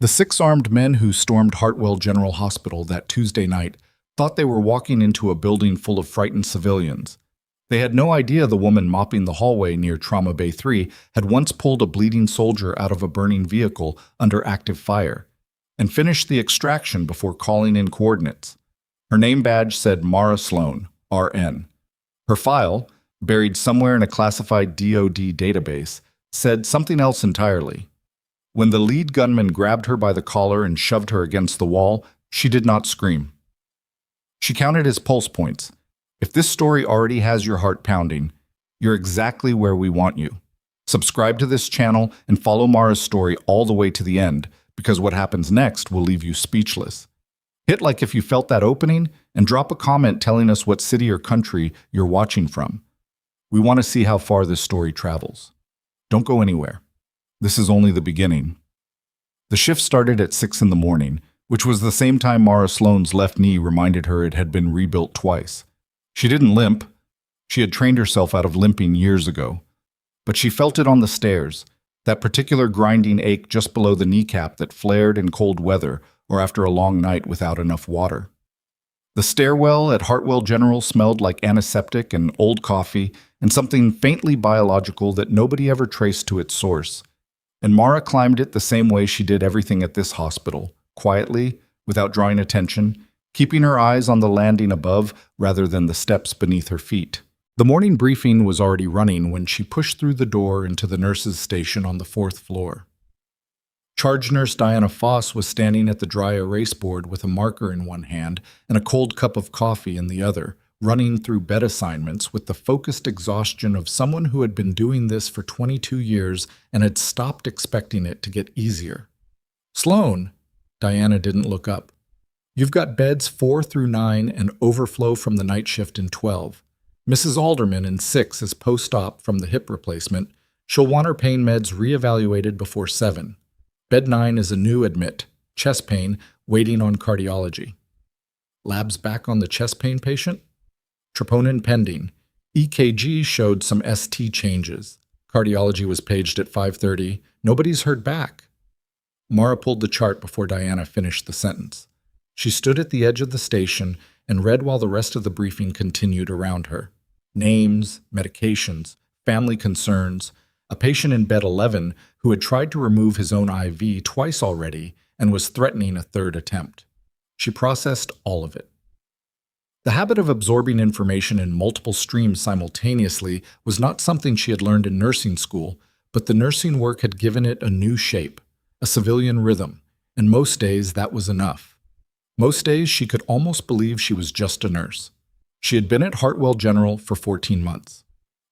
The six armed men who stormed Hartwell General Hospital that Tuesday night thought they were walking into a building full of frightened civilians. They had no idea the woman mopping the hallway near Trauma Bay 3 had once pulled a bleeding soldier out of a burning vehicle under active fire and finished the extraction before calling in coordinates. Her name badge said Mara Sloane, RN. Her file, buried somewhere in a classified DoD database, said something else entirely. When the lead gunman grabbed her by the collar and shoved her against the wall, she did not scream. She counted his pulse points. If this story already has your heart pounding, you're exactly where we want you. Subscribe to this channel and follow Mara's story all the way to the end, because what happens next will leave you speechless. Hit like if you felt that opening, and drop a comment telling us what city or country you're watching from. We want to see how far this story travels. Don't go anywhere. This is only the beginning. The shift started at 6 in the morning, which was the same time Mara Sloane's left knee reminded her it had been rebuilt twice. She didn't limp. She had trained herself out of limping years ago. But she felt it on the stairs, that particular grinding ache just below the kneecap that flared in cold weather or after a long night without enough water. The stairwell at Hartwell General smelled like antiseptic and old coffee and something faintly biological that nobody ever traced to its source. And Mara climbed it the same way she did everything at this hospital, quietly, without drawing attention, keeping her eyes on the landing above rather than the steps beneath her feet. The morning briefing was already running when she pushed through the door into the nurses' station on the 4th floor. Charge nurse Diana Foss was standing at the dry erase board with a marker in one hand and a cold cup of coffee in the other, running through bed assignments with the focused exhaustion of someone who had been doing this for 22 years and had stopped expecting it to get easier. "Sloane," Diana didn't look up. "You've got beds 4 through 9 and overflow from the night shift in 12. Mrs. Alderman in 6 is post-op from the hip replacement. She'll want her pain meds reevaluated before 7. Bed 9 is a new admit, chest pain, waiting on cardiology. Labs back on the chest pain patient? Troponin pending. EKG showed some ST changes. Cardiology was paged at 5:30. Nobody's heard back." Mara pulled the chart before Diana finished the sentence. She stood at the edge of the station and read while the rest of the briefing continued around her. Names, medications, family concerns, a patient in bed 11 who had tried to remove his own IV twice already and was threatening a third attempt. She processed all of it. The habit of absorbing information in multiple streams simultaneously was not something she had learned in nursing school, but the nursing work had given it a new shape, a civilian rhythm, and most days that was enough. Most days she could almost believe she was just a nurse. She had been at Hartwell General for 14 months.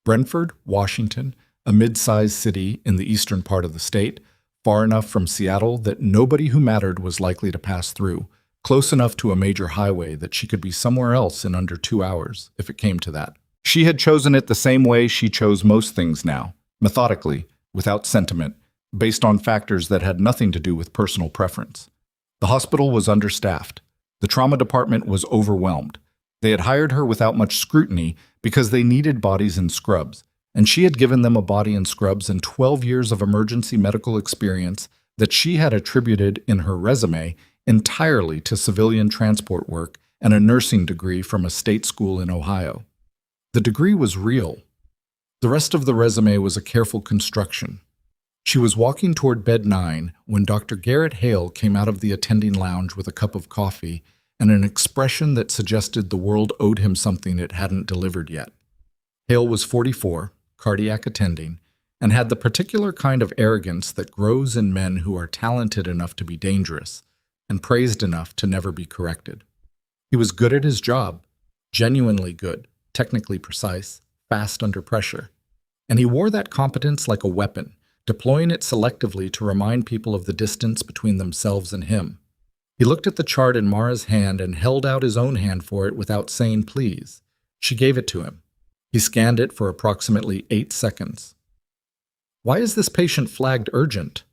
Brentford, Washington, a mid-sized city in the eastern part of the state, far enough from Seattle that nobody who mattered was likely to pass through, close enough to a major highway that she could be somewhere else in under 2 hours, if it came to that. She had chosen it the same way she chose most things now, methodically, without sentiment, based on factors that had nothing to do with personal preference. The hospital was understaffed. The trauma department was overwhelmed. They had hired her without much scrutiny because they needed bodies in scrubs, and she had given them a body in scrubs and 12 years of emergency medical experience that she had attributed in her resume entirely to civilian transport work and a nursing degree from a state school in Ohio. The degree was real. The rest of the resume was a careful construction. She was walking toward bed 9 when Dr. Garrett Hale came out of the attending lounge with a cup of coffee and an expression that suggested the world owed him something it hadn't delivered yet. Hale was 44, cardiac attending, and had the particular kind of arrogance that grows in men who are talented enough to be dangerous and praised enough to never be corrected. He was good at his job, genuinely good, technically precise, fast under pressure. And he wore that competence like a weapon, deploying it selectively to remind people of the distance between themselves and him. He looked at the chart in Mara's hand and held out his own hand for it without saying please. She gave it to him. He scanned it for approximately 8 seconds. "Why is this patient flagged urgent?"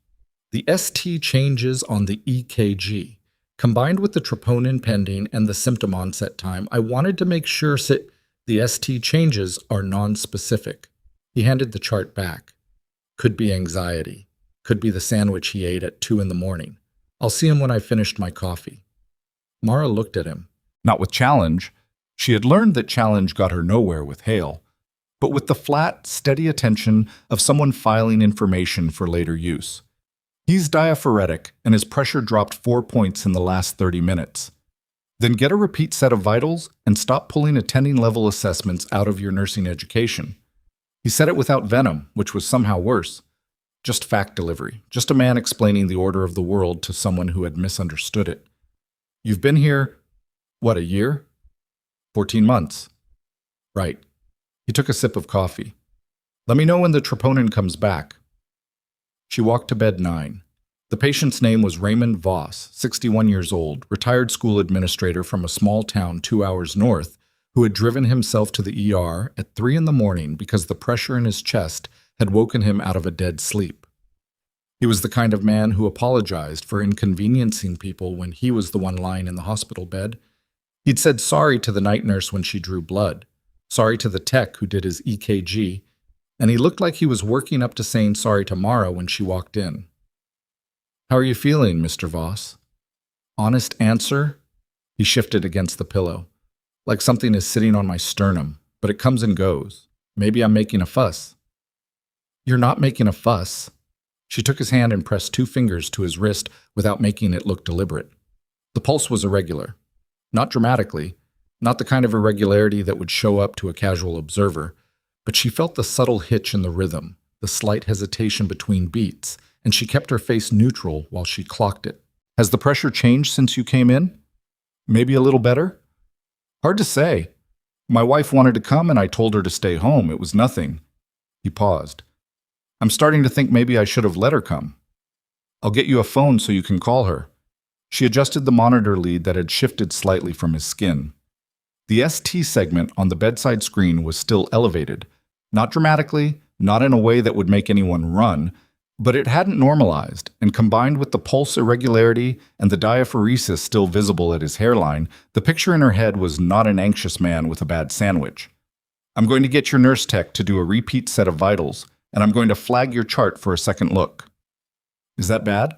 The ST changes on the EKG, combined with the troponin pending and the symptom onset time, I wanted to make sure the ST changes are non-specific. He handed the chart back. Could be anxiety. Could be the sandwich he ate at 2 in the morning. I'll see him when I've finished my coffee. Mara looked at him. Not with challenge. She had learned that challenge got her nowhere with Hale, but with the flat, steady attention of someone filing information for later use. He's diaphoretic, and his pressure dropped 4 points in the last 30 minutes. Then get a repeat set of vitals and stop pulling attending-level assessments out of your nursing education. He said it without venom, which was somehow worse. Just fact delivery, just a man explaining the order of the world to someone who had misunderstood it. You've been here, what, a year? 14 months. Right. He took a sip of coffee. Let me know when the troponin comes back. She walked to bed 9. The patient's name was Raymond Voss, 61 years old, retired school administrator from a small town 2 hours north, who had driven himself to the ER at 3 in the morning because the pressure in his chest had woken him out of a dead sleep. He was the kind of man who apologized for inconveniencing people when he was the one lying in the hospital bed. He'd said sorry to the night nurse when she drew blood, sorry to the tech who did his EKG, and he looked like he was working up to saying sorry to Mara when she walked in. How are you feeling, Mr. Voss? Honest answer? He shifted against the pillow. Like something is sitting on my sternum, but it comes and goes. Maybe I'm making a fuss. You're not making a fuss. She took his hand and pressed 2 fingers to his wrist without making it look deliberate. The pulse was irregular. Not dramatically, not the kind of irregularity that would show up to a casual observer, but she felt the subtle hitch in the rhythm, the slight hesitation between beats, and she kept her face neutral while she clocked it. Has the pressure changed since you came in? Maybe a little better? Hard to say. My wife wanted to come and I told her to stay home. It was nothing. He paused. I'm starting to think maybe I should have let her come. I'll get you a phone so you can call her. She adjusted the monitor lead that had shifted slightly from his skin. The ST segment on the bedside screen was still elevated, not dramatically, not in a way that would make anyone run, but it hadn't normalized, and combined with the pulse irregularity and the diaphoresis still visible at his hairline, the picture in her head was not an anxious man with a bad sandwich. I'm going to get your nurse tech to do a repeat set of vitals, and I'm going to flag your chart for a second look. Is that bad?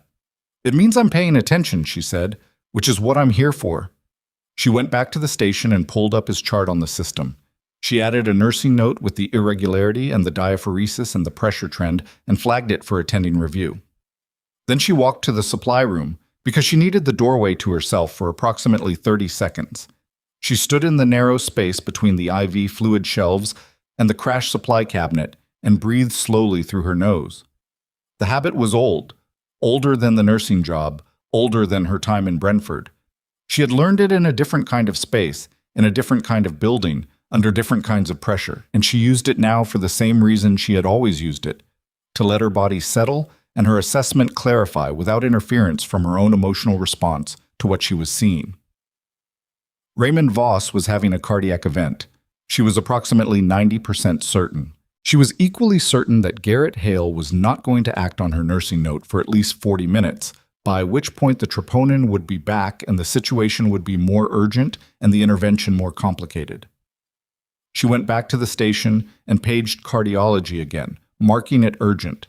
It means I'm paying attention, she said, which is what I'm here for. She went back to the station and pulled up his chart on the system. She added a nursing note with the irregularity and the diaphoresis and the pressure trend and flagged it for attending review. Then she walked to the supply room because she needed the doorway to herself for approximately 30 seconds. She stood in the narrow space between the IV fluid shelves and the crash supply cabinet and breathed slowly through her nose. The habit was old, older than the nursing job, older than her time in Brentford. She had learned it in a different kind of space, in a different kind of building, under different kinds of pressure, and she used it now for the same reason she had always used it, to let her body settle and her assessment clarify without interference from her own emotional response to what she was seeing. Raymond Voss was having a cardiac event. She was approximately 90% certain. She was equally certain that Garrett Hale was not going to act on her nursing note for at least 40 minutes, by which point the troponin would be back and the situation would be more urgent and the intervention more complicated. She went back to the station and paged cardiology again, marking it urgent.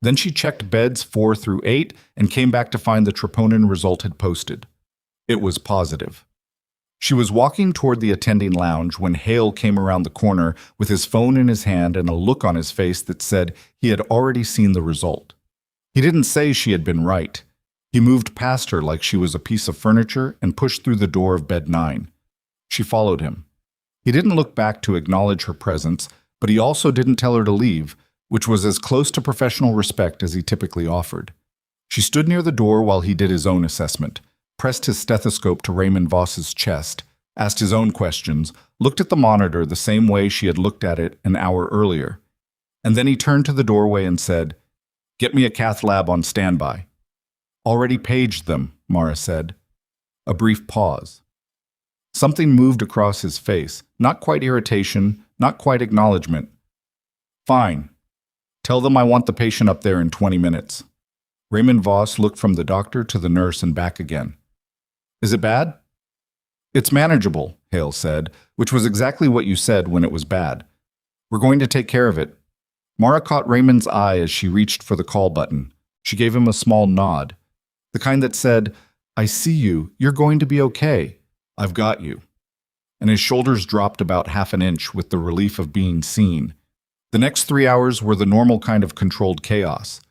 Then she checked beds 4 through 8 and came back to find the troponin result had posted. It was positive. She was walking toward the attending lounge when Hale came around the corner with his phone in his hand and a look on his face that said he had already seen the result. He didn't say she had been right. He moved past her like she was a piece of furniture and pushed through the door of bed 9. She followed him. He didn't look back to acknowledge her presence, but he also didn't tell her to leave, which was as close to professional respect as he typically offered. She stood near the door while he did his own assessment, pressed his stethoscope to Raymond Voss's chest, asked his own questions, looked at the monitor the same way she had looked at it an hour earlier. And then he turned to the doorway and said, "Get me a cath lab on standby." "Already paged them," Mara said. A brief pause. Something moved across his face, not quite irritation, not quite acknowledgement. "Fine. Tell them I want the patient up there in 20 minutes. Raymond Voss looked from the doctor to the nurse and back again. "Is it bad?" "It's manageable," Hale said, which was exactly what you said when it was bad. "We're going to take care of it." Mara caught Raymond's eye as she reached for the call button. She gave him a small nod. The kind that said, "I see you, you're going to be okay. I've got you." And his shoulders dropped about half an inch with the relief of being seen. The next 3 hours were the normal kind of controlled chaos.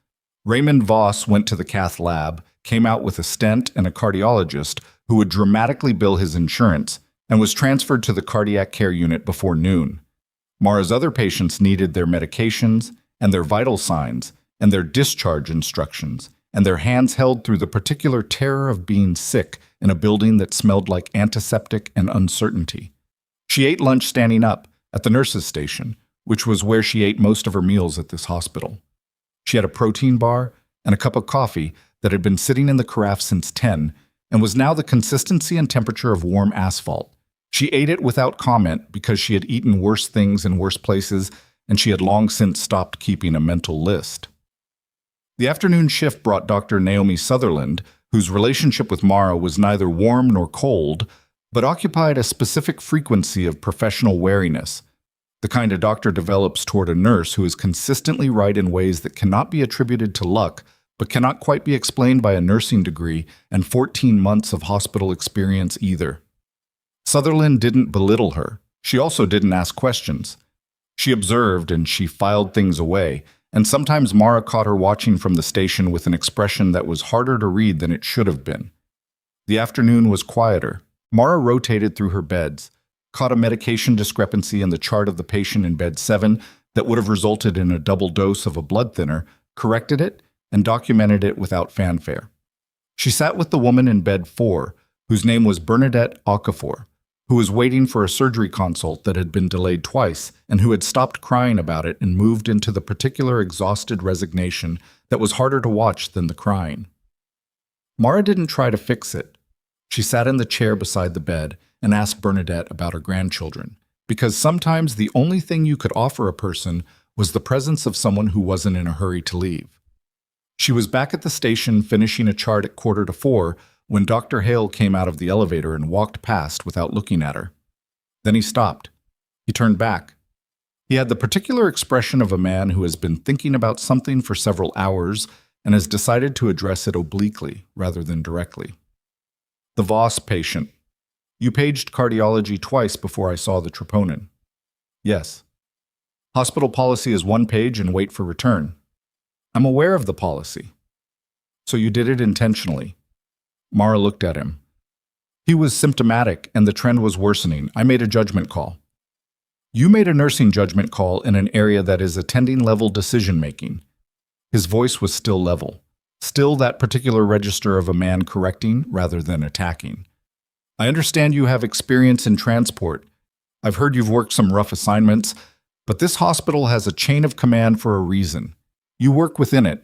Raymond Voss went to the cath lab, came out with a stent and a cardiologist who would dramatically bill his insurance, and was transferred to the cardiac care unit before noon. Mara's other patients needed their medications and their vital signs and their discharge instructions and their hands held through the particular terror of being sick in a building that smelled like antiseptic and uncertainty. She ate lunch standing up at the nurses' station, which was where she ate most of her meals at this hospital. She had a protein bar and a cup of coffee that had been sitting in the carafe since 10 and was now the consistency and temperature of warm asphalt. She ate it without comment because she had eaten worse things in worse places, and she had long since stopped keeping a mental list. The afternoon shift brought Dr. Naomi Sutherland, whose relationship with Mara was neither warm nor cold, but occupied a specific frequency of professional wariness, the kind a doctor develops toward a nurse who is consistently right in ways that cannot be attributed to luck, but cannot quite be explained by a nursing degree and 14 months of hospital experience either. Sutherland didn't belittle her. She also didn't ask questions. She observed and she filed things away, and sometimes Mara caught her watching from the station with an expression that was harder to read than it should have been. The afternoon was quieter. Mara rotated through her beds, caught a medication discrepancy in the chart of the patient in bed 7 that would have resulted in a double dose of a blood thinner, corrected it, and documented it without fanfare. She sat with the woman in bed 4, whose name was Bernadette Okafor, who was waiting for a surgery consult that had been delayed twice and who had stopped crying about it and moved into the particular exhausted resignation that was harder to watch than the crying. Mara didn't try to fix it. She sat in the chair beside the bed and asked Bernadette about her grandchildren, because sometimes the only thing you could offer a person was the presence of someone who wasn't in a hurry to leave. She was back at the station finishing a chart at 3:45 when Dr. Hale came out of the elevator and walked past without looking at her. Then he stopped. He turned back. He had the particular expression of a man who has been thinking about something for several hours and has decided to address it obliquely rather than directly. "The Voss patient. You paged cardiology twice before I saw the troponin." "Yes." "Hospital policy is 1 page and wait for return." "I'm aware of the policy." "So you did it intentionally?" Mara looked at him. "He was symptomatic and the trend was worsening. I made a judgment call." "You made a nursing judgment call in an area that is attending-level decision-making." His voice was still level, still that particular register of a man correcting rather than attacking. "I understand you have experience in transport. I've heard you've worked some rough assignments, but this hospital has a chain of command for a reason. You work within it.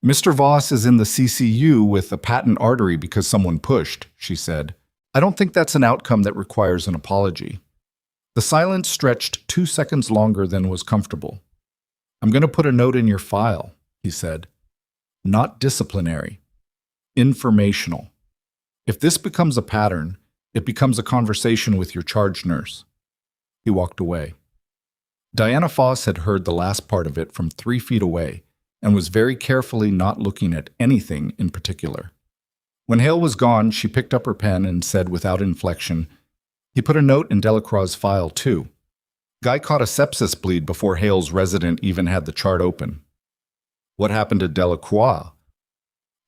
Mr. Voss is in the CCU with a patent artery because someone pushed," she said. "I don't think that's an outcome that requires an apology." The silence stretched 2 seconds longer than was comfortable. "I'm going to put a note in your file," he said. "Not disciplinary. Informational. If this becomes a pattern, it becomes a conversation with your charge nurse." He walked away. Diana Foss had heard the last part of it from 3 feet away and was very carefully not looking at anything in particular. When Hale was gone, she picked up her pen and said without inflection, "He put a note in Delacroix's file, too. Guy caught a sepsis bleed before Hale's resident even had the chart open." "What happened to Delacroix?"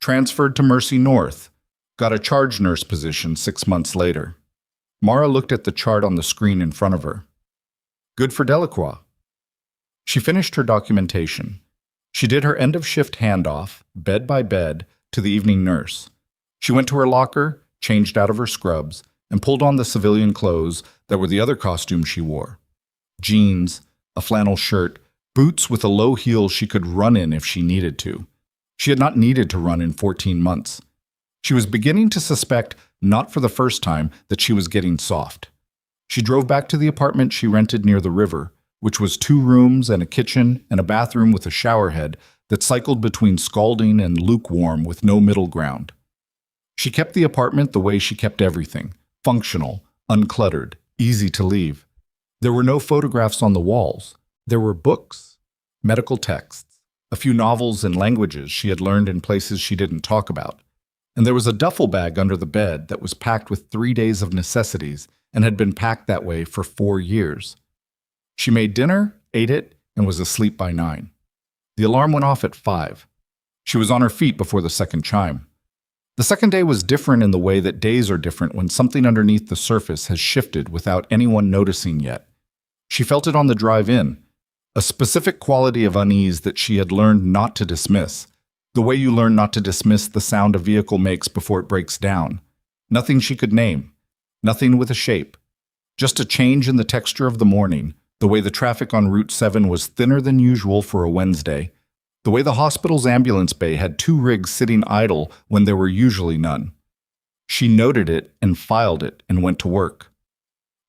"Transferred to Mercy North. Got a charge nurse position 6 months later." Mara looked at the chart on the screen in front of her. "Good for Delacroix." She finished her documentation. She did her end-of-shift handoff, bed by bed, to the evening nurse. She went to her locker, changed out of her scrubs, and pulled on the civilian clothes that were the other costume she wore. Jeans, a flannel shirt, boots with a low heel she could run in if she needed to. She had not needed to run in 14 months. She was beginning to suspect, not for the first time, that she was getting soft. She drove back to the apartment she rented near the river, which was 2 rooms and a kitchen and a bathroom with a shower head that cycled between scalding and lukewarm with no middle ground. She kept the apartment the way she kept everything, functional, uncluttered, easy to leave. There were no photographs on the walls. There were books, medical texts, a few novels and languages she had learned in places she didn't talk about, And there was a duffel bag under the bed that was packed with 3 days of necessities and had been packed that way for 4 years. She made dinner, ate it, and was asleep by 9. The alarm went off at 5. She was on her feet before the second chime. The second day was different in the way that days are different when something underneath the surface has shifted without anyone noticing yet. She felt it on the drive in, a specific quality of unease that she had learned not to dismiss, the way you learn not to dismiss the sound a vehicle makes before it breaks down. Nothing she could name, nothing with a shape, just a change in the texture of the morning, the way the traffic on Route 7 was thinner than usual for a Wednesday, the way the hospital's ambulance bay had 2 rigs sitting idle when there were usually none. She noted it and filed it and went to work.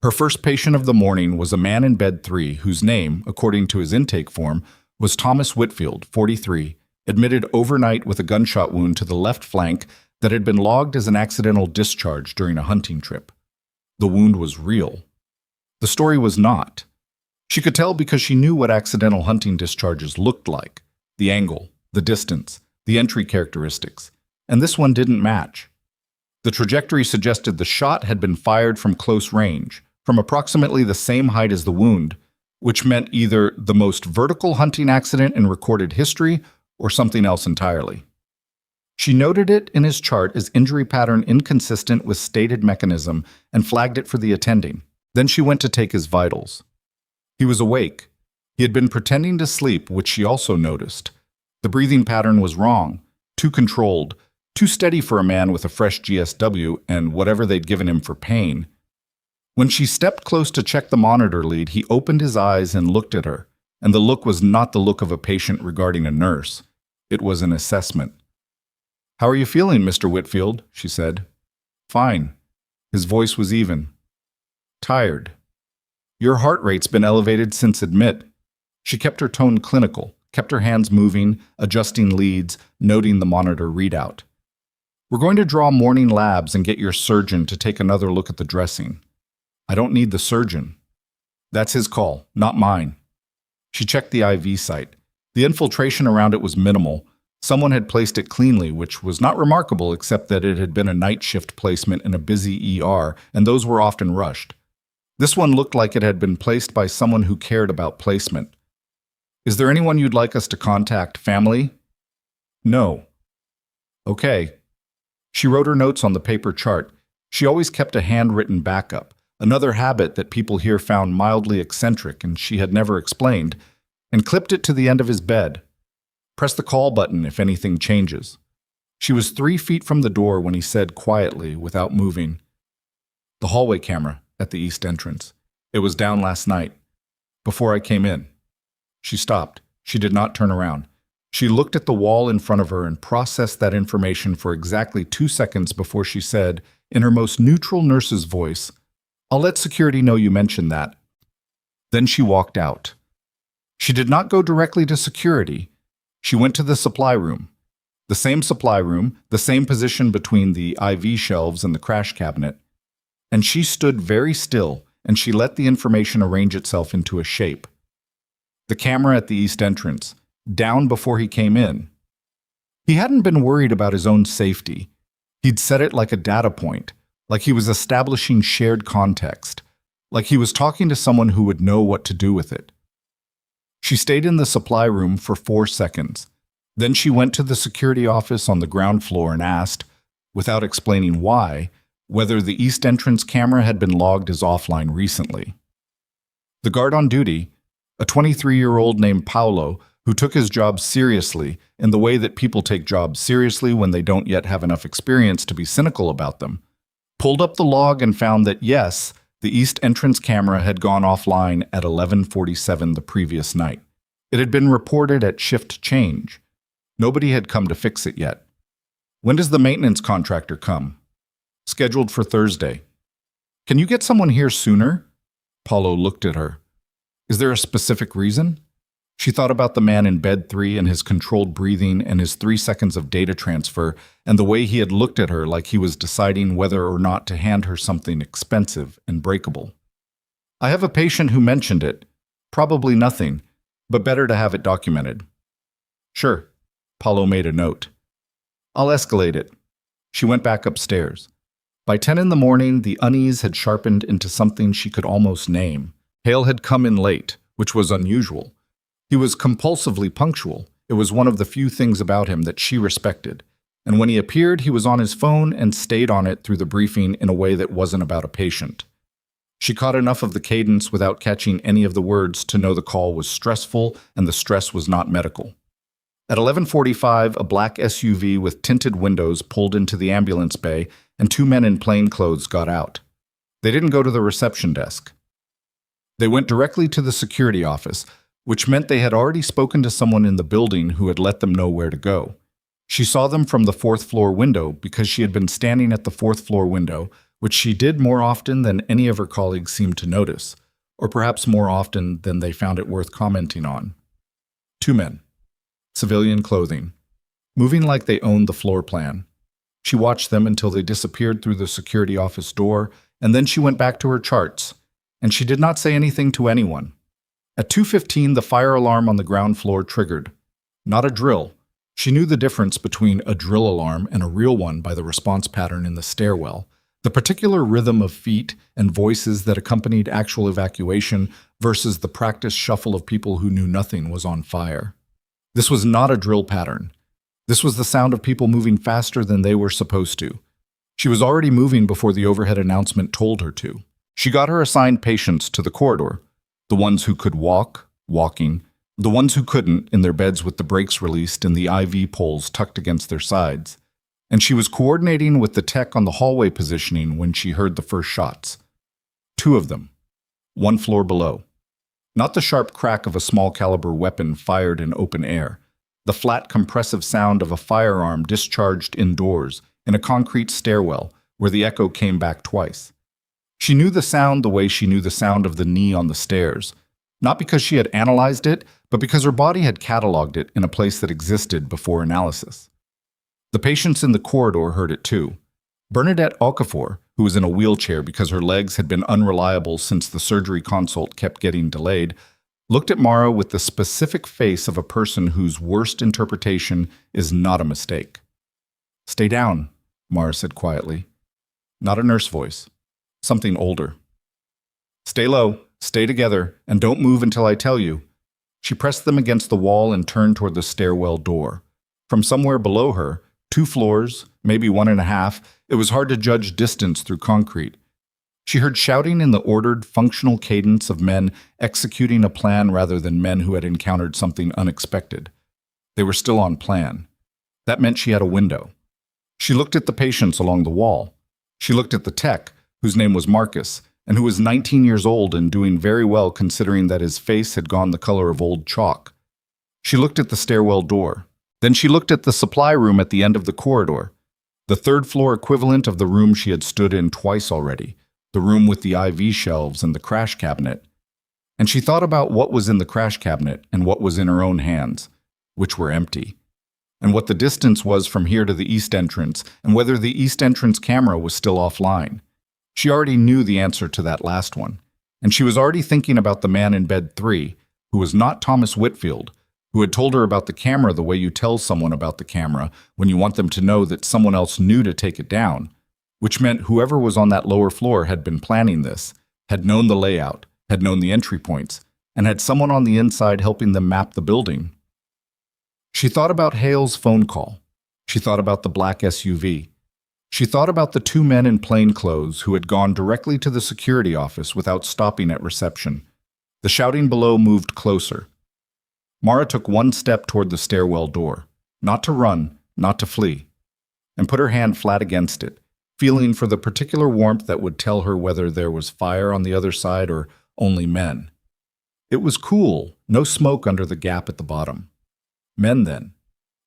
Her first patient of the morning was a man in bed 3 whose name, according to his intake form, was Thomas Whitfield, 43, admitted overnight with a gunshot wound to the left flank that had been logged as an accidental discharge during a hunting trip. The wound was real. The story was not. She could tell because she knew what accidental hunting discharges looked like, the angle, the distance, the entry characteristics, and this one didn't match. The trajectory suggested the shot had been fired from close range, from approximately the same height as the wound, which meant either the most vertical hunting accident in recorded history or something else entirely. She noted it in his chart as injury pattern inconsistent with stated mechanism and flagged it for the attending. Then she went to take his vitals. He was awake. He had been pretending to sleep, which she also noticed. The breathing pattern was wrong, too controlled, too steady for a man with a fresh GSW and whatever they'd given him for pain. When she stepped close to check the monitor lead, he opened his eyes and looked at her, and the look was not the look of a patient regarding a nurse. It was an assessment. "How are you feeling, Mr. Whitfield?" she said. "Fine." His voice was even. "Tired. Your heart rate's been elevated since admit." She kept her tone clinical, kept her hands moving, adjusting leads, noting the monitor readout. "We're going to draw morning labs and get your surgeon to take another look at the dressing." "I don't need the surgeon." "That's his call, not mine." She checked the IV site. The infiltration around it was minimal. Someone had placed it cleanly, which was not remarkable except that it had been a night shift placement in a busy ER, and those were often rushed. This one looked like it had been placed by someone who cared about placement. "Is there anyone you'd like us to contact? Family?" "No." "Okay." She wrote her notes on the paper chart. She always kept a handwritten backup, another habit that people here found mildly eccentric and she had never explained, and clipped it to the end of his bed. "Press the call button if anything changes." She was 3 feet from the door when he said quietly, without moving, "The hallway camera at the east entrance. It was down last night, before I came in." She stopped. She did not turn around. She looked at the wall in front of her and processed that information for exactly 2 seconds before she said, in her most neutral nurse's voice, "I'll let security know you mentioned that." Then she walked out. She did not go directly to security. She went to the supply room. The same supply room, the same position between the IV shelves and the crash cabinet. And she stood very still, and she let the information arrange itself into a shape. The camera at the east entrance, down before he came in. He hadn't been worried about his own safety. He'd set it like a data point, like he was establishing shared context, like he was talking to someone who would know what to do with it. She stayed in the supply room for 4 seconds. Then she went to the security office on the ground floor and asked, without explaining why, whether the east entrance camera had been logged as offline recently. The guard on duty, a 23-year-old named Paolo, who took his job seriously in the way that people take jobs seriously when they don't yet have enough experience to be cynical about them, pulled up the log and found that yes, the east entrance camera had gone offline at 11:47 the previous night. It had been reported at shift change. Nobody had come to fix it yet. "When does the maintenance contractor come?" "Scheduled for Thursday." "Can you get someone here sooner?" Paulo looked at her. "Is there a specific reason?" She thought about the man in bed 3 and his controlled breathing and his 3 seconds of data transfer and the way he had looked at her like he was deciding whether or not to hand her something expensive and breakable. "I have a patient who mentioned it. Probably nothing, but better to have it documented." "Sure." Paulo made a note. "I'll escalate it." She went back upstairs. By 10 in the morning, the unease had sharpened into something she could almost name. Hale had come in late, which was unusual. He was compulsively punctual. It was one of the few things about him that she respected. And when he appeared, he was on his phone and stayed on it through the briefing in a way that wasn't about a patient. She caught enough of the cadence without catching any of the words to know the call was stressful and the stress was not medical. At 11:45, a black SUV with tinted windows pulled into the ambulance bay and two men in plain clothes got out. They didn't go to the reception desk. They went directly to the security office, which meant they had already spoken to someone in the building who had let them know where to go. She saw them from the fourth-floor window because she had been standing at the fourth-floor window, which she did more often than any of her colleagues seemed to notice, or perhaps more often than they found it worth commenting on. Two men. Civilian clothing. Moving like they owned the floor plan. She watched them until they disappeared through the security office door, and then she went back to her charts, and she did not say anything to anyone. At 2:15, the fire alarm on the ground floor triggered. Not a drill. She knew the difference between a drill alarm and a real one by the response pattern in the stairwell, the particular rhythm of feet and voices that accompanied actual evacuation versus the practiced shuffle of people who knew nothing was on fire. This was not a drill pattern. This was the sound of people moving faster than they were supposed to. She was already moving before the overhead announcement told her to. She got her assigned patients to the corridor, the ones who could walk, walking, the ones who couldn't, in their beds with the brakes released and the IV poles tucked against their sides. And she was coordinating with the tech on the hallway positioning when she heard the first shots. Two of them. One floor below. Not the sharp crack of a small-caliber weapon fired in open air. The flat, compressive sound of a firearm discharged indoors in a concrete stairwell where the echo came back twice. She knew the sound the way she knew the sound of the knee on the stairs, not because she had analyzed it, but because her body had cataloged it in a place that existed before analysis. The patients in the corridor heard it too. Bernadette Okafor, who was in a wheelchair because her legs had been unreliable since the surgery consult kept getting delayed, looked at Mara with the specific face of a person whose worst interpretation is not a mistake. "Stay down," Mara said quietly. Not a nurse voice. Something older. "Stay low, stay together, and don't move until I tell you." She pressed them against the wall and turned toward the stairwell door. From somewhere below her, 2 floors, maybe 1.5, it was hard to judge distance through concrete. She heard shouting in the ordered, functional cadence of men executing a plan rather than men who had encountered something unexpected. They were still on plan. That meant she had a window. She looked at the patients along the wall. She looked at the tech, whose name was Marcus, and who was 19 years old and doing very well considering that his face had gone the color of old chalk. She looked at the stairwell door. Then she looked at the supply room at the end of the corridor, the third-floor equivalent of the room she had stood in twice already, the room with the IV shelves and the crash cabinet. And she thought about what was in the crash cabinet and what was in her own hands, which were empty, and what the distance was from here to the east entrance, and whether the east entrance camera was still offline. She already knew the answer to that last one, and she was already thinking about the man in bed 3, who was not Thomas Whitfield, who had told her about the camera the way you tell someone about the camera when you want them to know that someone else knew to take it down, which meant whoever was on that lower floor had been planning this, had known the layout, had known the entry points, and had someone on the inside helping them map the building. She thought about Hale's phone call. She thought about the black SUV. She thought about the 2 men in plain clothes who had gone directly to the security office without stopping at reception. The shouting below moved closer. Mara took 1 step toward the stairwell door, not to run, not to flee, and put her hand flat against it, feeling for the particular warmth that would tell her whether there was fire on the other side or only men. It was cool, no smoke under the gap at the bottom. Men, then.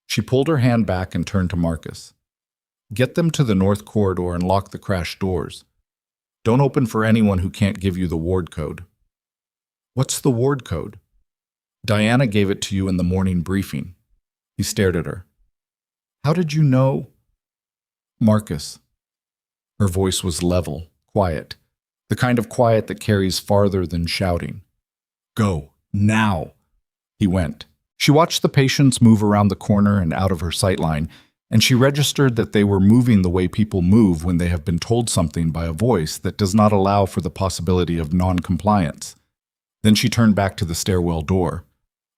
She pulled her hand back and turned to Marcus. "Get them to the north corridor and lock the crash doors. Don't open for anyone who can't give you the ward code." "What's the ward code?" "Diana gave it to you in the morning briefing." He stared at her. "How did you know?" "Marcus." Her voice was level, quiet, the kind of quiet that carries farther than shouting. "Go, now." He went. She watched the patients move around the corner and out of her sightline, and she registered that they were moving the way people move when they have been told something by a voice that does not allow for the possibility of non-compliance. Then she turned back to the stairwell door.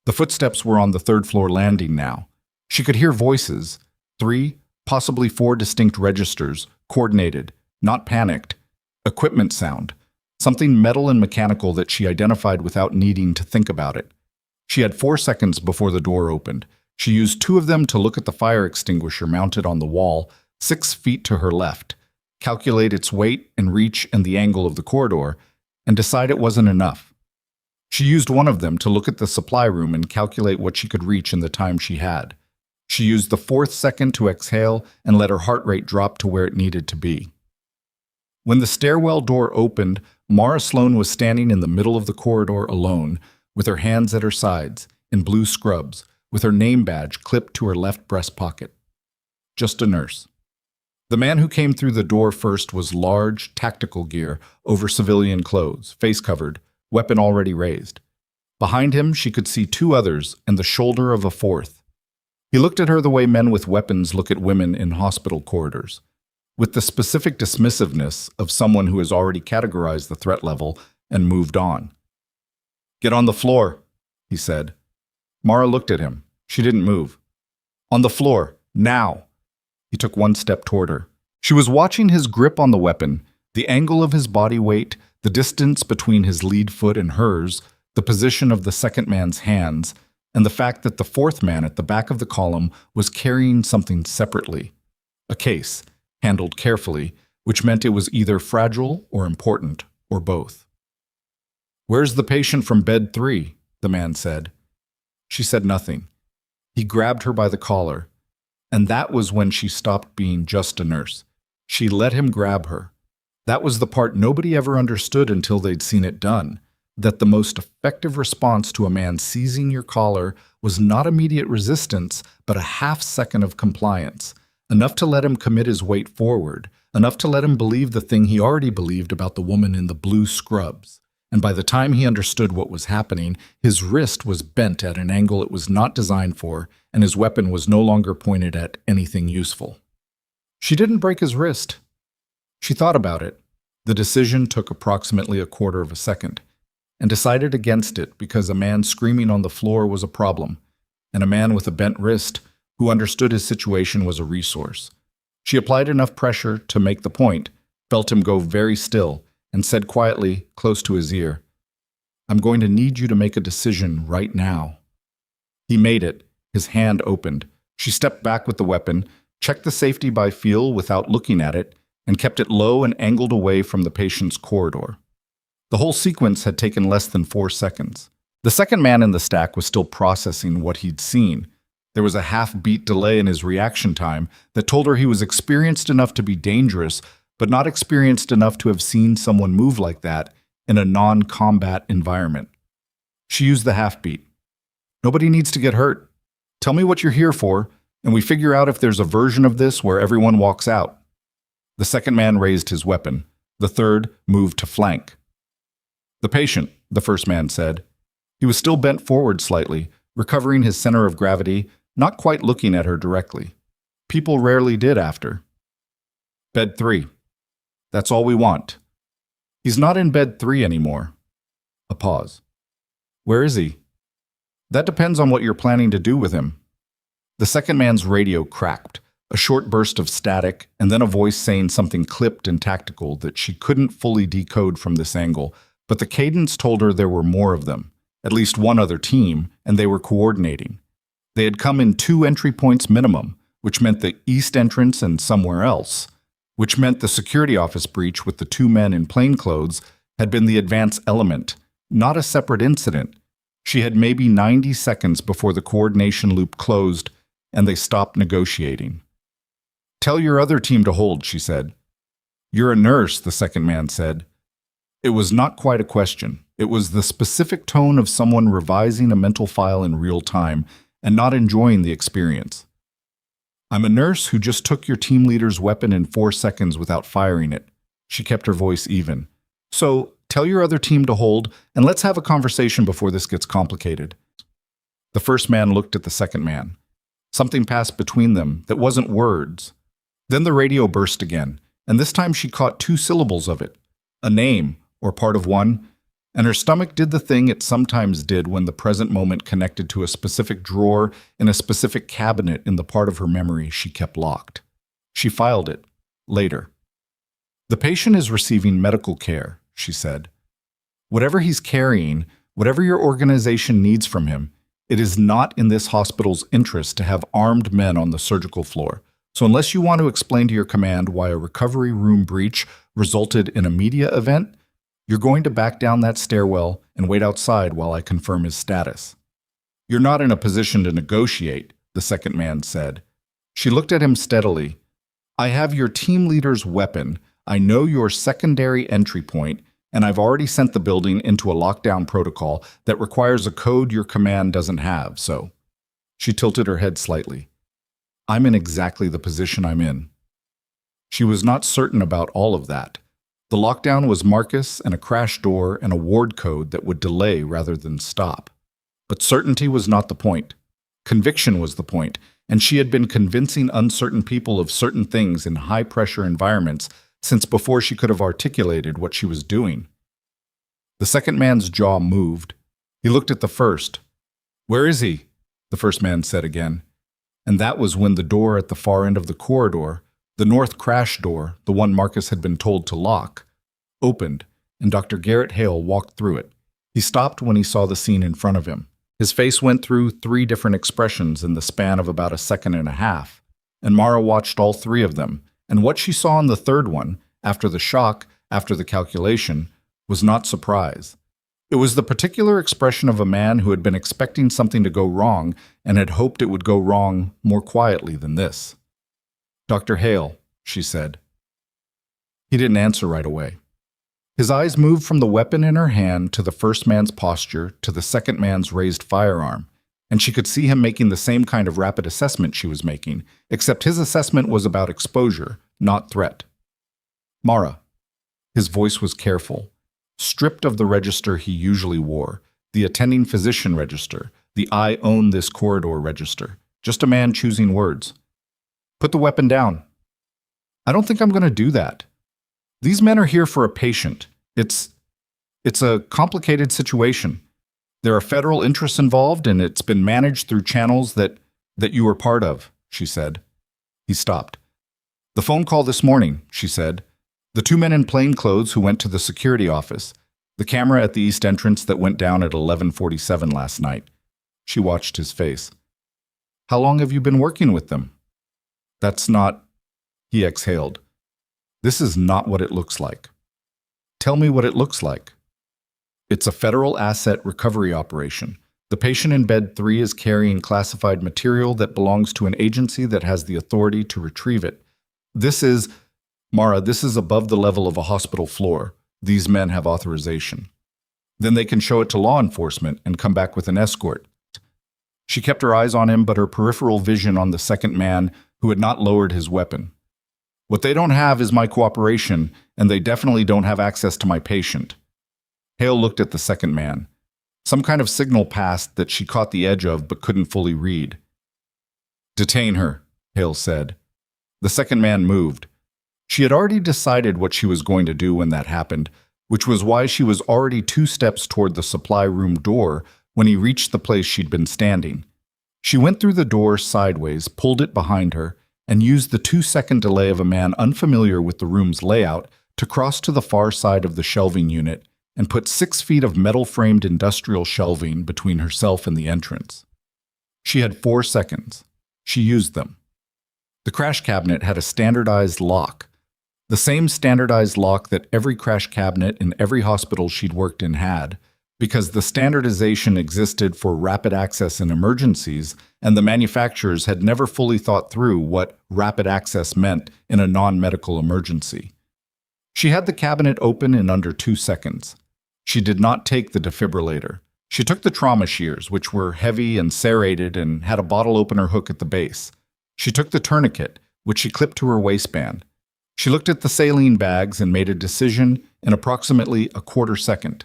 The footsteps were on the third-floor landing now. She could hear voices, 3, possibly 4 distinct registers, coordinated, not panicked. Equipment sound, something metal and mechanical that she identified without needing to think about it. She had 4 seconds before the door opened. She used 2 of them to look at the fire extinguisher mounted on the wall, 6 feet to her left, calculate its weight and reach and the angle of the corridor, and decide it wasn't enough. She used 1 of them to look at the supply room and calculate what she could reach in the time she had. She used the 4th second to exhale and let her heart rate drop to where it needed to be. When the stairwell door opened, Mara Sloane was standing in the middle of the corridor alone, with her hands at her sides, in blue scrubs, with her name badge clipped to her left breast pocket. Just a nurse. The man who came through the door first was large, tactical gear over civilian clothes, face covered, weapon already raised. Behind him, she could see 2 others and the shoulder of a 4th. He looked at her the way men with weapons look at women in hospital corridors, with the specific dismissiveness of someone who has already categorized the threat level and moved on. "Get on the floor," he said. Mara looked at him. She didn't move. "On the floor, now." He took 1 step toward her. She was watching his grip on the weapon, the angle of his body weight, the distance between his lead foot and hers, the position of the second man's hands, and the fact that the 4th man at the back of the column was carrying something separately. A case, handled carefully, which meant it was either fragile or important, or both. "Where's the patient from bed 3? The man said. She said nothing. He grabbed her by the collar, and that was when she stopped being just a nurse. She let him grab her. That was the part nobody ever understood until they'd seen it done, that the most effective response to a man seizing your collar was not immediate resistance, but a half-second of compliance, enough to let him commit his weight forward, enough to let him believe the thing he already believed about the woman in the blue scrubs. And by the time he understood what was happening, his wrist was bent at an angle it was not designed for, and his weapon was no longer pointed at anything useful. She didn't break his wrist. She thought about it. The decision took approximately a quarter of a second, and decided against it because a man screaming on the floor was a problem, and a man with a bent wrist who understood his situation was a resource. She applied enough pressure to make the point, felt him go very still, and said quietly, close to his ear, "I'm going to need you to make a decision right now." He made it, his hand opened. She stepped back with the weapon, checked the safety by feel without looking at it, and kept it low and angled away from the patient's corridor. The whole sequence had taken less than 4 seconds. The second man in the stack was still processing what he'd seen. There was a half-beat delay in his reaction time that told her he was experienced enough to be dangerous, but not experienced enough to have seen someone move like that in a non-combat environment. She used the half-beat. "Nobody needs to get hurt. Tell me what you're here for, and we figure out if there's a version of this where everyone walks out." The second man raised his weapon. The third moved to flank. "The patient," the first man said. He was still bent forward slightly, recovering his center of gravity, not quite looking at her directly. People rarely did after. "Bed 3. That's all we want." "He's not in bed 3 anymore." A pause. "Where is he?" "That depends on what you're planning to do with him." The second man's radio cracked, a short burst of static, and then a voice saying something clipped and tactical that she couldn't fully decode from this angle, but the cadence told her there were more of them, at least one other team, and they were coordinating. They had come in 2 entry points minimum, which meant the east entrance and somewhere else, which meant the security office breach with the 2 men in plainclothes had been the advance element, not a separate incident. She had maybe 90 seconds before the coordination loop closed and they stopped negotiating. "Tell your other team to hold," she said. "You're a nurse," the second man said. It was not quite a question. It was the specific tone of someone revising a mental file in real time and not enjoying the experience. "I'm a nurse who just took your team leader's weapon in 4 seconds without firing it." She kept her voice even. "So, tell your other team to hold, and let's have a conversation before this gets complicated." The first man looked at the second man. Something passed between them that wasn't words. Then the radio burst again, and this time she caught 2 syllables of it, a name, or part of one, and her stomach did the thing it sometimes did when the present moment connected to a specific drawer in a specific cabinet in the part of her memory she kept locked. She filed it. Later. "The patient is receiving medical care," she said. "Whatever he's carrying, whatever your organization needs from him, it is not in this hospital's interest to have armed men on the surgical floor. So unless you want to explain to your command why a recovery room breach resulted in a media event, you're going to back down that stairwell and wait outside while I confirm his status." "You're not in a position to negotiate," the second man said. She looked at him steadily. "I have your team leader's weapon, I know your secondary entry point, and I've already sent the building into a lockdown protocol that requires a code your command doesn't have, so..." She tilted her head slightly. "I'm in exactly the position I'm in." She was not certain about all of that. The lockdown was Marcus and a crash door and a ward code that would delay rather than stop. But certainty was not the point. Conviction was the point, and she had been convincing uncertain people of certain things in high-pressure environments since before she could have articulated what she was doing. The second man's jaw moved. He looked at the first. "Where is he?" the first man said again. And that was when the door at the far end of the corridor, the north crash door, the one Marcus had been told to lock, opened, and Dr. Garrett Hale walked through it. He stopped when he saw the scene in front of him. His face went through 3 different expressions in the span of about a second and a half, and Mara watched all 3 of them, and what she saw in the third one, after the shock, after the calculation, was not surprise. It was the particular expression of a man who had been expecting something to go wrong and had hoped it would go wrong more quietly than this. "Dr. Hale," she said. He didn't answer right away. His eyes moved from the weapon in her hand to the first man's posture to the second man's raised firearm, and she could see him making the same kind of rapid assessment she was making, except his assessment was about exposure, not threat. "Mara." His voice was careful. Stripped of the register he usually wore, the attending physician register, the "I own this corridor" register, just a man choosing words. "Put the weapon down." "I don't think I'm going to do that. These men are here for a patient. It's a complicated situation. There are federal interests involved, and it's been managed through channels that you were part of," she said. He stopped. "The phone call this morning," she said. "The 2 men in plain clothes who went to the security office. The camera at the east entrance that went down at 11:47 last night." She watched his face. "How long have you been working with them?" "That's not..." He exhaled. "This is not what it looks like." "Tell me what it looks like." "It's a federal asset recovery operation. The patient in bed 3 is carrying classified material that belongs to an agency that has the authority to retrieve it. This is... Mara, this is above the level of a hospital floor. These men have authorization. Then they can show it to law enforcement and come back with an escort." She kept her eyes on him, but her peripheral vision on the second man who had not lowered his weapon. "What they don't have is my cooperation, and they definitely don't have access to my patient." Hale looked at the second man. Some kind of signal passed that she caught the edge of but couldn't fully read. "Detain her," Hale said. The second man moved. She had already decided what she was going to do when that happened, which was why she was already 2 steps toward the supply room door when he reached the place she'd been standing. She went through the door sideways, pulled it behind her, and used the 2-second delay of a man unfamiliar with the room's layout to cross to the far side of the shelving unit and put 6 feet of metal-framed industrial shelving between herself and the entrance. She had 4 seconds. She used them. The crash cabinet had a standardized lock. The same standardized lock that every crash cabinet in every hospital she'd worked in had, because the standardization existed for rapid access in emergencies, and the manufacturers had never fully thought through what rapid access meant in a non-medical emergency. She had the cabinet open in under 2 seconds. She did not take the defibrillator. She took the trauma shears, which were heavy and serrated and had a bottle opener hook at the base. She took the tourniquet, which she clipped to her waistband. She looked at the saline bags and made a decision in approximately a quarter second.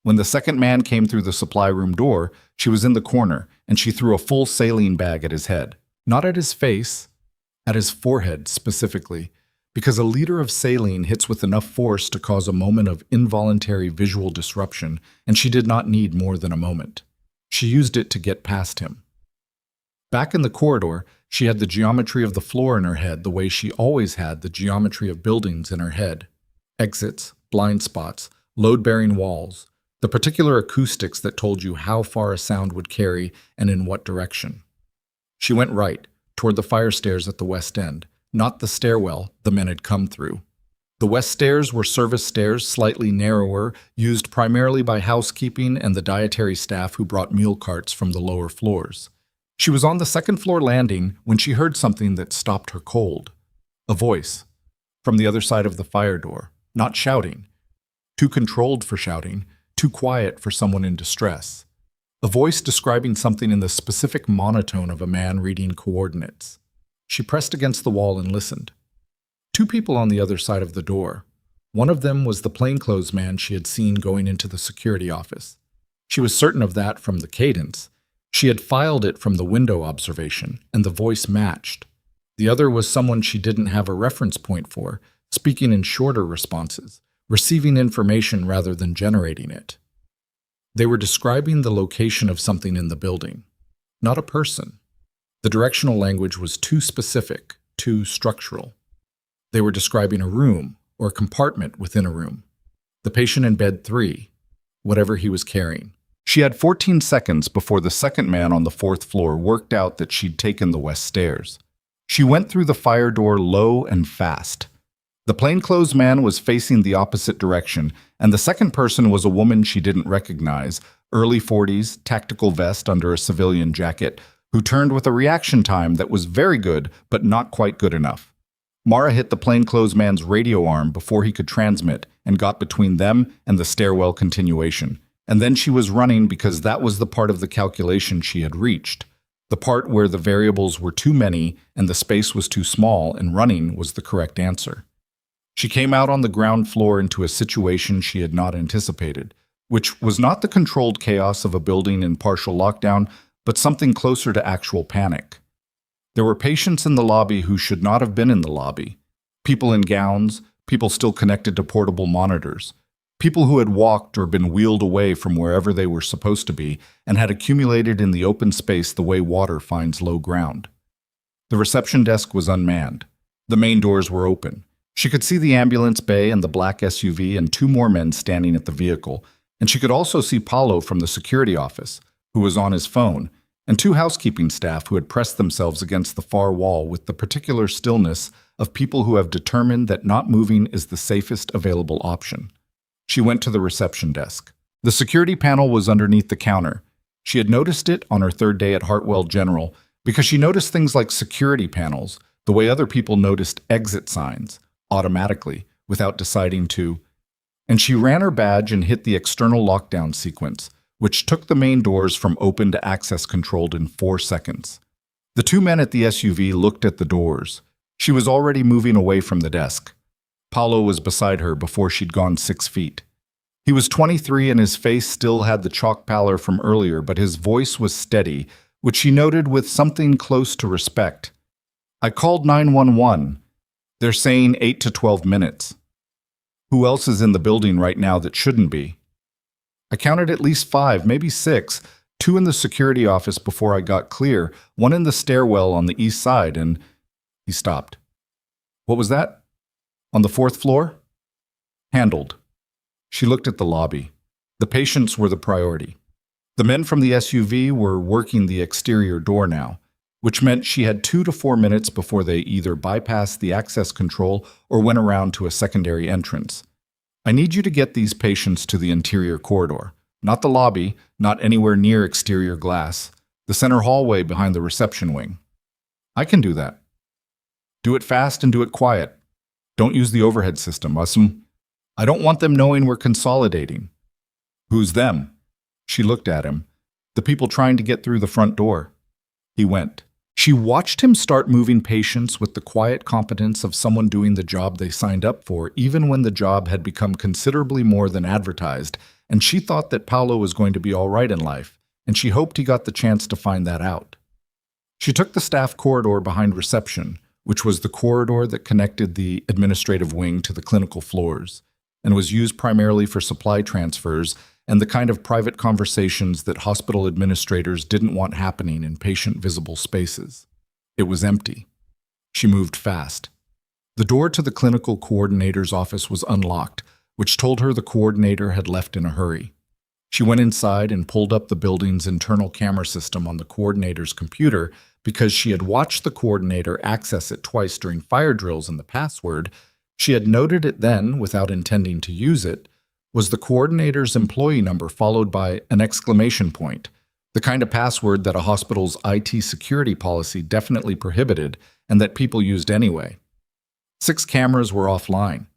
When the second man came through the supply room door, she was in the corner, and she threw a full saline bag at his head. Not at his face, at his forehead specifically, because a liter of saline hits with enough force to cause a moment of involuntary visual disruption, and she did not need more than a moment. She used it to get past him. Back in the corridor, she had the geometry of the floor in her head the way she always had the geometry of buildings in her head. Exits, blind spots, load-bearing walls, the particular acoustics that told you how far a sound would carry and in what direction. She went right, toward the fire stairs at the west end, not the stairwell the men had come through. The west stairs were service stairs, slightly narrower, used primarily by housekeeping and the dietary staff who brought meal carts from the lower floors. She was on the second-floor landing when she heard something that stopped her cold. A voice, from the other side of the fire door, not shouting. Too controlled for shouting, too quiet for someone in distress. A voice describing something in the specific monotone of a man reading coordinates. She pressed against the wall and listened. Two people on the other side of the door. One of them was the plainclothes man she had seen going into the security office. She was certain of that from the cadence. She had filed it from the window observation, and the voice matched. The other was someone she didn't have a reference point for, speaking in shorter responses, receiving information rather than generating it. They were describing the location of something in the building, not a person. The directional language was too specific, too structural. They were describing a room or a compartment within a room. The patient in bed 3, whatever he was carrying. She had 14 seconds before the second man on the 4th floor worked out that she'd taken the west stairs. She went through the fire door low and fast. The plainclothes man was facing the opposite direction, and the second person was a woman she didn't recognize, early 40s, tactical vest under a civilian jacket, who turned with a reaction time that was very good but not quite good enough. Mara hit the plainclothes man's radio arm before he could transmit and got between them and the stairwell continuation. And then she was running because that was the part of the calculation she had reached, the part where the variables were too many and the space was too small, and running was the correct answer. She came out on the ground floor into a situation she had not anticipated, which was not the controlled chaos of a building in partial lockdown, but something closer to actual panic. There were patients in the lobby who should not have been in the lobby, people in gowns, people still connected to portable monitors, people who had walked or been wheeled away from wherever they were supposed to be and had accumulated in the open space the way water finds low ground. The reception desk was unmanned. The main doors were open. She could see the ambulance bay and the black SUV and 2 more men standing at the vehicle, and she could also see Paulo from the security office, who was on his phone, and 2 housekeeping staff who had pressed themselves against the far wall with the particular stillness of people who have determined that not moving is the safest available option. She went to the reception desk. The security panel was underneath the counter. She had noticed it on her 3rd day at Hartwell General because she noticed things like security panels, the way other people noticed exit signs, automatically, without deciding to. And she ran her badge and hit the external lockdown sequence, which took the main doors from open to access controlled in 4 seconds. The 2 men at the SUV looked at the doors. She was already moving away from the desk. Paulo was beside her before she'd gone 6 feet. He was 23 and his face still had the chalk pallor from earlier, but his voice was steady, which she noted with something close to respect. I called 911. They're saying 8 to 12 minutes. Who else is in the building right now that shouldn't be? I counted at least 5, maybe 6, 2 in the security office before I got clear, 1 in the stairwell on the east side, and he stopped. What was that? On the 4th floor? Handled. She looked at the lobby. The patients were the priority. The men from the SUV were working the exterior door now, which meant she had 2 to 4 minutes before they either bypassed the access control or went around to a secondary entrance. I need you to get these patients to the interior corridor, not the lobby, not anywhere near exterior glass, the center hallway behind the reception wing. I can do that. Do it fast and do it quiet. Don't use the overhead system, Usum. I don't want them knowing we're consolidating. Who's them? She looked at him. The people trying to get through the front door. He went. She watched him start moving patients with the quiet competence of someone doing the job they signed up for, even when the job had become considerably more than advertised, and she thought that Paulo was going to be all right in life, and she hoped he got the chance to find that out. She took the staff corridor behind reception, which was the corridor that connected the administrative wing to the clinical floors, and was used primarily for supply transfers and the kind of private conversations that hospital administrators didn't want happening in patient-visible spaces. It was empty. She moved fast. The door to the clinical coordinator's office was unlocked, which told her the coordinator had left in a hurry. She went inside and pulled up the building's internal camera system on the coordinator's computer because she had watched the coordinator access it twice during fire drills, and the password, she had noted it then without intending to use it, was the coordinator's employee number followed by an exclamation point, the kind of password that a hospital's IT security policy definitely prohibited and that people used anyway. 6 cameras were offline.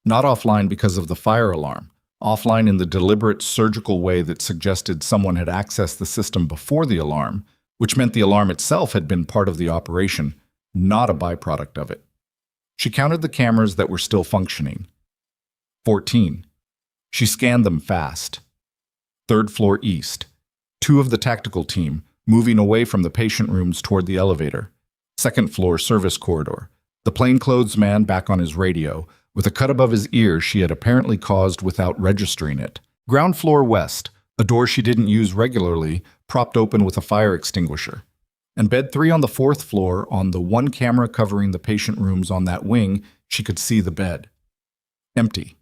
Not offline because of the fire alarm, offline in the deliberate surgical way that suggested someone had accessed the system before the alarm, which meant the alarm itself had been part of the operation, not a byproduct of it. She counted the cameras that were still functioning. 14. She scanned them fast. 3rd floor east. 2 of the tactical team, moving away from the patient rooms toward the elevator. 2nd floor service corridor. The plainclothes man back on his radio, with a cut above his ear she had apparently caused without registering it. Ground floor west, a door she didn't use regularly, propped open with a fire extinguisher. And bed 3 on the 4th floor, on the one camera covering the patient rooms on that wing, she could see the bed. Empty.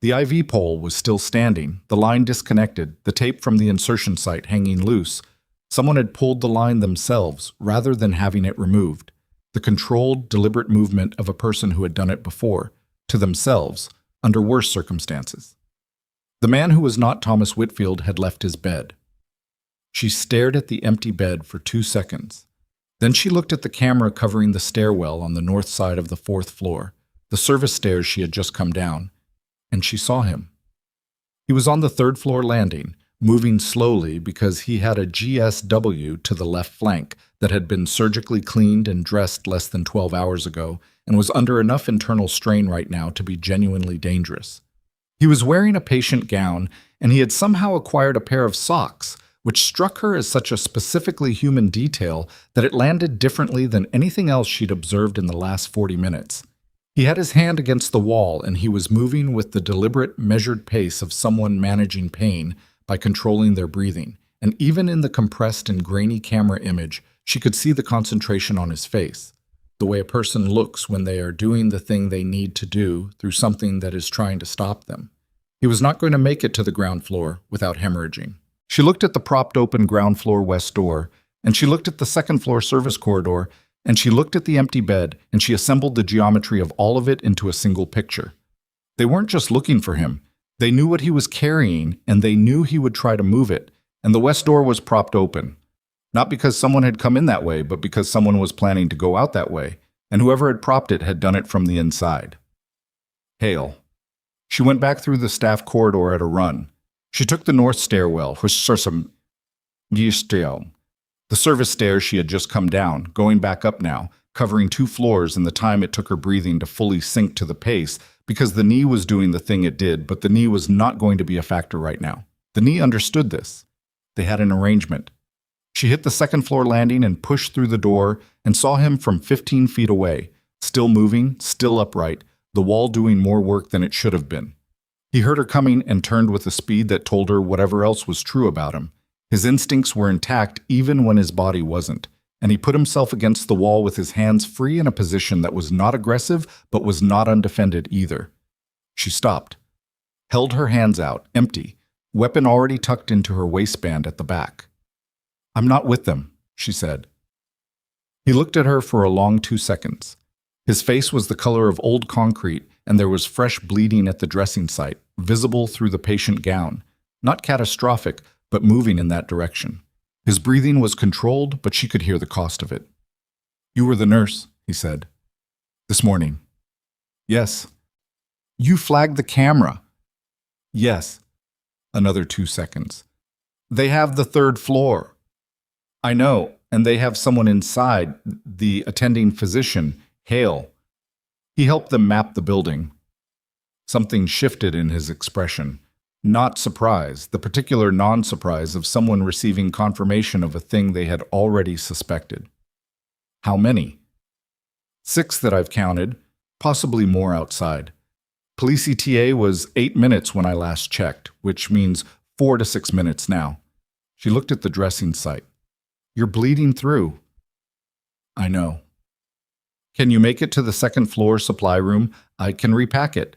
The IV pole was still standing, the line disconnected, the tape from the insertion site hanging loose. Someone had pulled the line themselves, rather than having it removed. The controlled, deliberate movement of a person who had done it before, to themselves, under worse circumstances. The man who was not Thomas Whitfield had left his bed. She stared at the empty bed for 2 seconds. Then she looked at the camera covering the stairwell on the north side of the 4th floor, the service stairs she had just come down, and she saw him. He was on the 3rd floor landing, moving slowly because he had a GSW to the left flank that had been surgically cleaned and dressed less than 12 hours ago and was under enough internal strain right now to be genuinely dangerous. He was wearing a patient gown, and he had somehow acquired a pair of socks, which struck her as such a specifically human detail that it landed differently than anything else she'd observed in the last 40 minutes. He had his hand against the wall, and he was moving with the deliberate, measured pace of someone managing pain by controlling their breathing, and even in the compressed and grainy camera image, she could see the concentration on his face, the way a person looks when they are doing the thing they need to do through something that is trying to stop them. He was not going to make it to the ground floor without hemorrhaging. She looked at the propped open ground floor west door, and she looked at the 2nd floor service corridor, and she looked at the empty bed, and she assembled the geometry of all of it into a single picture. They weren't just looking for him. They knew what he was carrying, and they knew he would try to move it, and the west door was propped open. Not because someone had come in that way, but because someone was planning to go out that way, and whoever had propped it had done it from the inside. Hail. She went back through the staff corridor at a run. She took the north stairwell, the service stairs she had just come down, going back up now, covering 2 floors in the time it took her breathing to fully sink to the pace, because the knee was doing the thing it did, but the knee was not going to be a factor right now. The knee understood this. They had an arrangement. She hit the 2nd floor landing and pushed through the door and saw him from 15 feet away, still moving, still upright, the wall doing more work than it should have been. He heard her coming and turned with a speed that told her whatever else was true about him. His instincts were intact even when his body wasn't, and he put himself against the wall with his hands free in a position that was not aggressive but was not undefended either. She stopped, held her hands out, empty, weapon already tucked into her waistband at the back. "I'm not with them," she said. He looked at her for a long 2 seconds. His face was the color of old concrete, and there was fresh bleeding at the dressing site, visible through the patient gown. Not catastrophic, but moving in that direction. His breathing was controlled, but she could hear the cost of it. "You were the nurse," he said. "This morning." "Yes." "You flagged the camera." "Yes." Another 2 seconds. "They have the 3rd floor." "I know, and they have someone inside, the attending physician, Hale." He helped them map the building. Something shifted in his expression. Not surprise, the particular non-surprise of someone receiving confirmation of a thing they had already suspected. How many? 6 that I've counted, possibly more outside. Police ETA was 8 minutes when I last checked, which means 4 to 6 minutes now. She looked at the dressing site. You're bleeding through. I know. Can you make it to the second floor supply room? I can repack it.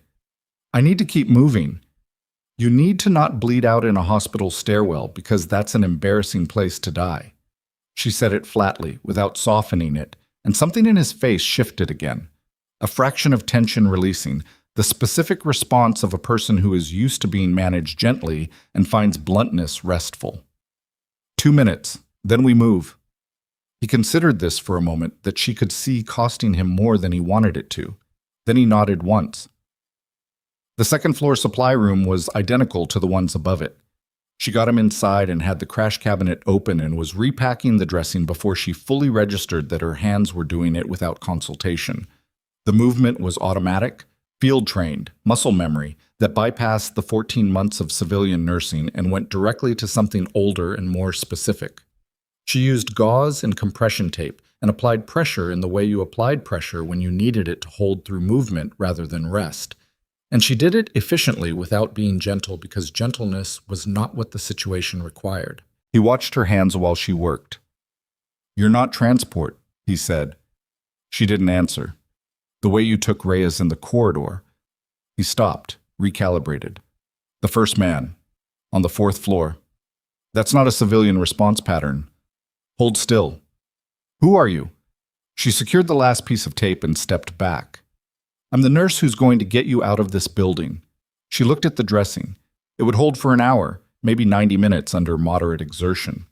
I need to keep moving. You need to not bleed out in a hospital stairwell because that's an embarrassing place to die. She said it flatly, without softening it, and something in his face shifted again. A fraction of tension releasing, the specific response of a person who is used to being managed gently and finds bluntness restful. 2 minutes, then we move. He considered this for a moment that she could see costing him more than he wanted it to. Then he nodded once. The second floor supply room was identical to the ones above it. She got him inside and had the crash cabinet open and was repacking the dressing before she fully registered that her hands were doing it without consultation. The movement was automatic, field-trained, muscle memory that bypassed the 14 months of civilian nursing and went directly to something older and more specific. She used gauze and compression tape and applied pressure in the way you applied pressure when you needed it to hold through movement rather than rest. And she did it efficiently without being gentle because gentleness was not what the situation required. He watched her hands while she worked. You're not transport, he said. She didn't answer. The way you took Reyes in the corridor. He stopped, recalibrated. The first man, on the 4th floor. That's not a civilian response pattern. Hold still. Who are you? She secured the last piece of tape and stepped back. I'm the nurse who's going to get you out of this building. She looked at the dressing. It would hold for an hour, maybe 90 minutes under moderate exertion.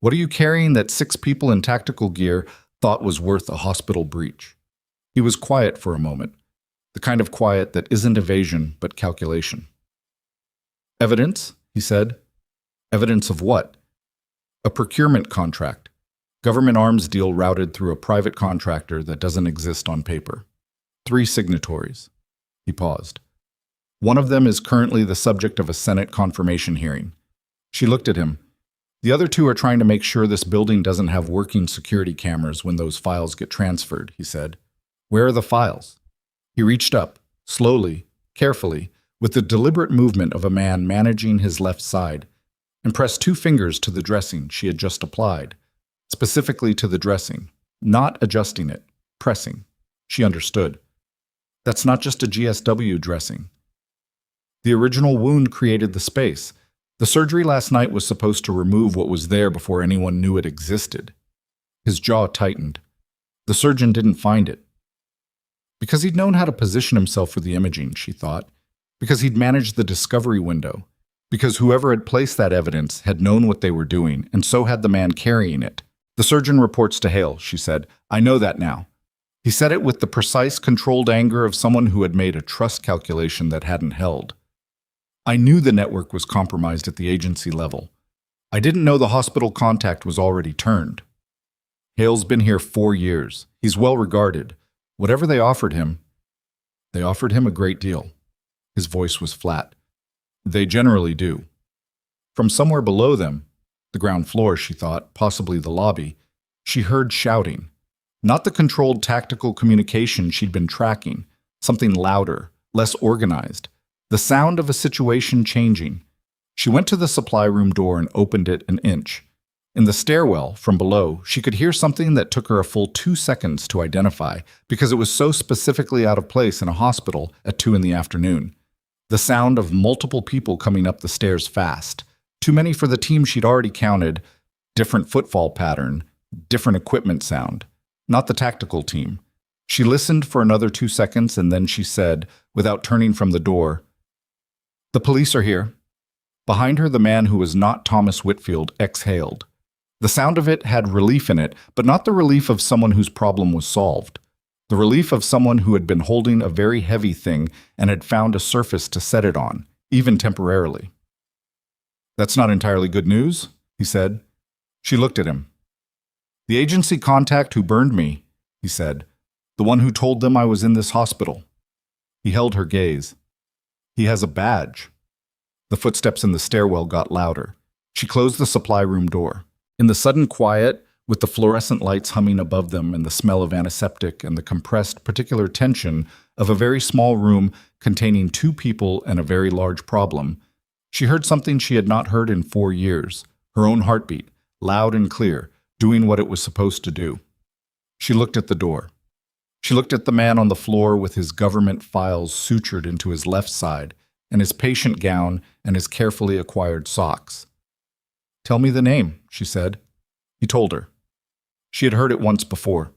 What are you carrying that 6 people in tactical gear thought was worth a hospital breach? He was quiet for a moment, the kind of quiet that isn't evasion but calculation. Evidence, he said. Evidence of what? A procurement contract. Government arms deal routed through a private contractor that doesn't exist on paper. 3 signatories. He paused. One of them is currently the subject of a Senate confirmation hearing. She looked at him. The other 2 are trying to make sure this building doesn't have working security cameras when those files get transferred, he said. Where are the files? He reached up, slowly, carefully, with the deliberate movement of a man managing his left side, and pressed 2 fingers to the dressing she had just applied, specifically to the dressing, not adjusting it, pressing. She understood. That's not just a GSW dressing. The original wound created the space. The surgery last night was supposed to remove what was there before anyone knew it existed. His jaw tightened. The surgeon didn't find it. Because he'd known how to position himself for the imaging, she thought. Because he'd managed the discovery window. Because whoever had placed that evidence had known what they were doing, and so had the man carrying it. The surgeon reports to Hale, she said. I know that now. He said it with the precise, controlled anger of someone who had made a trust calculation that hadn't held. I knew the network was compromised at the agency level. I didn't know the hospital contact was already turned. Hale's been here 4 years. He's well regarded. Whatever they offered him a great deal. His voice was flat. They generally do. From somewhere below them, the ground floor, she thought, possibly the lobby, she heard shouting. Not the controlled tactical communication she'd been tracking, something louder, less organized. The sound of a situation changing. She went to the supply room door and opened it an inch. In the stairwell, from below, she could hear something that took her a full 2 seconds to identify because it was so specifically out of place in a hospital at 2 in the afternoon. The sound of multiple people coming up the stairs fast. Too many for the team she'd already counted. Different footfall pattern, different equipment sound. Not the tactical team. She listened for another 2 seconds and then she said, without turning from the door, "The police are here." Behind her, the man who was not Thomas Whitfield exhaled. The sound of it had relief in it, but not the relief of someone whose problem was solved. The relief of someone who had been holding a very heavy thing and had found a surface to set it on, even temporarily. "That's not entirely good news," he said. She looked at him. "The agency contact who burned me," he said. "The one who told them I was in this hospital." He held her gaze. "He has a badge." The footsteps in the stairwell got louder. She closed the supply room door. In the sudden quiet, with the fluorescent lights humming above them and the smell of antiseptic and the compressed particular tension of a very small room containing 2 people and a very large problem. She heard something she had not heard in 4 years, her own heartbeat, loud and clear, doing what it was supposed to do. She looked at the door. She looked at the man on the floor with his government files sutured into his left side and his patient gown and his carefully acquired socks. "Tell me the name," she said. He told her. She had heard it once before.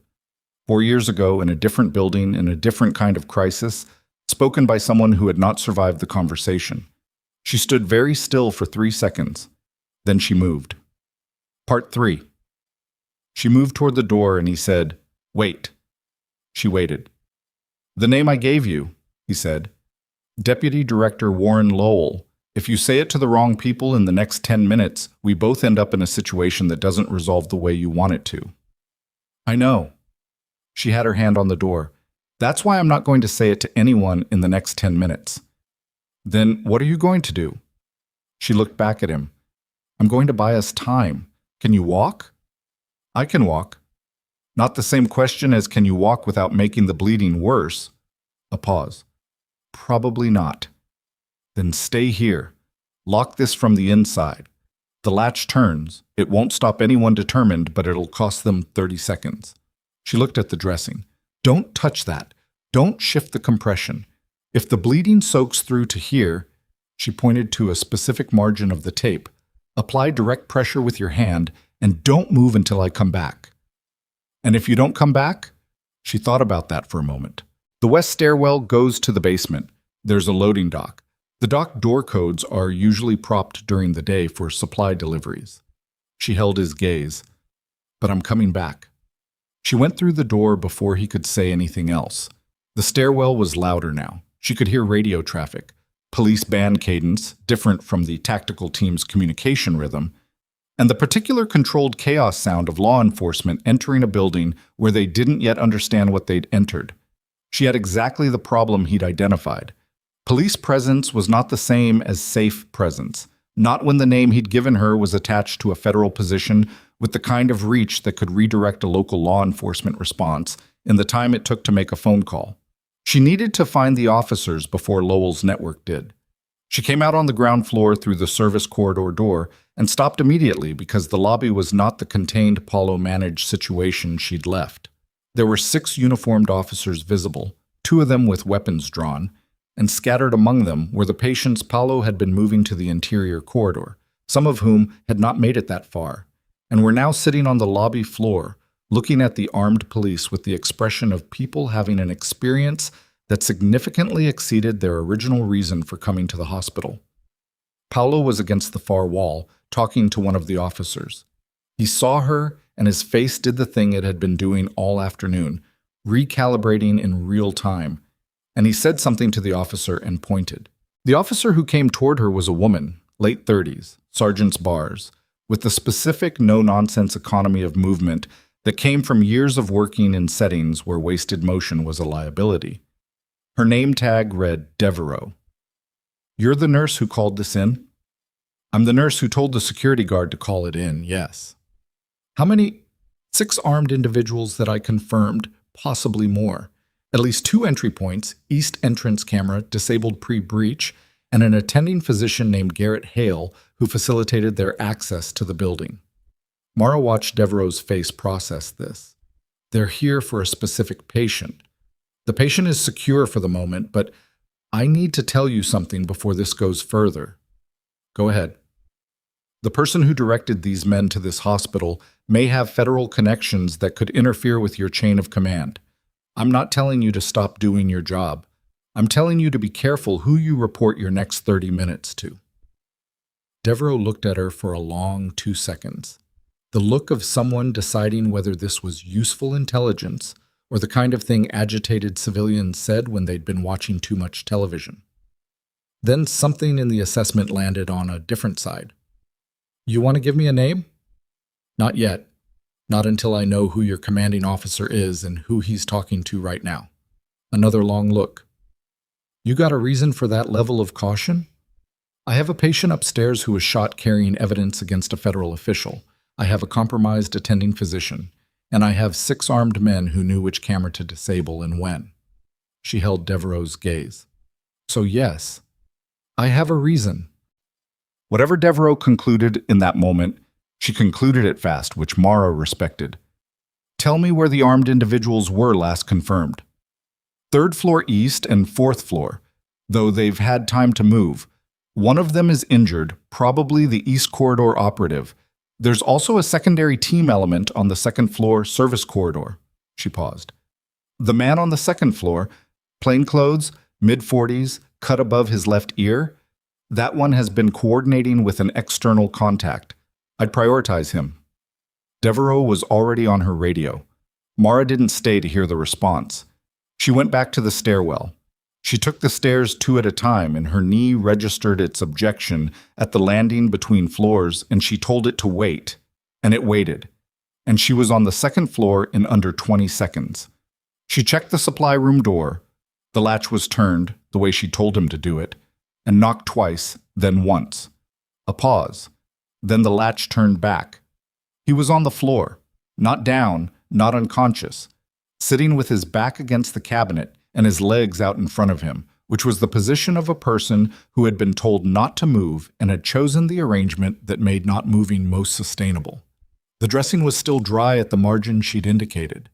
4 years ago, in a different building, in a different kind of crisis, spoken by someone who had not survived the conversation. She stood very still for 3 seconds. Then she moved. Part 3. She moved toward the door and he said, "Wait." She waited. "The name I gave you," he said. "Deputy Director Warren Lowell. If you say it to the wrong people in the next 10 minutes, we both end up in a situation that doesn't resolve the way you want it to." "I know." She had her hand on the door. "That's why I'm not going to say it to anyone in the next 10 minutes. "Then what are you going to do?" She looked back at him. "I'm going to buy us time. Can you walk?" "I can walk." "Not the same question as can you walk without making the bleeding worse?" A pause. "Probably not." "Then stay here. Lock this from the inside. The latch turns. It won't stop anyone determined, but it'll cost them 30 seconds. She looked at the dressing. "Don't touch that. Don't shift the compression. If the bleeding soaks through to here," she pointed to a specific margin of the tape, "apply direct pressure with your hand and don't move until I come back." "And if you don't come back?" She thought about that for a moment. "The west stairwell goes to the basement. There's a loading dock. The dock door codes are usually propped during the day for supply deliveries." She held his gaze. "But I'm coming back." She went through the door before he could say anything else. The stairwell was louder now. She could hear radio traffic, police band cadence, different from the tactical team's communication rhythm, and the particular controlled chaos sound of law enforcement entering a building where they didn't yet understand what they'd entered. She had exactly the problem he'd identified. Police presence was not the same as safe presence, not when the name he'd given her was attached to a federal position with the kind of reach that could redirect a local law enforcement response in the time it took to make a phone call. She needed to find the officers before Lowell's network did. She came out on the ground floor through the service corridor door and stopped immediately because the lobby was not the contained Paulo-managed situation she'd left. There were 6 uniformed officers visible, 2 of them with weapons drawn, and scattered among them were the patients Paulo had been moving to the interior corridor, some of whom had not made it that far, and were now sitting on the lobby floor, looking at the armed police with the expression of people having an experience that significantly exceeded their original reason for coming to the hospital. Paulo was against the far wall, talking to one of the officers. He saw her, and his face did the thing it had been doing all afternoon, recalibrating in real time, and he said something to the officer and pointed. The officer who came toward her was a woman, late 30s, sergeant's bars, with the specific no-nonsense economy of movement that came from years of working in settings where wasted motion was a liability. Her name tag read Devereaux. "You're the nurse who called this in?" "I'm the nurse who told the security guard to call it in, yes." "How many?" "6 armed individuals that I confirmed, possibly more. At least 2 entry points, east entrance camera, disabled pre-breach, and an attending physician named Garrett Hale who facilitated their access to the building." Mara watched Devereaux's face process this. "They're here for a specific patient. The patient is secure for the moment, but I need to tell you something before this goes further." "Go ahead." "The person who directed these men to this hospital may have federal connections that could interfere with your chain of command. I'm not telling you to stop doing your job. I'm telling you to be careful who you report your next 30 minutes to." Devereaux looked at her for a long 2 seconds. The look of someone deciding whether this was useful intelligence or the kind of thing agitated civilians said when they'd been watching too much television. Then something in the assessment landed on a different side. "You want to give me a name?" "Not yet. Not until I know who your commanding officer is and who he's talking to right now." Another long look. "You got a reason for that level of caution?" "I have a patient upstairs who was shot carrying evidence against a federal official. I have a compromised attending physician, and I have 6 armed men who knew which camera to disable and when. She held Devereaux's gaze. So yes, I have a reason. Whatever Devereaux concluded in that moment, she concluded it fast, which Mara respected. Tell me where the armed individuals were last confirmed. 3rd floor east and 4th floor, though they've had time to move. One of them is injured, probably the East Corridor operative. There's also a secondary team element on the 2nd floor service corridor. She paused. The man on the 2nd floor, plainclothes, mid-40s, cut above his left ear, that one has been coordinating with an external contact. I'd prioritize him. Devereaux was already on her radio. Mara didn't stay to hear the response. She went back to the stairwell. She took the stairs 2 at a time, and her knee registered its objection at the landing between floors, and she told it to wait. And it waited. And she was on the 2nd floor in under 20 seconds. She checked the supply room door. The latch was turned, the way she told him to do it, and knocked twice, then once. A pause. Then the latch turned back. He was on the floor, not down, not unconscious, sitting with his back against the cabinet and his legs out in front of him, which was the position of a person who had been told not to move and had chosen the arrangement that made not moving most sustainable. The dressing was still dry at the margin she'd indicated.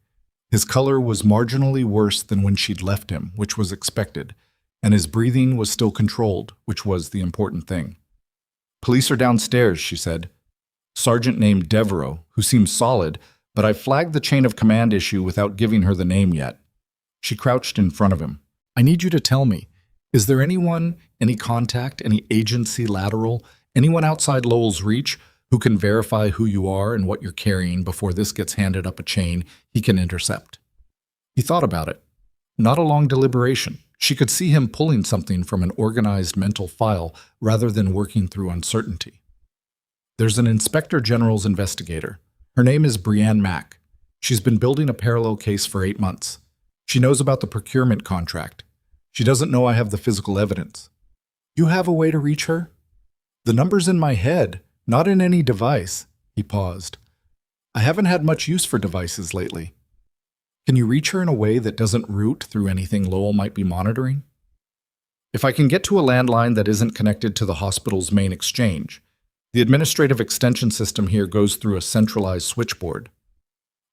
His color was marginally worse than when she'd left him, which was expected, and his breathing was still controlled, which was the important thing. Police are downstairs, she said. Sergeant named Devereaux, who seemed solid, but I flagged the chain of command issue without giving her the name yet. She crouched in front of him. I need you to tell me, is there anyone, any contact, any agency lateral, anyone outside Lowell's reach who can verify who you are and what you're carrying before this gets handed up a chain he can intercept? He thought about it. Not a long deliberation. She could see him pulling something from an organized mental file rather than working through uncertainty. There's an Inspector General's investigator. Her name is Brianne Mack. She's been building a parallel case for 8 months. She knows about the procurement contract. She doesn't know I have the physical evidence. You have a way to reach her? The number's in my head, not in any device. He paused. I haven't had much use for devices lately. Can you reach her in a way that doesn't route through anything Lowell might be monitoring? If I can get to a landline that isn't connected to the hospital's main exchange, the administrative extension system here goes through a centralized switchboard.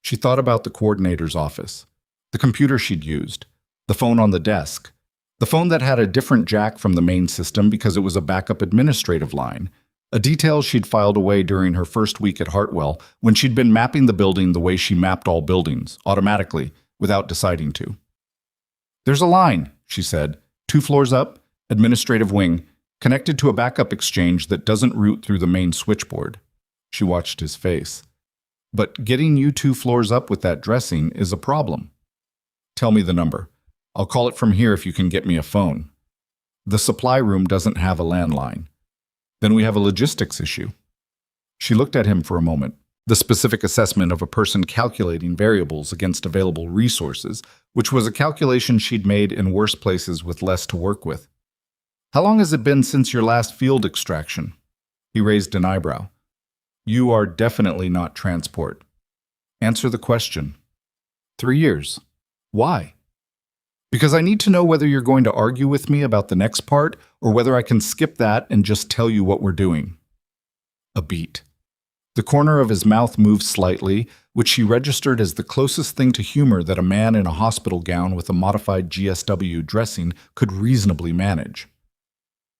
She thought about the coordinator's office, the computer she'd used, the phone on the desk, the phone that had a different jack from the main system because it was a backup administrative line, a detail she'd filed away during her first week at Hartwell when she'd been mapping the building the way she mapped all buildings, automatically, without deciding to. There's a line, she said, 2 floors up, administrative wing, connected to a backup exchange that doesn't route through the main switchboard. She watched his face. But getting you 2 floors up with that dressing is a problem. Tell me the number. I'll call it from here if you can get me a phone. The supply room doesn't have a landline. Then we have a logistics issue. She looked at him for a moment, the specific assessment of a person calculating variables against available resources, which was a calculation she'd made in worse places with less to work with. How long has it been since your last field extraction? He raised an eyebrow. You are definitely not transport. Answer the question. 3 years. Why? Because I need to know whether you're going to argue with me about the next part or whether I can skip that and just tell you what we're doing. A beat. The corner of his mouth moved slightly, which she registered as the closest thing to humor that a man in a hospital gown with a modified GSW dressing could reasonably manage.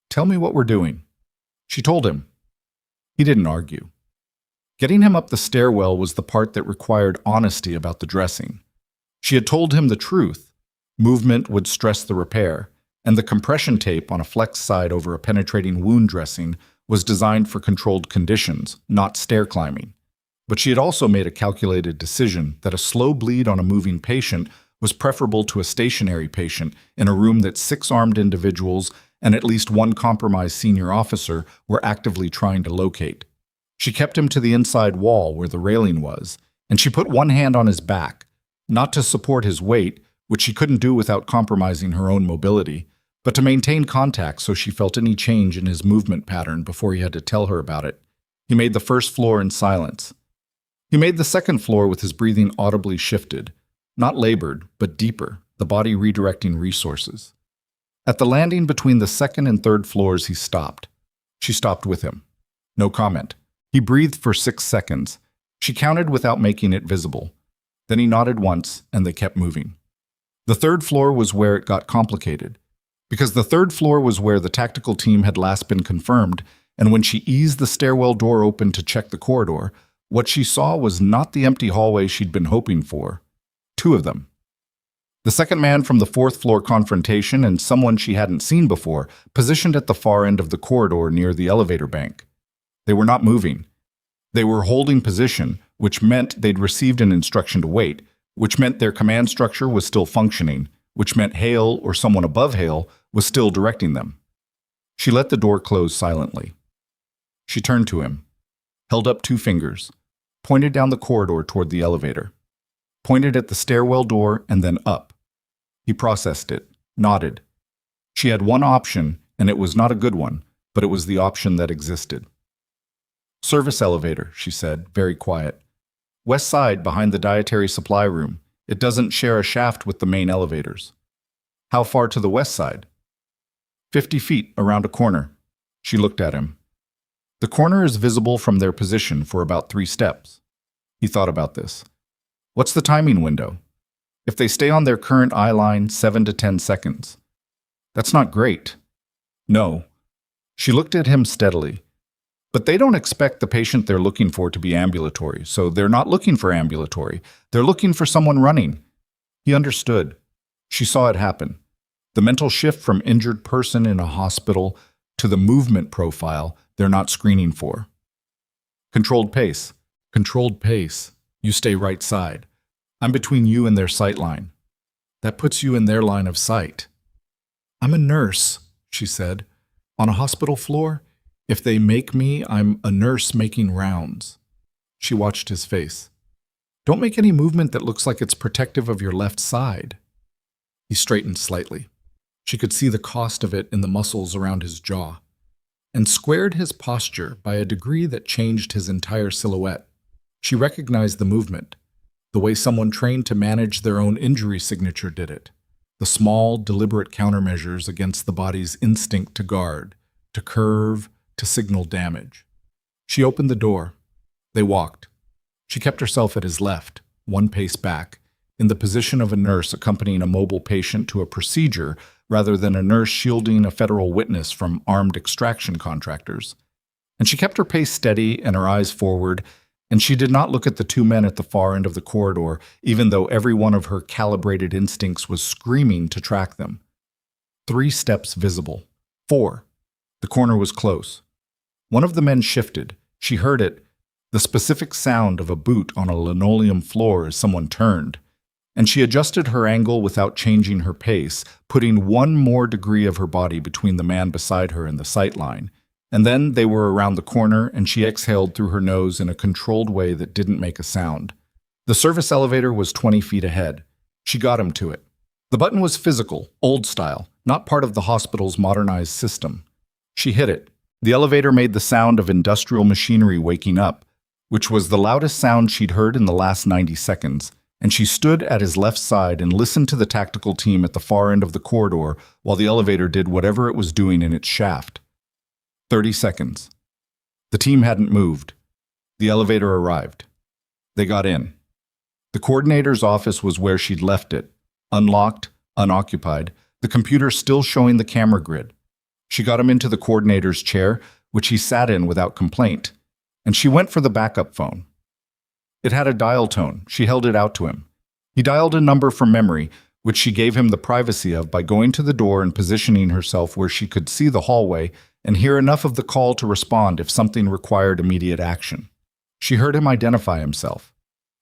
Tell me what we're doing. She told him. He didn't argue. Getting him up the stairwell was the part that required honesty about the dressing. She had told him the truth. Movement would stress the repair, and the compression tape on a flex side over a penetrating wound dressing was designed for controlled conditions, not stair climbing. But she had also made a calculated decision that a slow bleed on a moving patient was preferable to a stationary patient in a room that 6 armed individuals and at least 1 compromised senior officer were actively trying to locate. She kept him to the inside wall where the railing was, and she put one hand on his back, not to support his weight, which she couldn't do without compromising her own mobility, but to maintain contact so she felt any change in his movement pattern before he had to tell her about it. He made the first floor in silence. He made the second floor with his breathing audibly shifted, not labored, but deeper, the body redirecting resources. At the landing between the second and third floors, he stopped. She stopped with him. No comment. He breathed for 6 seconds. She counted without making it visible. Then he nodded once, and they kept moving. The third floor was where it got complicated, because the third floor was where the tactical team had last been confirmed, and when she eased the stairwell door open to check the corridor, what she saw was not the empty hallway she'd been hoping for. 2 of them. The second man from the fourth floor confrontation and someone she hadn't seen before, positioned at the far end of the corridor near the elevator bank. They were not moving. They were holding position, which meant they'd received an instruction to wait, which meant their command structure was still functioning, which meant Hale or someone above Hale was still directing them. She let the door close silently. She turned to him, held up 2 fingers, pointed down the corridor toward the elevator, pointed at the stairwell door and then up. He processed it, nodded. She had one option, and it was not a good one, but it was the option that existed. Service elevator, she said, very quiet. West side behind the dietary supply room. It doesn't share a shaft with the main elevators. How far to the west side? 50 feet around a corner. She looked at him. The corner is visible from their position for about 3 steps. He thought about this. What's the timing window? If they stay on their current eye line, 7 to 10 seconds. That's not great. No. She looked at him steadily. But they don't expect the patient they're looking for to be ambulatory, so they're not looking for ambulatory. They're looking for someone running. He understood. She saw it happen. The mental shift from injured person in a hospital to the movement profile they're not screening for. Controlled pace. Controlled pace. You stay right side. I'm between you and their sight line. That puts you in their line of sight. I'm a nurse, she said. On a hospital floor? If they make me, I'm a nurse making rounds. She watched his face. Don't make any movement that looks like it's protective of your left side. He straightened slightly. She could see the cost of it in the muscles around his jaw, and squared his posture by a degree that changed his entire silhouette. She recognized the movement, the way someone trained to manage their own injury signature did it, the small, deliberate countermeasures against the body's instinct to guard, to curve, to signal damage. She opened the door. They walked. She kept herself at his left, 1 pace back, in the position of a nurse accompanying a mobile patient to a procedure rather than a nurse shielding a federal witness from armed extraction contractors. And she kept her pace steady and her eyes forward, and she did not look at the 2 men at the far end of the corridor, even though every one of her calibrated instincts was screaming to track them. 3 steps visible. 4. The corner was close. One of the men shifted. She heard it, the specific sound of a boot on a linoleum floor as someone turned, and she adjusted her angle without changing her pace, putting 1 more degree of her body between the man beside her and the sight line. And then they were around the corner, and she exhaled through her nose in a controlled way that didn't make a sound. The service elevator was 20 feet ahead. She got him to it. The button was physical, old style, not part of the hospital's modernized system. She hit it. The elevator made the sound of industrial machinery waking up, which was the loudest sound she'd heard in the last 90 seconds, and she stood at his left side and listened to the tactical team at the far end of the corridor while the elevator did whatever it was doing in its shaft. 30 seconds. The team hadn't moved. The elevator arrived. They got in. The coordinator's office was where she'd left it, unlocked, unoccupied, the computer still showing the camera grid. She got him into the coordinator's chair, which he sat in without complaint, and she went for the backup phone. It had a dial tone. She held it out to him. He dialed a number from memory, which she gave him the privacy of by going to the door and positioning herself where she could see the hallway and hear enough of the call to respond if something required immediate action. She heard him identify himself.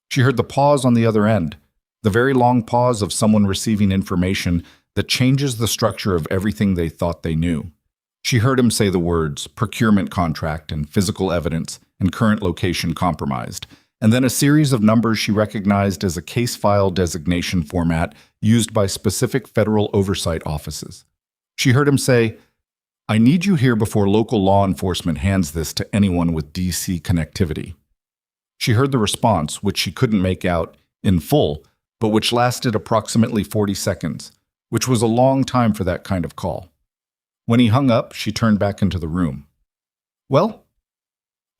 She heard the pause on the other end, the very long pause of someone receiving information that changes the structure of everything they thought they knew. She heard him say the words, procurement contract and physical evidence and current location compromised, and then a series of numbers she recognized as a case file designation format used by specific federal oversight offices. She heard him say, I need you here before local law enforcement hands this to anyone with DC connectivity." She heard the response, which she couldn't make out in full, but which lasted approximately 40 seconds, which was a long time for that kind of call. When he hung up, she turned back into the room. "Well?"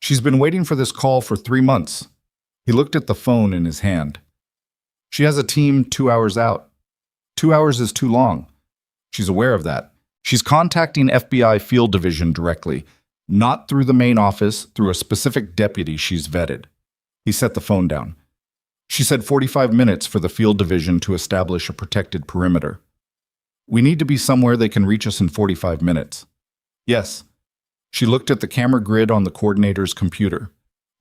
"She's been waiting for this call for 3 months." He looked at the phone in his hand. "She has a team 2 hours out. 2 hours is too long. She's aware of that. She's contacting FBI Field Division directly, not through the main office, through a specific deputy she's vetted." He set the phone down. "She said 45 minutes for the Field Division to establish a protected perimeter. We need to be somewhere they can reach us in 45 minutes. "Yes." She looked at the camera grid on the coordinator's computer.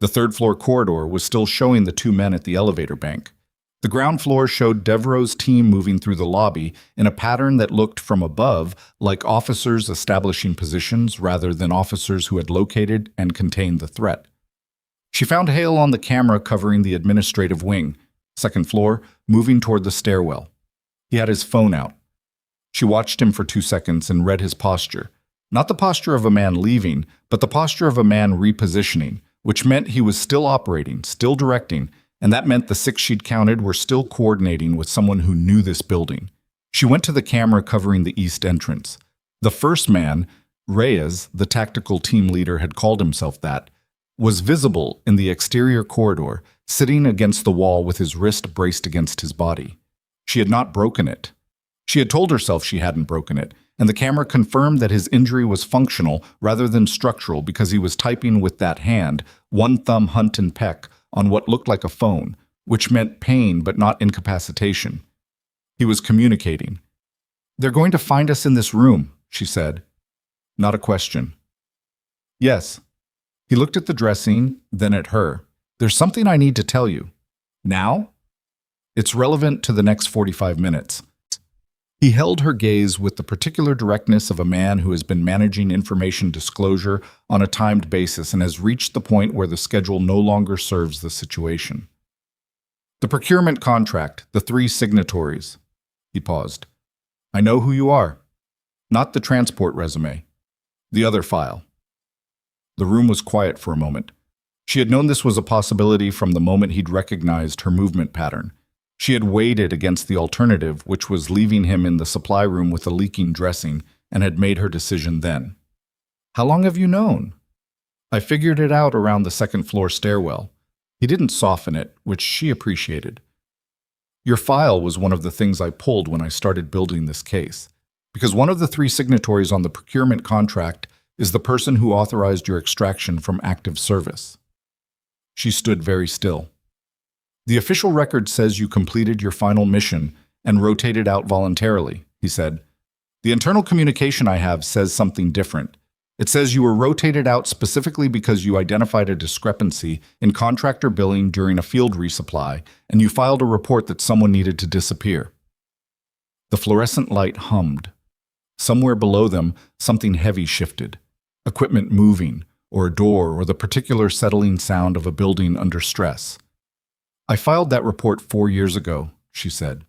The third-floor corridor was still showing the 2 men at the elevator bank. The ground floor showed Devereaux's team moving through the lobby in a pattern that looked from above like officers establishing positions rather than officers who had located and contained the threat. She found Hale on the camera covering the administrative wing, second floor, moving toward the stairwell. He had his phone out. She watched him for 2 seconds and read his posture. Not the posture of a man leaving, but the posture of a man repositioning, which meant he was still operating, still directing, and that meant the 6 she'd counted were still coordinating with someone who knew this building. She went to the camera covering the east entrance. The first man, Reyes, the tactical team leader had called himself that, was visible in the exterior corridor, sitting against the wall with his wrist braced against his body. She had not broken it. She had told herself she hadn't broken it, and the camera confirmed that his injury was functional rather than structural because he was typing with that hand, one thumb hunt and peck, on what looked like a phone, which meant pain but not incapacitation. He was communicating. "They're going to find us in this room," she said. Not a question. "Yes." He looked at the dressing, then at her. "There's something I need to tell you." "Now?" "It's relevant to the next 45 minutes. He held her gaze with the particular directness of a man who has been managing information disclosure on a timed basis and has reached the point where the schedule no longer serves the situation. "The procurement contract, the 3 signatories." He paused. "I know who you are. Not the transport resume. The other file." The room was quiet for a moment. She had known this was a possibility from the moment he'd recognized her movement pattern. She had weighed it against the alternative, which was leaving him in the supply room with a leaking dressing, and had made her decision then. "How long have you known?" "I figured it out around the second-floor stairwell." He didn't soften it, which she appreciated. "Your file was one of the things I pulled when I started building this case, because one of the 3 signatories on the procurement contract is the person who authorized your extraction from active service." She stood very still. "The official record says you completed your final mission and rotated out voluntarily," he said. "The internal communication I have says something different. It says you were rotated out specifically because you identified a discrepancy in contractor billing during a field resupply, and you filed a report that someone needed to disappear." The fluorescent light hummed. Somewhere below them, something heavy shifted. Equipment moving, or a door, or the particular settling sound of a building under stress. "I filed that report 4 years ago," she said.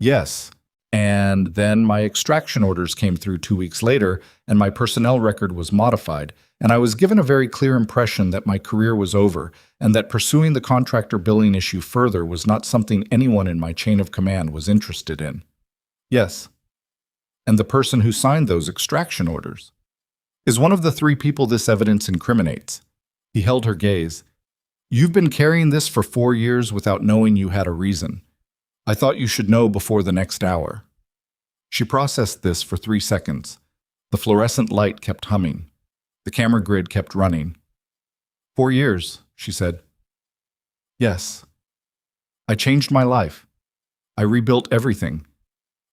"Yes, and then my extraction orders came through 2 weeks later, and my personnel record was modified, and I was given a very clear impression that my career was over, and that pursuing the contractor billing issue further was not something anyone in my chain of command was interested in." "Yes." "And the person who signed those extraction orders is one of the 3 people this evidence incriminates." He held her gaze. "You've been carrying this for 4 years without knowing you had a reason. I thought you should know before the next hour." She processed this for 3 seconds. The fluorescent light kept humming. The camera grid kept running. 4 years, she said. "Yes. I changed my life. I rebuilt everything."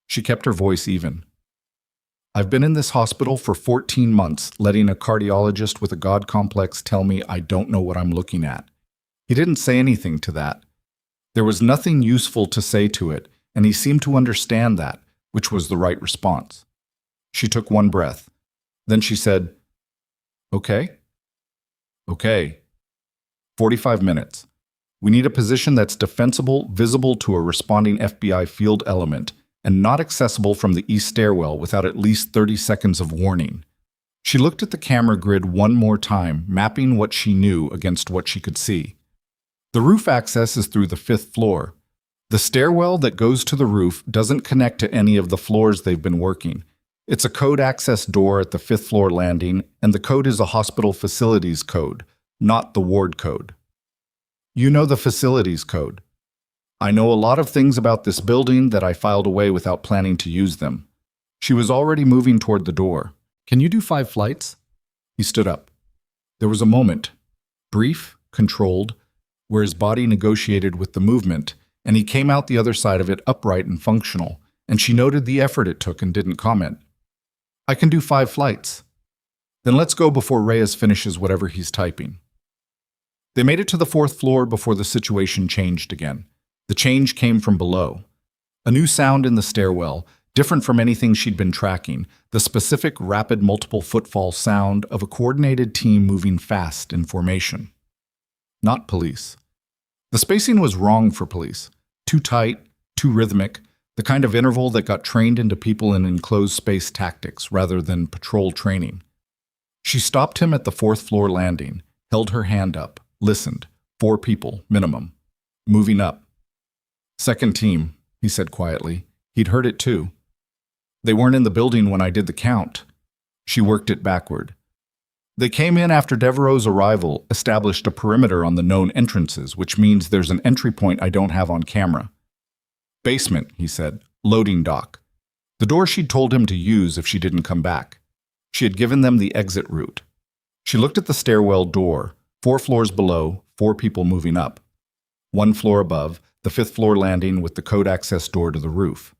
She kept her voice even. "I've been in this hospital for 14 months, letting a cardiologist with a God complex tell me I don't know what I'm looking at." He didn't say anything to that. There was nothing useful to say to it, and he seemed to understand that, which was the right response. She took one breath. Then she said, "Okay." "Okay. 45 minutes. We need a position that's defensible, visible to a responding FBI field element, and not accessible from the east stairwell without at least 30 seconds of warning. She looked at the camera grid one more time, mapping what she knew against what she could see. The roof access is through the 5th floor. The stairwell that goes to the roof doesn't connect to any of the floors they've been working. It's a code access door at the 5th floor landing, and the code is a hospital facilities code, not the ward code. You know the facilities code. I know a lot of things about this building that I filed away without planning to use them. She was already moving toward the door. Can you do 5 flights? He stood up. There was a moment, brief, controlled, where his body negotiated with the movement, and he came out the other side of it upright and functional, and she noted the effort it took and didn't comment. I can do 5 flights. Then let's go before Reyes finishes whatever he's typing. They made it to the 4th floor before the situation changed again. The change came from below. A new sound in the stairwell, different from anything she'd been tracking, the specific rapid multiple footfall sound of a coordinated team moving fast in formation. Not police. The spacing was wrong for police. Too tight, too rhythmic, the kind of interval that got trained into people in enclosed space tactics rather than patrol training. She stopped him at the 4th floor landing, held her hand up, listened. 4 people, minimum. Moving up. "Second team," he said quietly. He'd heard it too. "They weren't in the building when I did the count." She worked it backward. "They came in after Devereaux's arrival, established a perimeter on the known entrances, which means there's an entry point I don't have on camera." "Basement," he said. "Loading dock." The door she'd told him to use if she didn't come back. She had given them the exit route. She looked at the stairwell door, 4 floors below, 4 people moving up. 1 floor above, the 5th floor landing with the code access door to the roof.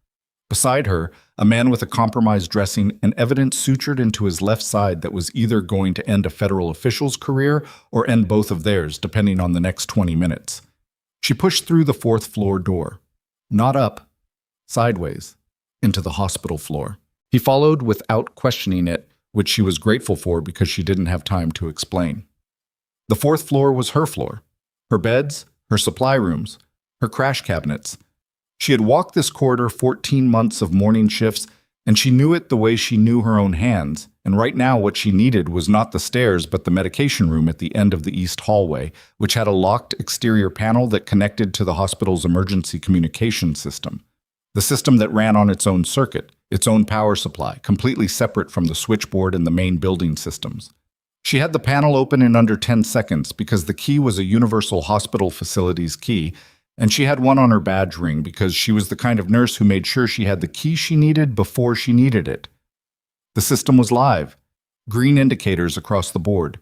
Beside her, a man with a compromised dressing and evidence sutured into his left side that was either going to end a federal official's career or end both of theirs, depending on the next 20 minutes. She pushed through the 4th floor door. Not up, sideways, into the hospital floor. He followed without questioning it, which she was grateful for because she didn't have time to explain. The 4th floor was her floor. Her beds, her supply rooms, her crash cabinets. She had walked this corridor 14 months of morning shifts, and she knew it the way she knew her own hands, and right now what she needed was not the stairs but the medication room at the end of the east hallway, which had a locked exterior panel that connected to the hospital's emergency communication system. The system that ran on its own circuit, its own power supply, completely separate from the switchboard and the main building systems. She had the panel open in under 10 seconds because the key was a universal hospital facilities key, and she had one on her badge ring because she was the kind of nurse who made sure she had the key she needed before she needed it. The system was live, green indicators across the board.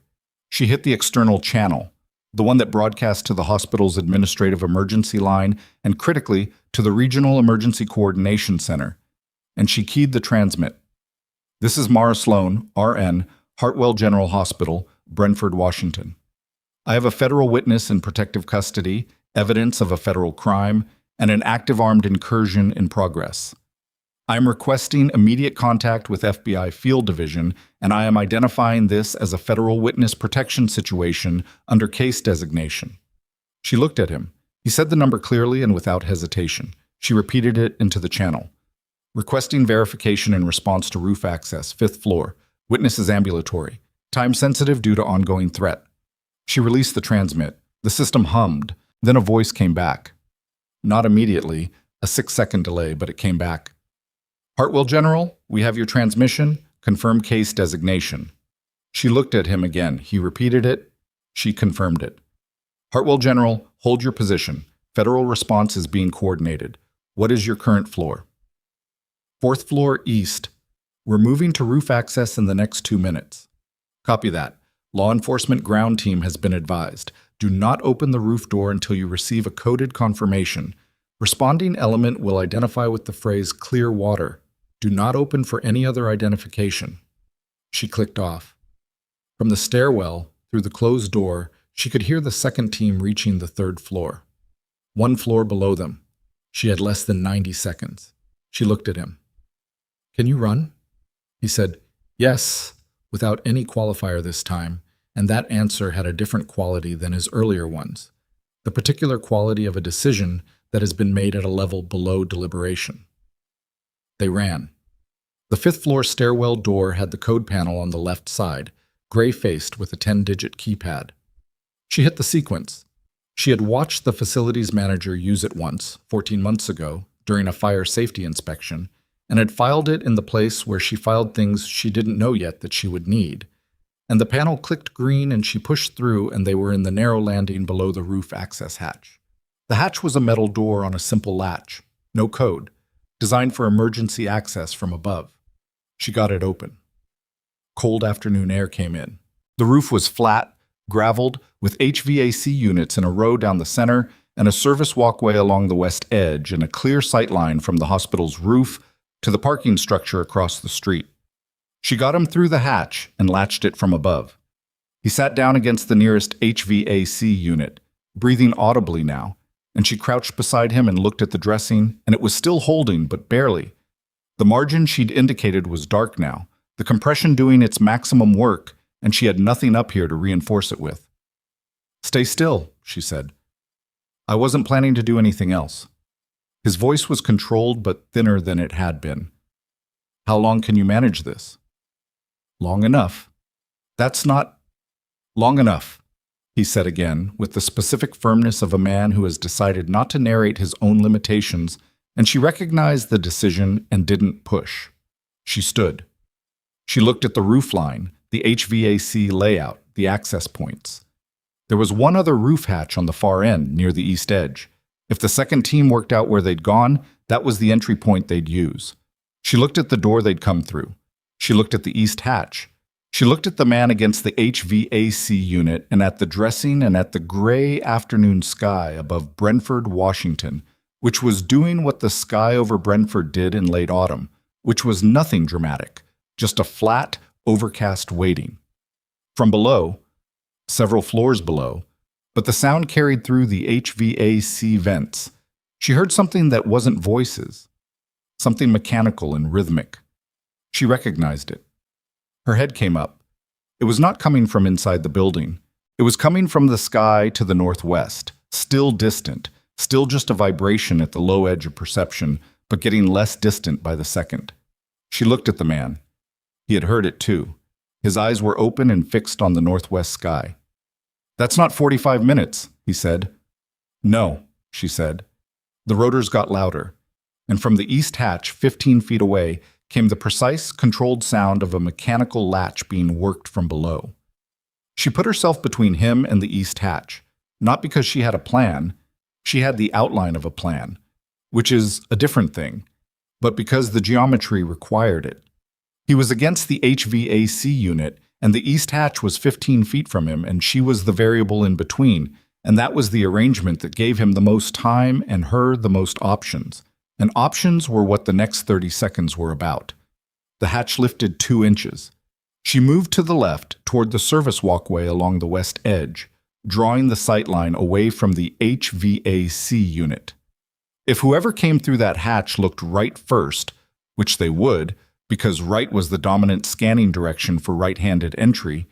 She hit the external channel, the one that broadcast to the hospital's administrative emergency line and, critically, to the Regional Emergency Coordination Center, and she keyed the transmit. "This is Mara Sloane, RN, Hartwell General Hospital, Brentford, Washington. I have a federal witness in protective custody, evidence of a federal crime, and an active armed incursion in progress. I am requesting immediate contact with FBI Field Division, and I am identifying this as a federal witness protection situation under case designation." She looked at him. He said the number clearly and without hesitation. She repeated it into the channel. "Requesting verification in response to roof access, 5th floor. Witness is ambulatory. Time sensitive due to ongoing threat." She released the transmit. The system hummed. Then a voice came back. Not immediately, a 6-second delay, but it came back. "Hartwell General, we have your transmission. Confirm case designation." She looked at him again. He repeated it. She confirmed it. "Hartwell General, hold your position. Federal response is being coordinated. What is your current floor?" 4th floor east. We're moving to roof access in the next 2 minutes. Copy that. Law enforcement ground team has been advised. Do not open the roof door until you receive a coded confirmation. Responding element will identify with the phrase clear water. Do not open for any other identification. She clicked off. From the stairwell, through the closed door, she could hear the 2nd team reaching the 3rd floor. 1 floor below them. She had less than 90 seconds. She looked at him. "Can you run?" He said, "Yes," without any qualifier this time, and that answer had a different quality than his earlier ones, the particular quality of a decision that has been made at a level below deliberation. They ran. The fifth-floor stairwell door had the code panel on the left side, gray-faced with a 10-digit keypad. She hit the sequence. She had watched the facilities manager use it once, 14 months ago, during a fire safety inspection, and had filed it in the place where she filed things she didn't know yet that she would need. And the panel clicked green and she pushed through and they were in the narrow landing below the roof access hatch. The hatch was a metal door on a simple latch, no code, designed for emergency access from above. She got it open. Cold afternoon air came in. The roof was flat, graveled, with HVAC units in a row down the center and a service walkway along the west edge and a clear sightline from the hospital's roof to the parking structure across the street. She got him through the hatch and latched it from above. He sat down against the nearest HVAC unit, breathing audibly now, and she crouched beside him and looked at the dressing, and it was still holding, but barely. The margin she'd indicated was dark now, the compression doing its maximum work, and she had nothing up here to reinforce it with. "Stay still," she said. "I wasn't planning to do anything else." His voice was controlled but thinner than it had been. "How long can you manage this?" "Long enough." "That's not long enough," he said again, with the specific firmness of a man who has decided not to narrate his own limitations, and she recognized the decision and didn't push. She stood. She looked at the roof line, the HVAC layout, the access points. There was one other roof hatch on the far end, near the east edge. If the second team worked out where they'd gone, that was the entry point they'd use. She looked at the door they'd come through. She looked at the east hatch. She looked at the man against the HVAC unit and at the dressing and at the gray afternoon sky above Brentford, Washington, which was doing what the sky over Brentford did in late autumn, which was nothing dramatic, just a flat, overcast waiting. From below, several floors below, but the sound carried through the HVAC vents. She heard something that wasn't voices, something mechanical and rhythmic. She recognized it. Her head came up. It was not coming from inside the building. It was coming from the sky to the northwest, still distant, still just a vibration at the low edge of perception, but getting less distant by the second. She looked at the man. He had heard it too. His eyes were open and fixed on the northwest sky. "That's not 45 minutes, he said. "No," she said. The rotors got louder, and from the east hatch, 15 feet away, came the precise, controlled sound of a mechanical latch being worked from below. She put herself between him and the east hatch, not because she had a plan. She had the outline of a plan, which is a different thing, but because the geometry required it. He was against the HVAC unit, and the east hatch was 15 feet from him, and she was the variable in between, and that was the arrangement that gave him the most time and her the most options. And options were what the next 30 seconds were about. The hatch lifted 2 inches. She moved to the left toward the service walkway along the west edge, drawing the sightline away from the HVAC unit. If whoever came through that hatch looked right first, which they would, because right was the dominant scanning direction for right-handed entry,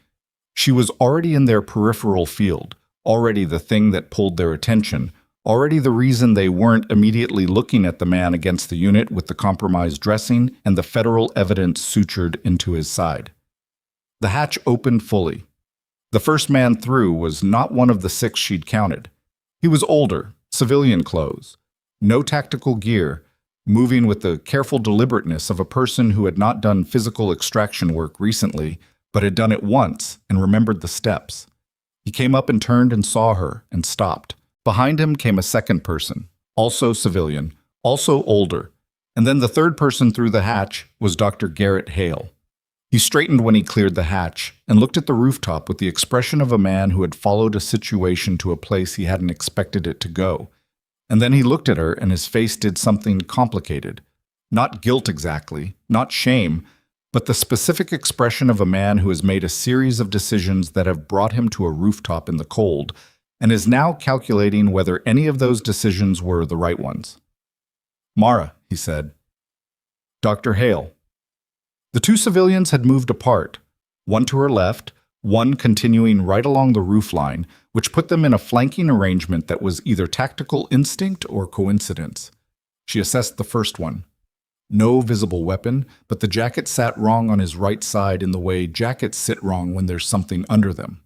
she was already in their peripheral field, already the thing that pulled their attention, already the reason they weren't immediately looking at the man against the unit with the compromised dressing and the federal evidence sutured into his side. The hatch opened fully. The first man through was not one of the 6 she'd counted. He was older, civilian clothes, no tactical gear, moving with the careful deliberateness of a person who had not done physical extraction work recently, but had done it once and remembered the steps. He came up and turned and saw her and stopped. Behind him came a second person, also civilian, also older, and then the third person through the hatch was Dr. Garrett Hale. He straightened when he cleared the hatch and looked at the rooftop with the expression of a man who had followed a situation to a place he hadn't expected it to go. And then he looked at her and his face did something complicated. Not guilt exactly, not shame, but the specific expression of a man who has made a series of decisions that have brought him to a rooftop in the cold, and is now calculating whether any of those decisions were the right ones. "Mara," he said. "Dr. Hale." The 2 civilians had moved apart, one to her left, one continuing right along the roof line, which put them in a flanking arrangement that was either tactical instinct or coincidence. She assessed the first one. No visible weapon, but the jacket sat wrong on his right side in the way jackets sit wrong when there's something under them.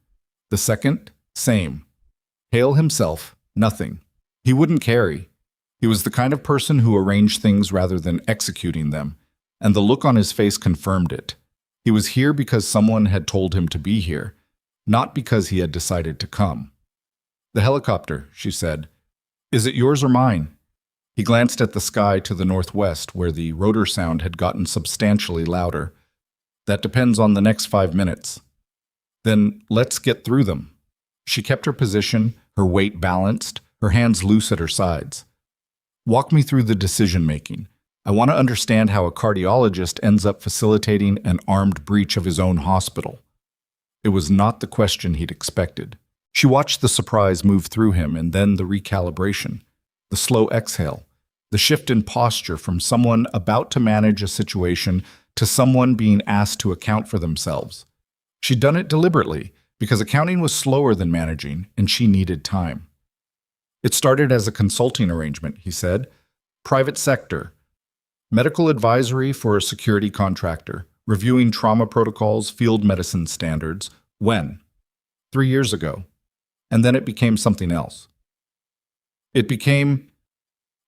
The second, same. Hale himself, nothing. He wouldn't carry. He was the kind of person who arranged things rather than executing them, and the look on his face confirmed it. He was here because someone had told him to be here, not because he had decided to come. "The helicopter," she said. "Is it yours or mine?" He glanced at the sky to the northwest, where the rotor sound had gotten substantially louder. "That depends on the next 5 minutes." "Then let's get through them." She kept her position, her weight balanced, her hands loose at her sides. "Walk me through the decision-making. I want to understand how a cardiologist ends up facilitating an armed breach of his own hospital." It was not the question he'd expected. She watched the surprise move through him, and then the recalibration, the slow exhale, the shift in posture from someone about to manage a situation to someone being asked to account for themselves. She'd done it deliberately, because accounting was slower than managing, and she needed time. "It started as a consulting arrangement," he said. "Private sector. Medical advisory for a security contractor, reviewing trauma protocols, field medicine standards. When? 3 years ago. And then it became something else.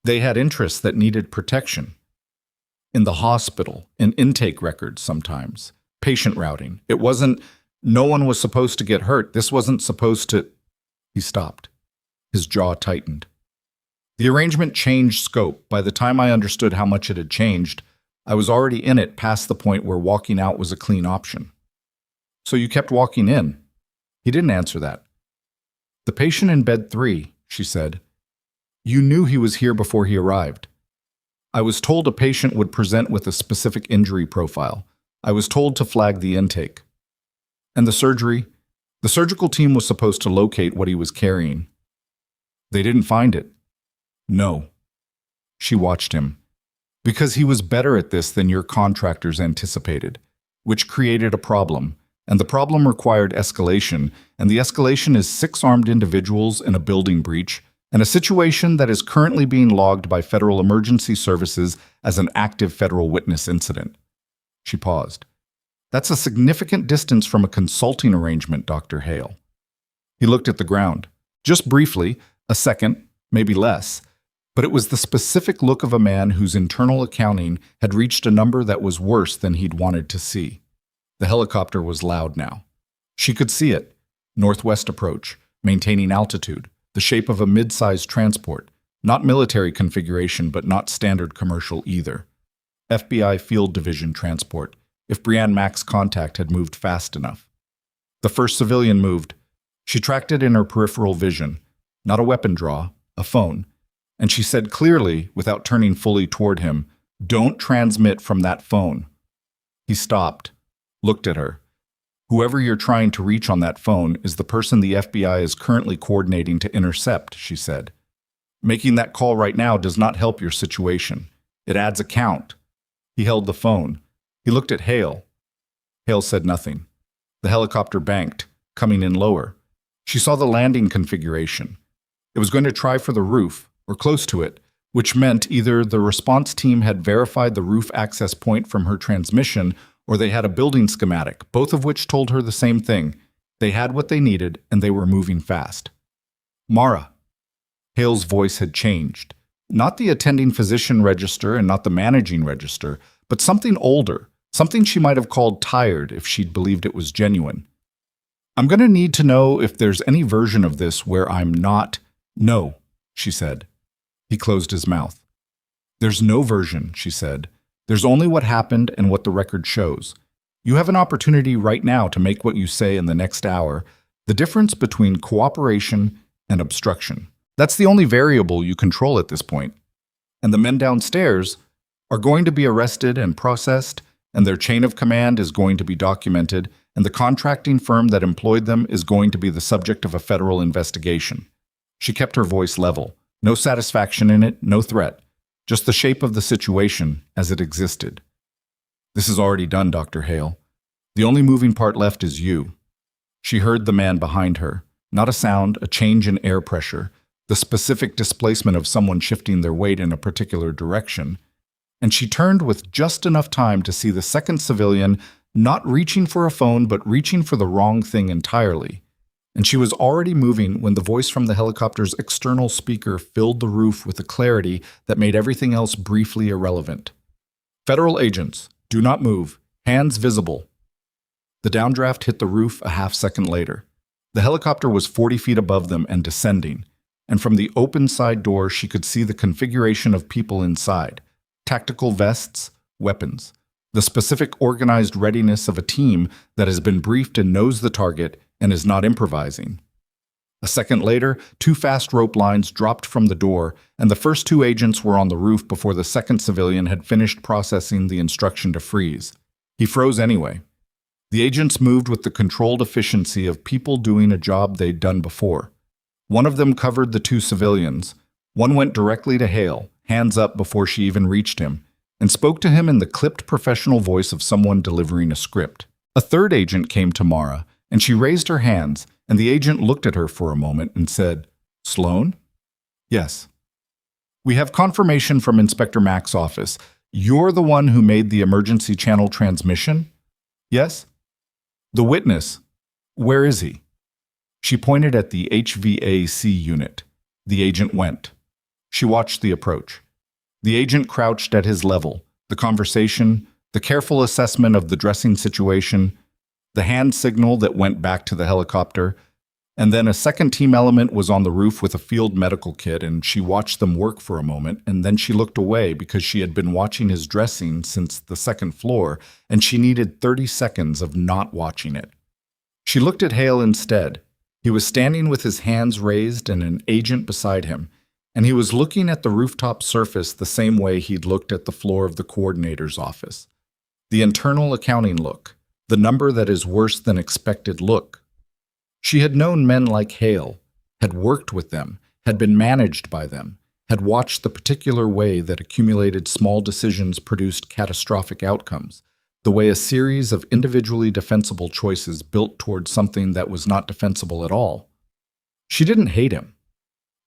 They had interests that needed protection. In the hospital, in intake records sometimes, patient routing. It wasn't, no one was supposed to get hurt. This wasn't supposed to." He stopped. His jaw tightened. "The arrangement changed scope. By the time I understood how much it had changed, I was already in it past the point where walking out was a clean option." "So you kept walking in?" He didn't answer that. "The patient in bed 3, she said. "You knew he was here before he arrived." "I was told a patient would present with a specific injury profile. I was told to flag the intake." "And the surgery?" "The surgical team was supposed to locate what he was carrying." "They didn't find it." "No." She watched him. "Because he was better at this than your contractors anticipated, which created a problem. And the problem required escalation, and the escalation is 6 armed individuals in a building breach, and a situation that is currently being logged by Federal Emergency Services as an active federal witness incident." She paused. "That's a significant distance from a consulting arrangement, Dr. Hale." He looked at the ground. Just briefly, a second, maybe less, but it was the specific look of a man whose internal accounting had reached a number that was worse than he'd wanted to see. The helicopter was loud now. She could see it. Northwest approach, maintaining altitude, the shape of a mid-sized transport, not military configuration but not standard commercial either. FBI Field Division transport, if Brianne Mack's contact had moved fast enough. The first civilian moved. She tracked it in her peripheral vision, not a weapon draw, a phone, and she said clearly, without turning fully toward him, "Don't transmit from that phone." He stopped. Looked at her. "Whoever you're trying to reach on that phone is the person the FBI is currently coordinating to intercept," she said. "Making that call right now does not help your situation. It adds a count." He held the phone. He looked at Hale. Hale said nothing. The helicopter banked, coming in lower. She saw the landing configuration. It was going to try for the roof, or close to it, which meant either the response team had verified the roof access point from her transmission or they had a building schematic, both of which told her the same thing. They had what they needed, and they were moving fast. "Mara." Hale's voice had changed. Not the attending physician register and not the managing register, but something older, something she might have called tired if she'd believed it was genuine. "I'm going to need to know if there's any version of this where I'm not—" "No," she said. He closed his mouth. "There's no version," she said. "There's only what happened and what the record shows. You have an opportunity right now to make what you say in the next hour, the difference between cooperation and obstruction. That's the only variable you control at this point. And the men downstairs are going to be arrested and processed, and their chain of command is going to be documented, and the contracting firm that employed them is going to be the subject of a federal investigation." She kept her voice level. No satisfaction in it, no threat. Just the shape of the situation as it existed. "This is already done, Dr. Hale. The only moving part left is you." She heard the man behind her. Not a sound, a change in air pressure, the specific displacement of someone shifting their weight in a particular direction. and she turned with just enough time to see the second civilian not reaching for a phone but reaching for the wrong thing entirely. And she was already moving when the voice from the helicopter's external speaker filled the roof with a clarity that made everything else briefly irrelevant. "Federal agents, do not move. Hands visible." The downdraft hit the roof a half-second later. The helicopter was 40 feet above them and descending, and from the open side door she could see the configuration of people inside: tactical vests, weapons, the specific organized readiness of a team that has been briefed and knows the target and is not improvising. A second later, 2 fast rope lines dropped from the door, and the first 2 agents were on the roof before the second civilian had finished processing the instruction to freeze. He froze anyway. The agents moved with the controlled efficiency of people doing a job they'd done before. One of them covered the 2 civilians. One went directly to Hale, hands up before she even reached him, and spoke to him in the clipped professional voice of someone delivering a script. A third agent came to Mara, and she raised her hands, and the agent looked at her for a moment and said, "Sloane?" "Yes." "We have confirmation from Inspector Mack's office. You're the one who made the emergency channel transmission?" "Yes." "The witness, where is he?" She pointed at the HVAC unit. The agent went. She watched the approach. The agent crouched at his level, the conversation, the careful assessment of the dressing situation, the hand signal that went back to the helicopter, and then a second team element was on the roof with a field medical kit, and she watched them work for a moment, and then she looked away because she had been watching his dressing since the second floor, and she needed 30 seconds of not watching it. She looked at Hale instead. He was standing with his hands raised and an agent beside him, and he was looking at the rooftop surface the same way he'd looked at the floor of the coordinator's office. The internal accounting look, the number that is worse than expected look. She had known men like Hale, had worked with them, had been managed by them, had watched the particular way that accumulated small decisions produced catastrophic outcomes, the way a series of individually defensible choices built toward something that was not defensible at all. She didn't hate him.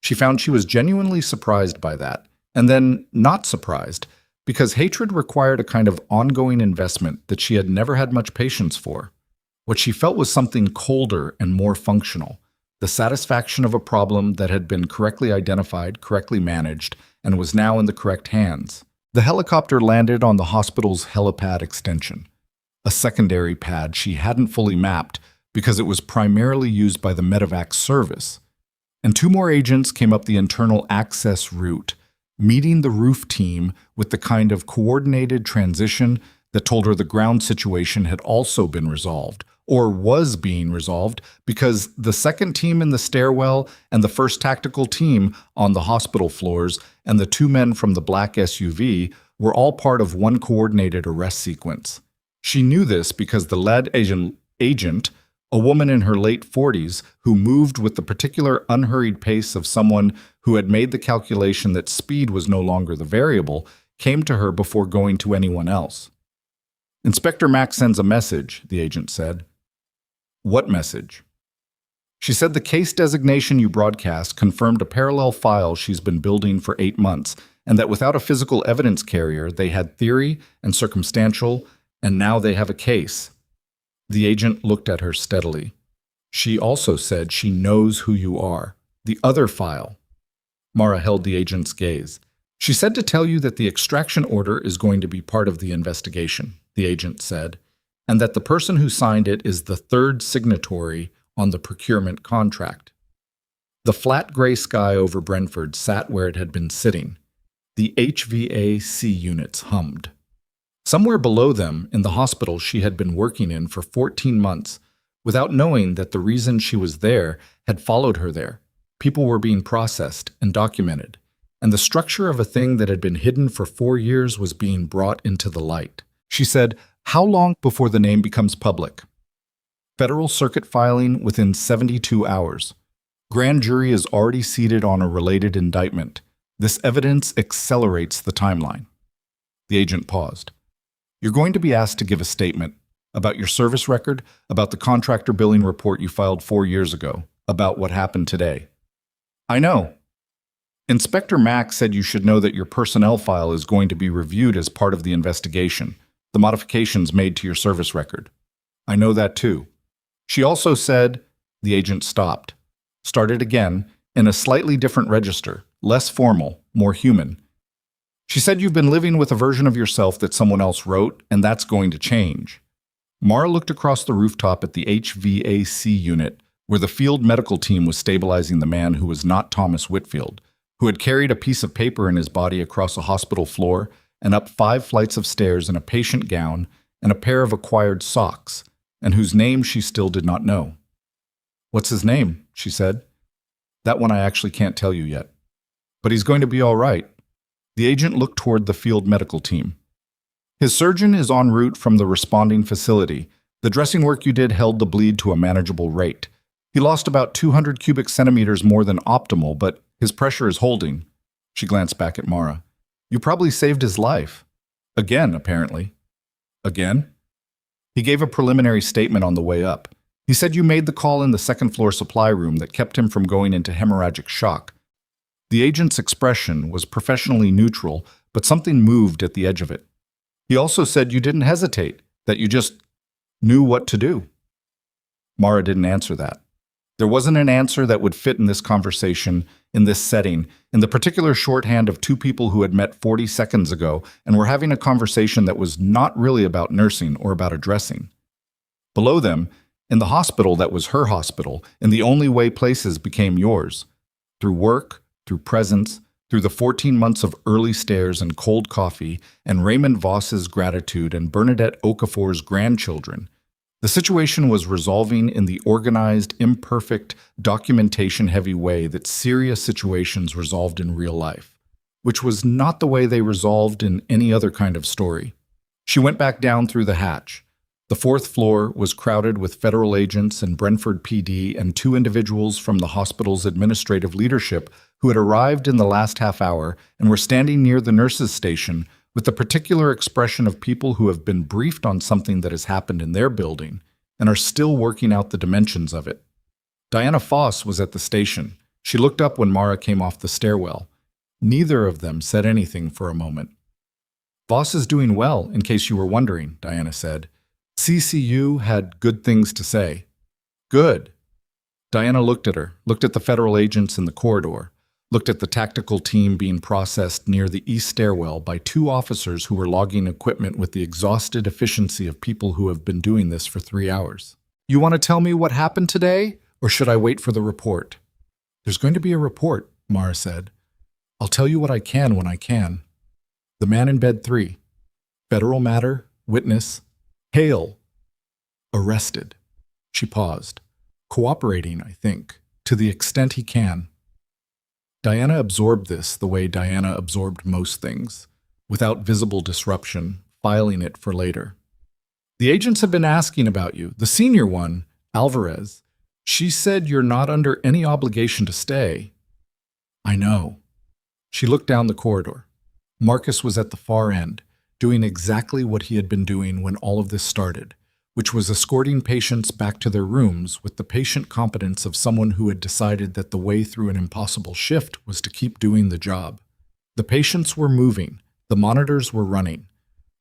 She found she was genuinely surprised by that, and then not surprised, because hatred required a kind of ongoing investment that she had never had much patience for. What she felt was something colder and more functional, the satisfaction of a problem that had been correctly identified, correctly managed, and was now in the correct hands. The helicopter landed on the hospital's helipad extension, a secondary pad she hadn't fully mapped because it was primarily used by the medevac service. And 2 more agents came up the internal access route, meeting the roof team with the kind of coordinated transition that told her the ground situation had also been resolved, or was being resolved, because the second team in the stairwell and the first tactical team on the hospital floors and the 2 men from the black SUV were all part of one coordinated arrest sequence. She knew this because the lead agent, a woman in her late 40s who moved with the particular unhurried pace of someone who had made the calculation that speed was no longer the variable, came to her before going to anyone else. "Inspector Mack sends a message," the agent said. "What message?" She said the case designation you broadcast confirmed a parallel file she's been building for 8 months, and that without a physical evidence carrier, they had theory and circumstantial, and now they have a case. The agent looked at her steadily. She also said she knows who you are. The other file. Mara held the agent's gaze. She said to tell you that the extraction order is going to be part of the investigation, the agent said, and that the person who signed it is the 3rd signatory on the procurement contract. The flat gray sky over Brentford sat where it had been sitting. The HVAC units hummed. Somewhere below them, in the hospital she had been working in for 14 months, without knowing that the reason she was there had followed her there. People were being processed and documented, and the structure of a thing that had been hidden for 4 years was being brought into the light. She said, "How long before the name becomes public?" "Federal circuit filing within 72 hours. Grand jury is already seated on a related indictment. This evidence accelerates the timeline." The agent paused. "You're going to be asked to give a statement about your service record, about the contractor billing report you filed 4 years ago, about what happened today." "I know." Inspector Mack said you should know that your personnel file is going to be reviewed as part of the investigation, the modifications made to your service record. I know that too. She also said, the agent stopped, started again, in a slightly different register, less formal, more human. She said you've been living with a version of yourself that someone else wrote, and that's going to change. Mara looked across the rooftop at the HVAC unit, where the field medical team was stabilizing the man who was not Thomas Whitfield, who had carried a piece of paper in his body across a hospital floor and up 5 flights of stairs in a patient gown and a pair of acquired socks, and whose name she still did not know. "What's his name?" she said. "That one I actually can't tell you yet. But he's going to be all right." The agent looked toward the field medical team. "His surgeon is en route from the responding facility. The dressing work you did held the bleed to a manageable rate. He lost about 200 cubic centimeters more than optimal, but his pressure is holding." She glanced back at Mara. "You probably saved his life. Again, apparently." "Again?" He gave a preliminary statement on the way up. He said you made the call in the second-floor supply room that kept him from going into hemorrhagic shock. The agent's expression was professionally neutral, but something moved at the edge of it. He also said you didn't hesitate, that you just knew what to do. Mara didn't answer that. There wasn't an answer that would fit in this conversation, in this setting, in the particular shorthand of two people who had met 40 seconds ago and were having a conversation that was not really about nursing or about a dressing. Below them, in the hospital that was her hospital, in the only way places became yours, through work, through presence, through the 14 months of early stares and cold coffee, and Raymond Voss's gratitude and Bernadette Okafor's grandchildren, the situation was resolving in the organized, imperfect, documentation-heavy way that serious situations resolved in real life, which was not the way they resolved in any other kind of story. She went back down through the hatch. The 4th floor was crowded with federal agents and Brentford PD and 2 individuals from the hospital's administrative leadership who had arrived in the last half hour and were standing near the nurses' station with the particular expression of people who have been briefed on something that has happened in their building and are still working out the dimensions of it. Diana Foss was at the station. She looked up when Mara came off the stairwell. Neither of them said anything for a moment. "Voss is doing well, in case you were wondering," Diana said. "CCU had good things to say." "Good." Diana looked at her, looked at the federal agents in the corridor, looked at the tactical team being processed near the east stairwell by 2 officers who were logging equipment with the exhausted efficiency of people who have been doing this for 3 hours. "You want to tell me what happened today, or should I wait for the report?" "There's going to be a report," Mara said. "I'll tell you what I can when I can. The man in bed 3. Federal matter, witness, Hale. Arrested." She paused. "Cooperating, I think, to the extent he can." Diana absorbed this the way Diana absorbed most things, without visible disruption, filing it for later. "The agents have been asking about you. The senior one, Alvarez. She said you're not under any obligation to stay." "I know." She looked down the corridor. Marcus was at the far end, doing exactly what he had been doing when all of this started, which was escorting patients back to their rooms with the patient competence of someone who had decided that the way through an impossible shift was to keep doing the job. The patients were moving. The monitors were running.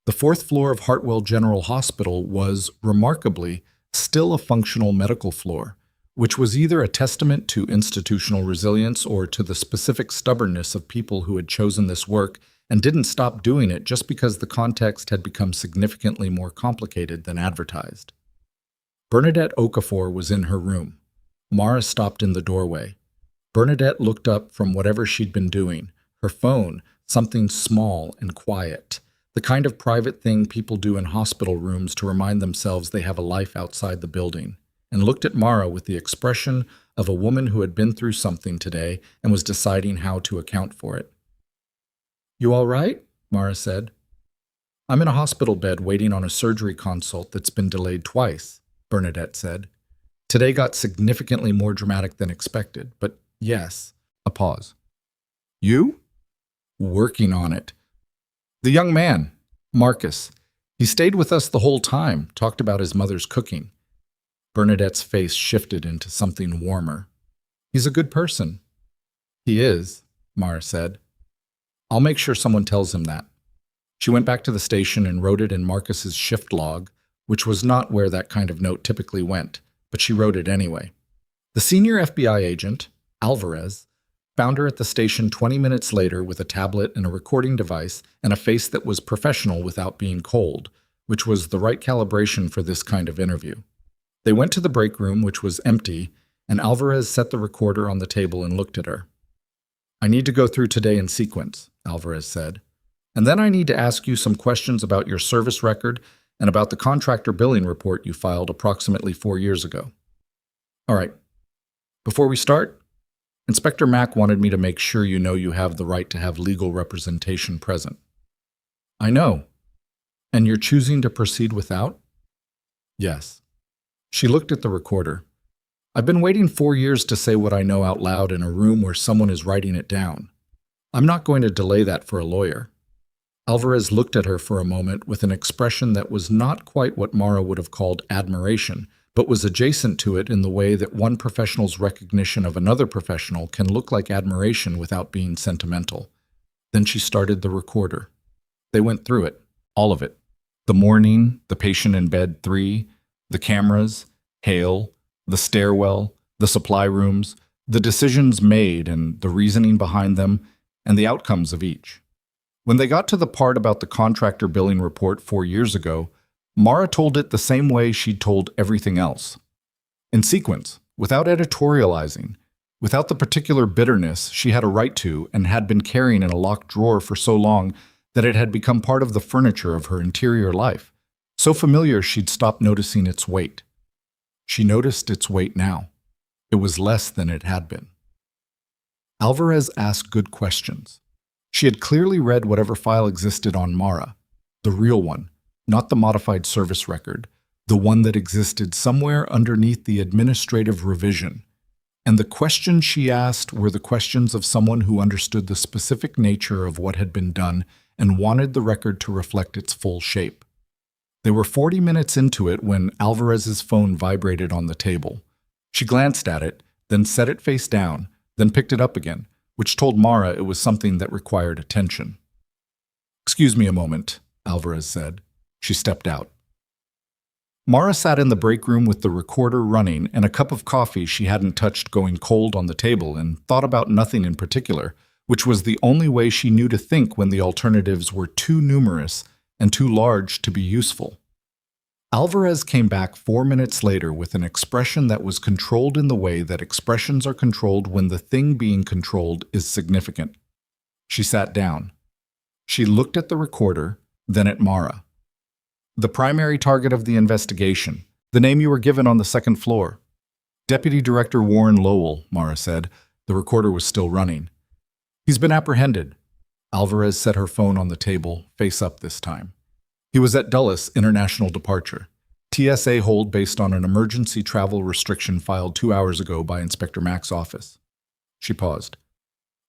The 4th floor of Hartwell General Hospital was, remarkably, still a functional medical floor, which was either a testament to institutional resilience or to the specific stubbornness of people who had chosen this work and didn't stop doing it just because the context had become significantly more complicated than advertised. Bernadette Okafor was in her room. Mara stopped in the doorway. Bernadette looked up from whatever she'd been doing, her phone, something small and quiet, the kind of private thing people do in hospital rooms to remind themselves they have a life outside the building, and looked at Mara with the expression of a woman who had been through something today and was deciding how to account for it. "You all right?" Mara said. "I'm in a hospital bed waiting on a surgery consult that's been delayed twice," Bernadette said. "Today got significantly more dramatic than expected, but yes." A pause. "You?" "Working on it." "The young man, Marcus. He stayed with us the whole time, talked about his mother's cooking." Bernadette's face shifted into something warmer. "He's a good person." "He is." Mara said. I'll make sure someone tells him that. She went back to the station and wrote it in Marcus's shift log, which was not where that kind of note typically went, but she wrote it anyway. The senior FBI agent, Alvarez, found her at the station 20 minutes later with a tablet and a recording device and a face that was professional without being cold, which was the right calibration for this kind of interview. They went to the break room, which was empty, and Alvarez set the recorder on the table and looked at her. I need to go through today in sequence, Alvarez said. And then I need to ask you some questions about your service record and about the contractor billing report you filed approximately 4 years ago. All right. Before we start, Inspector Mack wanted me to make sure you know you have the right to have legal representation present. I know. And you're choosing to proceed without? Yes. She looked at the recorder. I've been waiting 4 years to say what I know out loud in a room where someone is writing it down. I'm not going to delay that for a lawyer. Alvarez looked at her for a moment with an expression that was not quite what Mara would have called admiration, but was adjacent to it in the way that one professional's recognition of another professional can look like admiration without being sentimental. Then she started the recorder. They went through it, all of it. The morning, the patient in bed 3, the cameras, Hale, the stairwell, the supply rooms, the decisions made and the reasoning behind them, and the outcomes of each. When they got to the part about the contractor billing report 4 years ago, Mara told it the same way she'd told everything else. In sequence, without editorializing, without the particular bitterness she had a right to and had been carrying in a locked drawer for so long that it had become part of the furniture of her interior life, so familiar she'd stopped noticing its weight. She noticed its weight now. It was less than it had been. Alvarez asked good questions. She had clearly read whatever file existed on Mara, the real one, not the modified service record, the one that existed somewhere underneath the administrative revision. And the questions she asked were the questions of someone who understood the specific nature of what had been done and wanted the record to reflect its full shape. They were 40 minutes into it when Alvarez's phone vibrated on the table. She glanced at it, then set it face down, then picked it up again, which told Mara it was something that required attention. "Excuse me a moment," Alvarez said. She stepped out. Mara sat in the break room with the recorder running and a cup of coffee she hadn't touched going cold on the table and thought about nothing in particular, which was the only way she knew to think when the alternatives were too numerous and too large to be useful. Alvarez came back 4 minutes later with an expression that was controlled in the way that expressions are controlled when the thing being controlled is significant. She sat down. She looked at the recorder, then at Mara. "The primary target of the investigation, the name you were given on the second floor." "Deputy Director Warren Lowell," Mara said. The recorder was still running. "He's been apprehended." Alvarez set her phone on the table, face up this time. "He was at Dulles International Departure. TSA hold based on an emergency travel restriction filed 2 hours ago by Inspector Mack's office." She paused.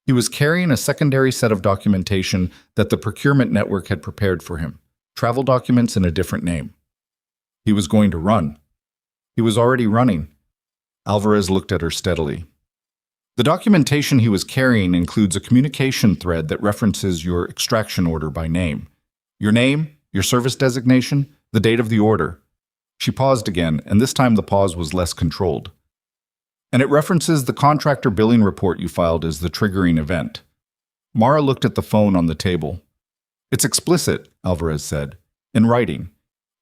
"He was carrying a secondary set of documentation that the procurement network had prepared for him. Travel documents in a different name. He was going to run. He was already running." Alvarez looked at her steadily. "The documentation he was carrying includes a communication thread that references your extraction order by name. Your name, your service designation, the date of the order." She paused again, and this time the pause was less controlled. "And it references the contractor billing report you filed as the triggering event." Mara looked at the phone on the table. "It's explicit," Alvarez said. "In writing.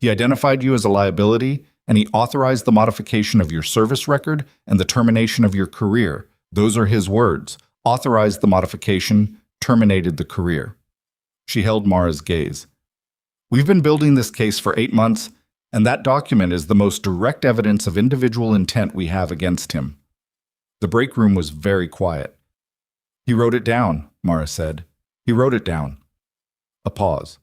He identified you as a liability, and he authorized the modification of your service record and the termination of your career. Those are his words. Authorized the modification, terminated the career." She held Mara's gaze. "We've been building this case for 8 months, and that document is the most direct evidence of individual intent we have against him." The break room was very quiet. "He wrote it down," Mara said. "He wrote it down." A pause.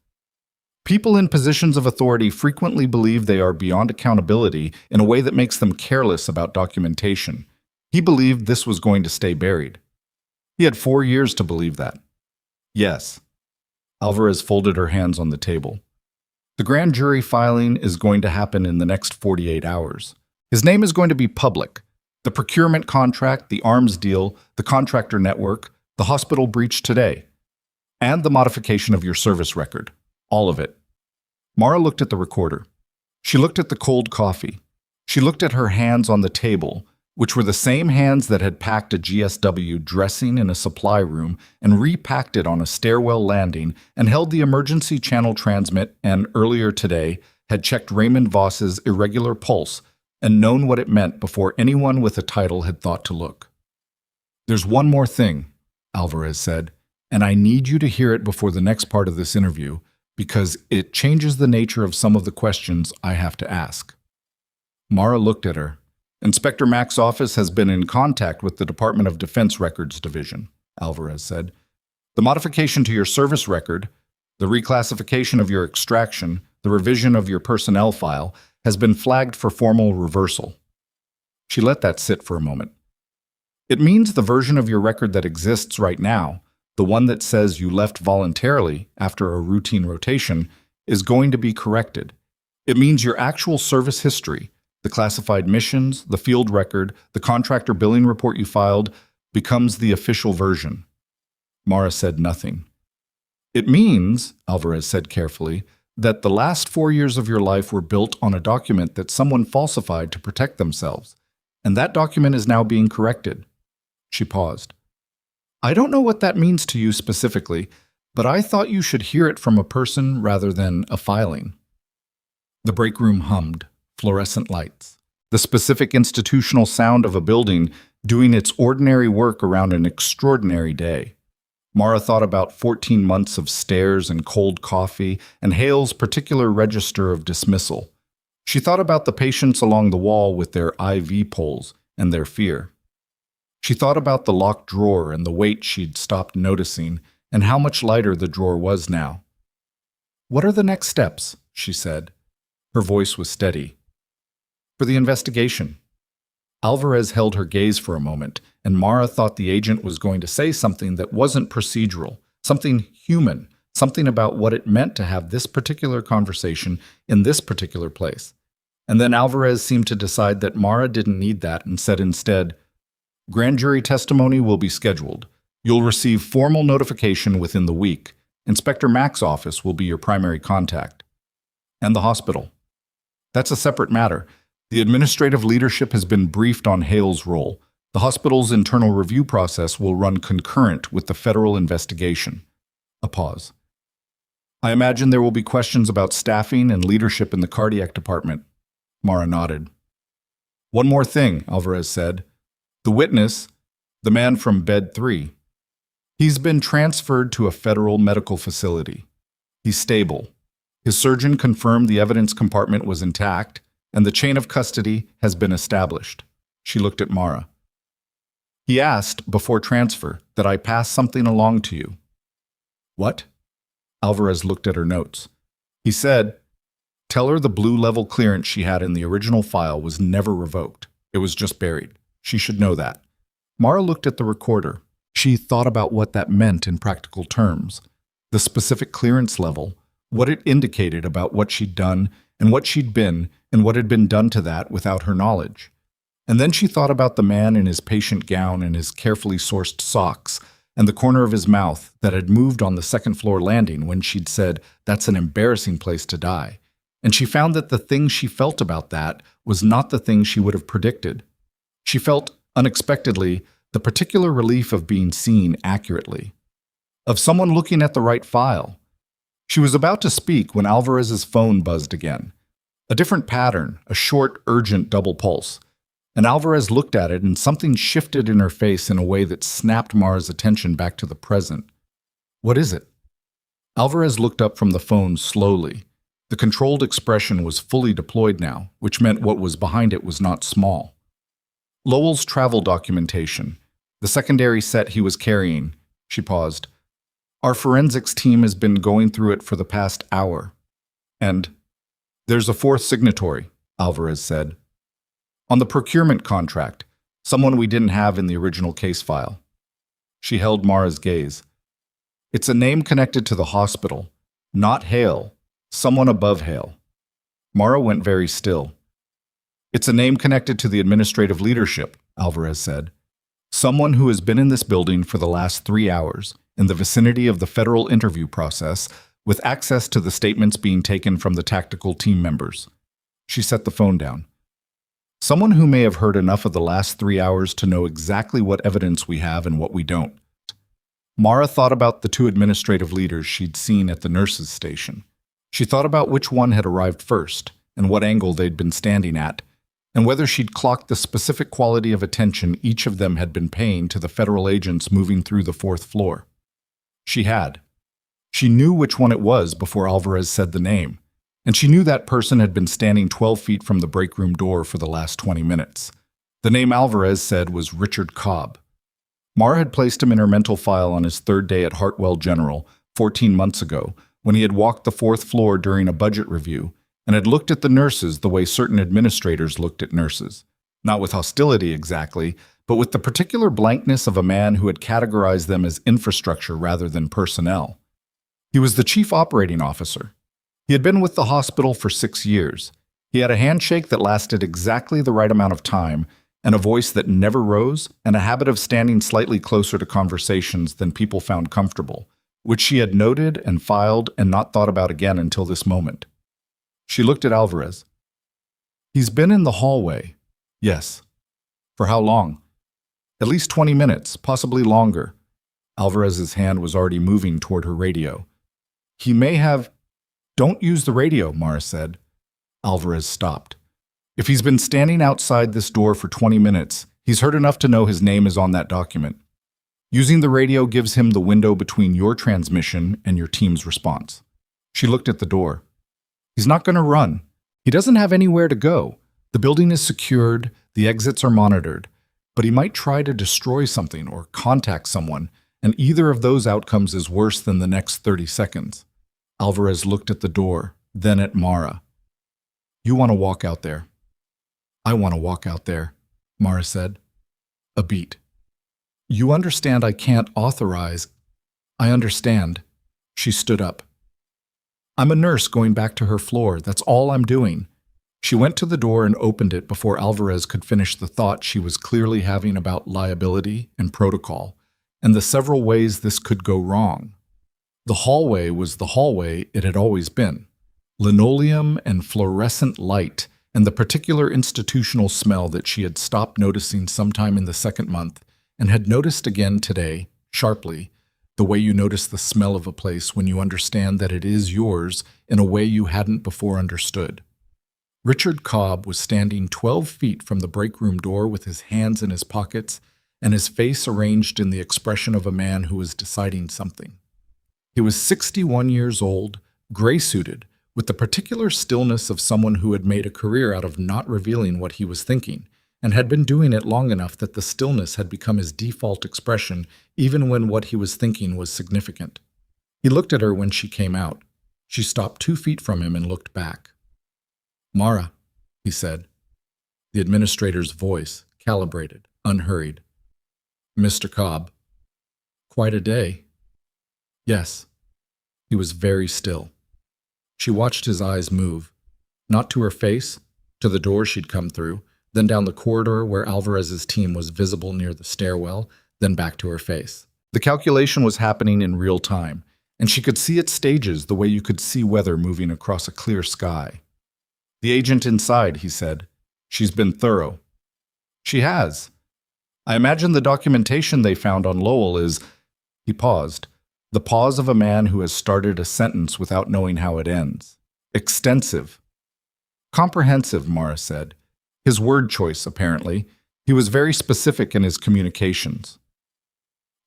"People in positions of authority frequently believe they are beyond accountability in a way that makes them careless about documentation. He believed this was going to stay buried. He had 4 years to believe that." "Yes." Alvarez folded her hands on the table. "The grand jury filing is going to happen in the next 48 hours. His name is going to be public. The procurement contract, the arms deal, the contractor network, the hospital breach today, and the modification of your service record. All of it. Mara looked at the recorder. She looked at the cold coffee. She looked at her hands on the table, which were the same hands that had packed a GSW dressing in a supply room and repacked it on a stairwell landing and held the emergency channel transmit and, earlier today, had checked Raymond Voss's irregular pulse and known what it meant before anyone with a title had thought to look. "There's one more thing," Alvarez said, "and I need you to hear it before the next part of this interview because it changes the nature of some of the questions I have to ask." Mara looked at her. "Inspector Mack's office has been in contact with the Department of Defense Records Division," Alvarez said. "The modification to your service record, the reclassification of your extraction, the revision of your personnel file, has been flagged for formal reversal." She let that sit for a moment. "It means the version of your record that exists right now, the one that says you left voluntarily after a routine rotation, is going to be corrected. It means your actual service history, the classified missions, the field record, the contractor billing report you filed, becomes the official version." Mara said nothing. "It means," Alvarez said carefully, "that the last 4 years of your life were built on a document that someone falsified to protect themselves, and that document is now being corrected." She paused. "I don't know what that means to you specifically, but I thought you should hear it from a person rather than a filing." The break room hummed, fluorescent lights, the specific institutional sound of a building doing its ordinary work around an extraordinary day. Mara thought about 14 months of stairs and cold coffee and Hale's particular register of dismissal. She thought about the patients along the wall with their IV poles and their fear. She thought about the locked drawer and the weight she'd stopped noticing and how much lighter the drawer was now. "What are the next steps?" she said. Her voice was steady. "For the investigation." Alvarez held her gaze for a moment, and Mara thought the agent was going to say something that wasn't procedural, something human, something about what it meant to have this particular conversation in this particular place. And then Alvarez seemed to decide that Mara didn't need that and said instead, "Grand jury testimony will be scheduled. You'll receive formal notification within the week. Inspector Mack's office will be your primary contact. And the hospital. That's a separate matter. The administrative leadership has been briefed on Hale's role. The hospital's internal review process will run concurrent with the federal investigation." A pause. "I imagine there will be questions about staffing and leadership in the cardiac department." Mara nodded. "One more thing," Alvarez said. "The witness, the man from bed 3, he's been transferred to a federal medical facility. He's stable. His surgeon confirmed the evidence compartment was intact, and the chain of custody has been established." She looked at Mara. "He asked, before transfer, that I pass something along to you." "What?" Alvarez looked at her notes. He said, "Tell her the blue level clearance she had in the original file was never revoked. It was just buried. She should know that." Mara looked at the recorder. She thought about what that meant in practical terms. The specific clearance level, what it indicated about what she'd done and what she'd been and what had been done to that without her knowledge. And then she thought about the man in his patient gown and his carefully sourced socks and the corner of his mouth that had moved on the second-floor landing when she'd said, "That's an embarrassing place to die." And she found that the thing she felt about that was not the thing she would have predicted. She felt, unexpectedly, the particular relief of being seen accurately, of someone looking at the right file. She was about to speak when Alvarez's phone buzzed again. A different pattern, a short, urgent double pulse. And Alvarez looked at it and something shifted in her face in a way that snapped Mara's attention back to the present. "What is it?" Alvarez looked up from the phone slowly. The controlled expression was fully deployed now, which meant what was behind it was not small. "Lowell's travel documentation. The secondary set he was carrying." She paused. "Our forensics team has been going through it for the past hour. And there's a fourth signatory," Alvarez said. "On the procurement contract, someone we didn't have in the original case file." She held Mara's gaze. "It's a name connected to the hospital, not Hale, someone above Hale." Mara went very still. "It's a name connected to the administrative leadership," Alvarez said. Someone who has been in this building for the last 3 hours, in the vicinity of the federal interview process, with access to the statements being taken from the tactical team members. She set the phone down. Someone who may have heard enough of the last 3 hours to know exactly what evidence we have and what we don't. Mara thought about the 2 administrative leaders she'd seen at the nurses' station. She thought about which one had arrived first, and what angle they'd been standing at, and whether she'd clocked the specific quality of attention each of them had been paying to the federal agents moving through the 4th floor. She had. She knew which one it was before Alvarez said the name, and she knew that person had been standing 12 feet from the break room door for the last 20 minutes. The name Alvarez said was Richard Cobb. Mara had placed him in her mental file on his 3rd day at Hartwell General 14 months ago, when he had walked the 4th floor during a budget review and had looked at the nurses the way certain administrators looked at nurses. Not with hostility exactly, but with the particular blankness of a man who had categorized them as infrastructure rather than personnel. He was the chief operating officer. He had been with the hospital for 6 years. He had a handshake that lasted exactly the right amount of time, and a voice that never rose, and a habit of standing slightly closer to conversations than people found comfortable, which she had noted and filed and not thought about again until this moment. She looked at Alvarez. He's been in the hallway. Yes. For how long? At least 20 minutes, possibly longer. Alvarez's hand was already moving toward her radio. He may have... Don't use the radio, Mara said. Alvarez stopped. If he's been standing outside this door for 20 minutes, he's heard enough to know his name is on that document. Using the radio gives him the window between your transmission and your team's response. She looked at the door. He's not going to run. He doesn't have anywhere to go. The building is secured, the exits are monitored, but he might try to destroy something or contact someone, and either of those outcomes is worse than the next 30 seconds. Alvarez looked at the door, then at Mara. You want to walk out there. I want to walk out there, Mara said. A beat. You understand I can't authorize. I understand. She stood up. I'm a nurse going back to her floor. That's all I'm doing. She went to the door and opened it before Alvarez could finish the thought she was clearly having about liability and protocol, and the several ways this could go wrong. The hallway was the hallway it had always been. Linoleum and fluorescent light, and the particular institutional smell that she had stopped noticing sometime in the 2nd month and had noticed again today, sharply, the way you notice the smell of a place when you understand that it is yours in a way you hadn't before understood. Richard Cobb was standing 12 feet from the break room door with his hands in his pockets and his face arranged in the expression of a man who was deciding something. He was 61 years old, gray-suited, with the particular stillness of someone who had made a career out of not revealing what he was thinking, and had been doing it long enough that the stillness had become his default expression even when what he was thinking was significant. He looked at her when she came out. She stopped 2 feet from him and looked back. Mara, he said. The administrator's voice, calibrated, unhurried. Mr. Cobb. Quite a day. Yes. He was very still. She watched his eyes move, not to her face, to the door she'd come through, then down the corridor where Alvarez's team was visible near the stairwell, then back to her face. The calculation was happening in real time, and she could see its stages the way you could see weather moving across a clear sky. The agent inside, he said. She's been thorough. She has. I imagine the documentation they found on Lowell is... He paused. The pause of a man who has started a sentence without knowing how it ends. Extensive. Comprehensive, Mara said. His word choice, apparently. He was very specific in his communications.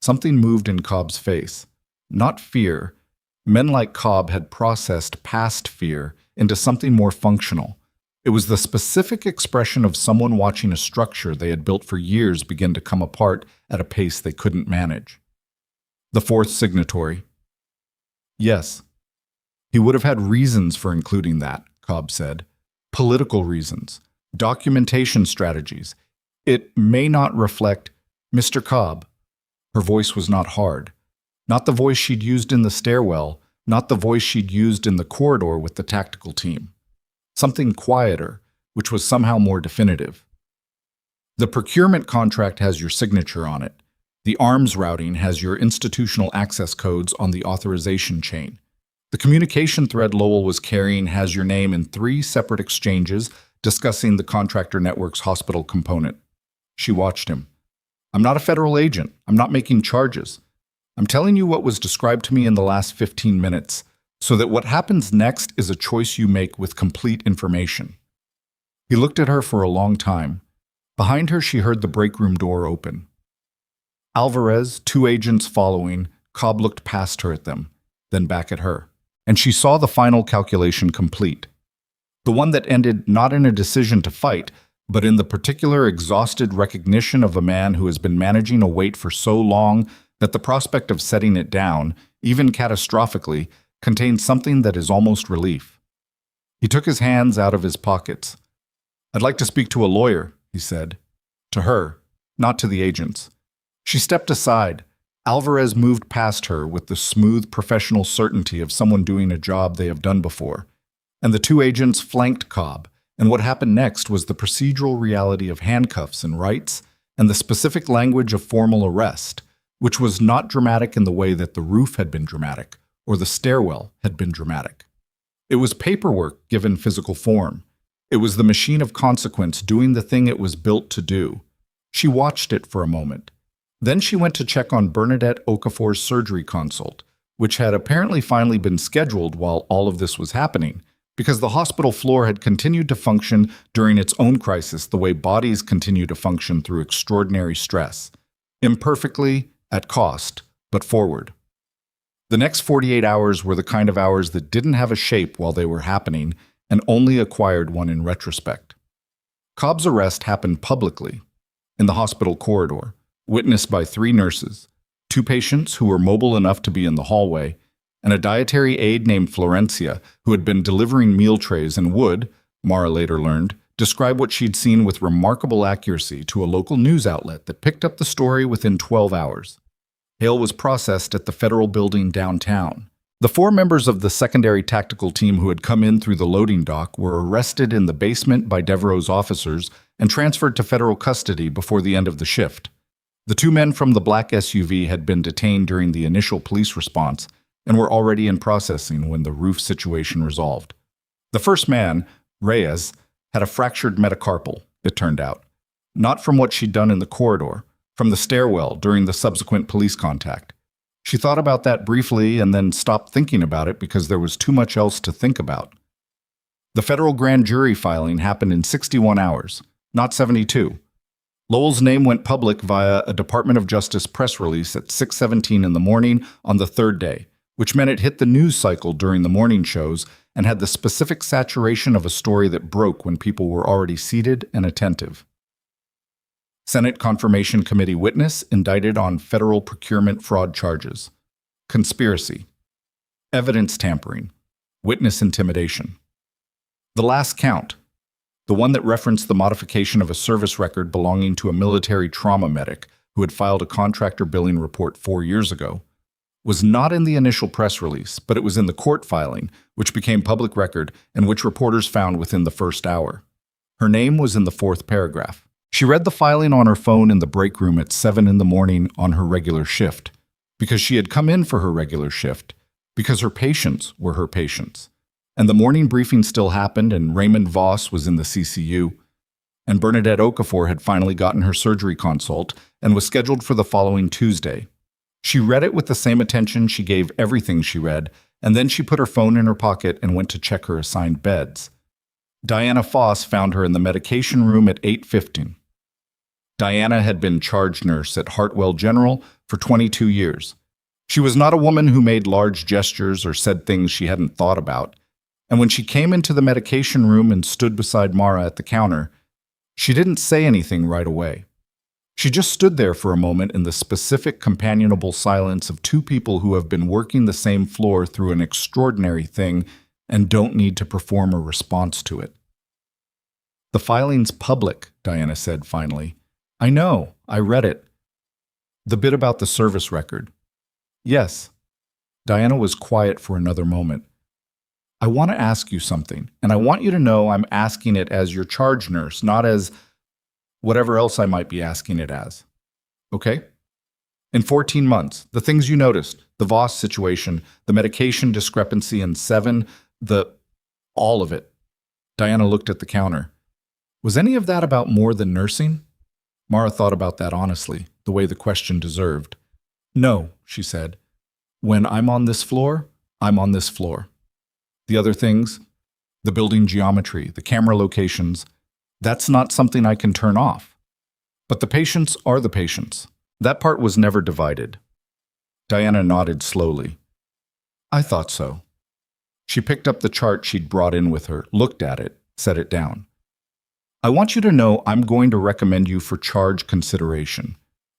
Something moved in Cobb's face. Not fear. Men like Cobb had processed past fear into something more functional. It was the specific expression of someone watching a structure they had built for years begin to come apart at a pace they couldn't manage. The 4th signatory. Yes. He would have had reasons for including that, Cobb said. Political reasons. Documentation strategies. It may not reflect... Mr. Cobb. Her voice was not hard. Not the voice she'd used in the stairwell, not the voice she'd used in the corridor with the tactical team. Something quieter, which was somehow more definitive. The procurement contract has your signature on it. The arms routing has your institutional access codes on the authorization chain. The communication thread Lowell was carrying has your name in 3 separate exchanges discussing the contractor network's hospital component. She watched him. I'm not a federal agent. I'm not making charges. I'm telling you what was described to me in the last 15 minutes, so that what happens next is a choice you make with complete information. He looked at her for a long time. Behind her, she heard the break room door open. Alvarez, 2 agents following, Cobb looked past her at them, then back at her, and she saw the final calculation complete. The one that ended not in a decision to fight, but in the particular exhausted recognition of a man who has been managing a weight for so long that the prospect of setting it down, even catastrophically, contains something that is almost relief. He took his hands out of his pockets. I'd like to speak to a lawyer, he said. To her, not to the agents. She stepped aside. Alvarez moved past her with the smooth professional certainty of someone doing a job they have done before. And the 2 agents flanked Cobb, and what happened next was the procedural reality of handcuffs and rights, and the specific language of formal arrest, which was not dramatic in the way that the roof had been dramatic, or the stairwell had been dramatic. It was paperwork given physical form. It was the machine of consequence doing the thing it was built to do. She watched it for a moment. Then she went to check on Bernadette Okafor's surgery consult, which had apparently finally been scheduled while all of this was happening, because the hospital floor had continued to function during its own crisis the way bodies continue to function through extraordinary stress. Imperfectly, at cost, but forward. The next 48 hours were the kind of hours that didn't have a shape while they were happening and only acquired one in retrospect. Cobb's arrest happened publicly, in the hospital corridor, witnessed by 3 nurses, 2 patients who were mobile enough to be in the hallway, and a dietary aide named Florencia who had been delivering meal trays and would, Mara later learned, describe what she'd seen with remarkable accuracy to a local news outlet that picked up the story within 12 hours. Hale was processed at the federal building downtown. The 4 members of the secondary tactical team who had come in through the loading dock were arrested in the basement by Devereaux's officers and transferred to federal custody before the end of the shift. The 2 men from the black SUV had been detained during the initial police response and were already in processing when the roof situation resolved. The first man, Reyes, had a fractured metacarpal, it turned out. Not from what she'd done in the corridor, from the stairwell during the subsequent police contact. She thought about that briefly and then stopped thinking about it because there was too much else to think about. The federal grand jury filing happened in 61 hours, not 72. Lowell's name went public via a Department of Justice press release at 6:17 in the morning on the 3rd day, which meant it hit the news cycle during the morning shows and had the specific saturation of a story that broke when people were already seated and attentive. Senate Confirmation Committee witness indicted on federal procurement fraud charges. Conspiracy. Evidence tampering. Witness intimidation. The last count, the one that referenced the modification of a service record belonging to a military trauma medic who had filed a contractor billing report 4 years ago, was not in the initial press release, but it was in the court filing, which became public record and which reporters found within the first hour. Her name was in the 4th paragraph. She read the filing on her phone in the break room at 7 in the morning on her regular shift, because she had come in for her regular shift, because her patients were her patients. And the morning briefing still happened, and Raymond Voss was in the CCU, and Bernadette Okafor had finally gotten her surgery consult and was scheduled for the following Tuesday. She read it with the same attention she gave everything she read, and then she put her phone in her pocket and went to check her assigned beds. Diana Foss found her in the medication room at 8:15. Diana had been charge nurse at Hartwell General for 22 years. She was not a woman who made large gestures or said things she hadn't thought about, and when she came into the medication room and stood beside Mara at the counter, she didn't say anything right away. She just stood there for a moment in the specific companionable silence of 2 people who have been working the same floor through an extraordinary thing and don't need to perform a response to it. The filing's public, Diana said finally. I know, I read it. The bit about the service record. Yes. Diana was quiet for another moment. I want to ask you something, and I want you to know I'm asking it as your charge nurse, not as... whatever else I might be asking it as. Okay? In 14 months, the things you noticed, the Voss situation, the medication discrepancy, and 7, all of it. Diana looked at the counter. Was any of that about more than nursing? Mara thought about that honestly, the way the question deserved. No, she said. When I'm on this floor, I'm on this floor. The other things, the building geometry, the camera locations, that's not something I can turn off. But the patients are the patients. That part was never divided. Diana nodded slowly. I thought so. She picked up the chart she'd brought in with her, looked at it, set it down. I want you to know I'm going to recommend you for charge consideration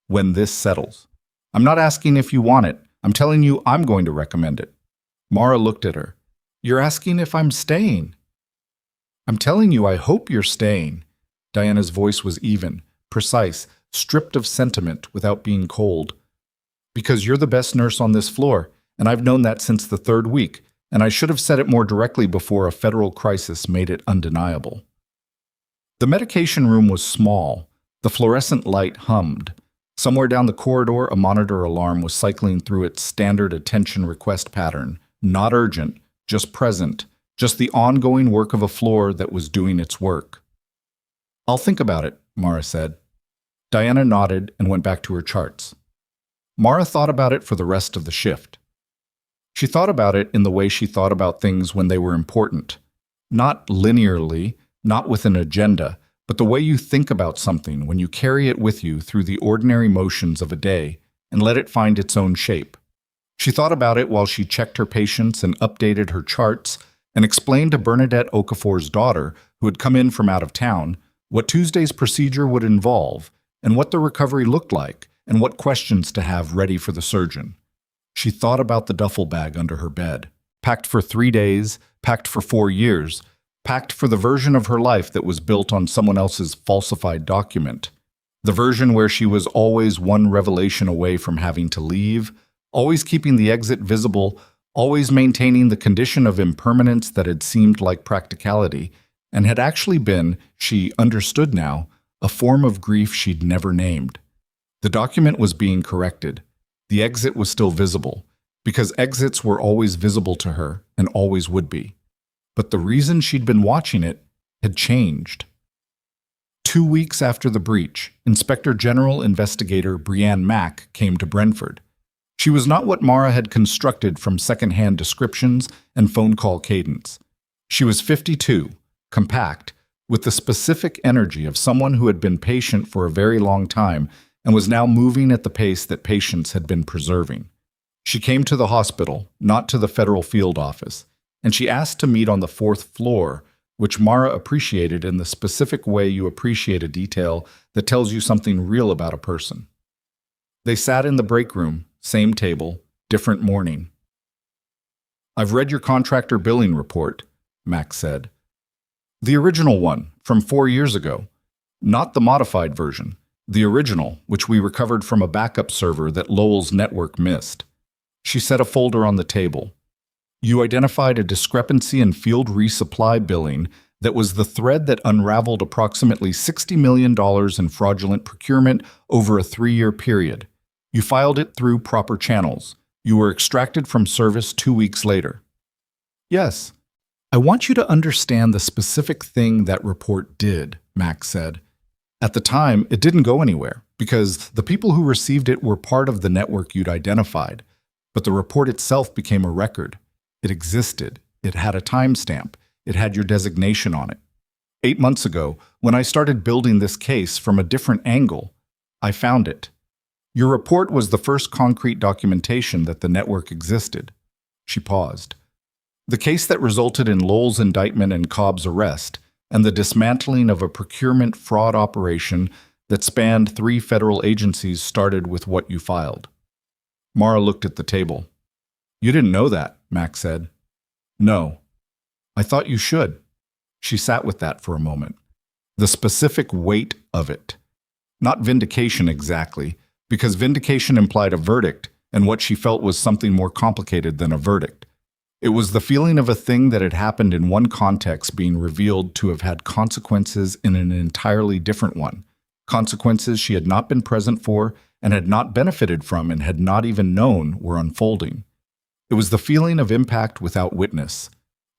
when this settles. I'm not asking if you want it. I'm telling you I'm going to recommend it. Mara looked at her. You're asking if I'm staying. I'm telling you I hope you're staying. Diana's voice was even, precise, stripped of sentiment without being cold. Because you're the best nurse on this floor, and I've known that since the 3rd week, and I should have said it more directly before a federal crisis made it undeniable. The medication room was small. The fluorescent light hummed. Somewhere down the corridor, a monitor alarm was cycling through its standard attention request pattern. Not urgent, just present, just the ongoing work of a floor that was doing its work. I'll think about it, Mara said. Diana nodded and went back to her charts. Mara thought about it for the rest of the shift. She thought about it in the way she thought about things when they were important. Not linearly, not with an agenda, but the way you think about something when you carry it with you through the ordinary motions of a day and let it find its own shape. She thought about it while she checked her patients and updated her charts and explained to Bernadette Okafor's daughter, who had come in from out of town, what Tuesday's procedure would involve and what the recovery looked like and what questions to have ready for the surgeon. She thought about the duffel bag under her bed, packed for 3 days, packed for 4 years, packed for the version of her life that was built on someone else's falsified document, the version where she was always one revelation away from having to leave, always keeping the exit visible, always maintaining the condition of impermanence that had seemed like practicality, and had actually been, she understood now, a form of grief she'd never named. The document was being corrected. The exit was still visible, because exits were always visible to her and always would be. But the reason she'd been watching it had changed. 2 weeks after the breach, Inspector General Investigator Brianne Mack came to Brentford. She was not what Mara had constructed from second-hand descriptions and phone call cadence. She was 52, compact, with the specific energy of someone who had been patient for a very long time and was now moving at the pace that patience had been preserving. She came to the hospital, not to the federal field office, and she asked to meet on the 4th floor, which Mara appreciated in the specific way you appreciate a detail that tells you something real about a person. They sat in the break room, same table, different morning. I've read your contractor billing report, Max said. The original one, from 4 years ago. Not the modified version. The original, which we recovered from a backup server that Lowell's network missed. She set a folder on the table. You identified a discrepancy in field resupply billing that was the thread that unraveled approximately $60 million in fraudulent procurement over a 3-year period. You filed it through proper channels. You were extracted from service 2 weeks later. Yes. I want you to understand the specific thing that report did, Max said. At the time, it didn't go anywhere, because the people who received it were part of the network you'd identified. But the report itself became a record. It existed. It had a timestamp. It had your designation on it. 8 months ago, when I started building this case from a different angle, I found it. Your report was the first concrete documentation that the network existed. She paused. The case that resulted in Lowell's indictment and Cobb's arrest, and the dismantling of a procurement fraud operation that spanned 3 federal agencies started with what you filed. Mara looked at the table. You didn't know that, Max said. No. I thought you should. She sat with that for a moment. The specific weight of it. Not vindication exactly, because vindication implied a verdict, and what she felt was something more complicated than a verdict. It was the feeling of a thing that had happened in one context being revealed to have had consequences in an entirely different one, Consequences she had not been present for and had not benefited from and had not even known were unfolding. It was the feeling of impact without witness,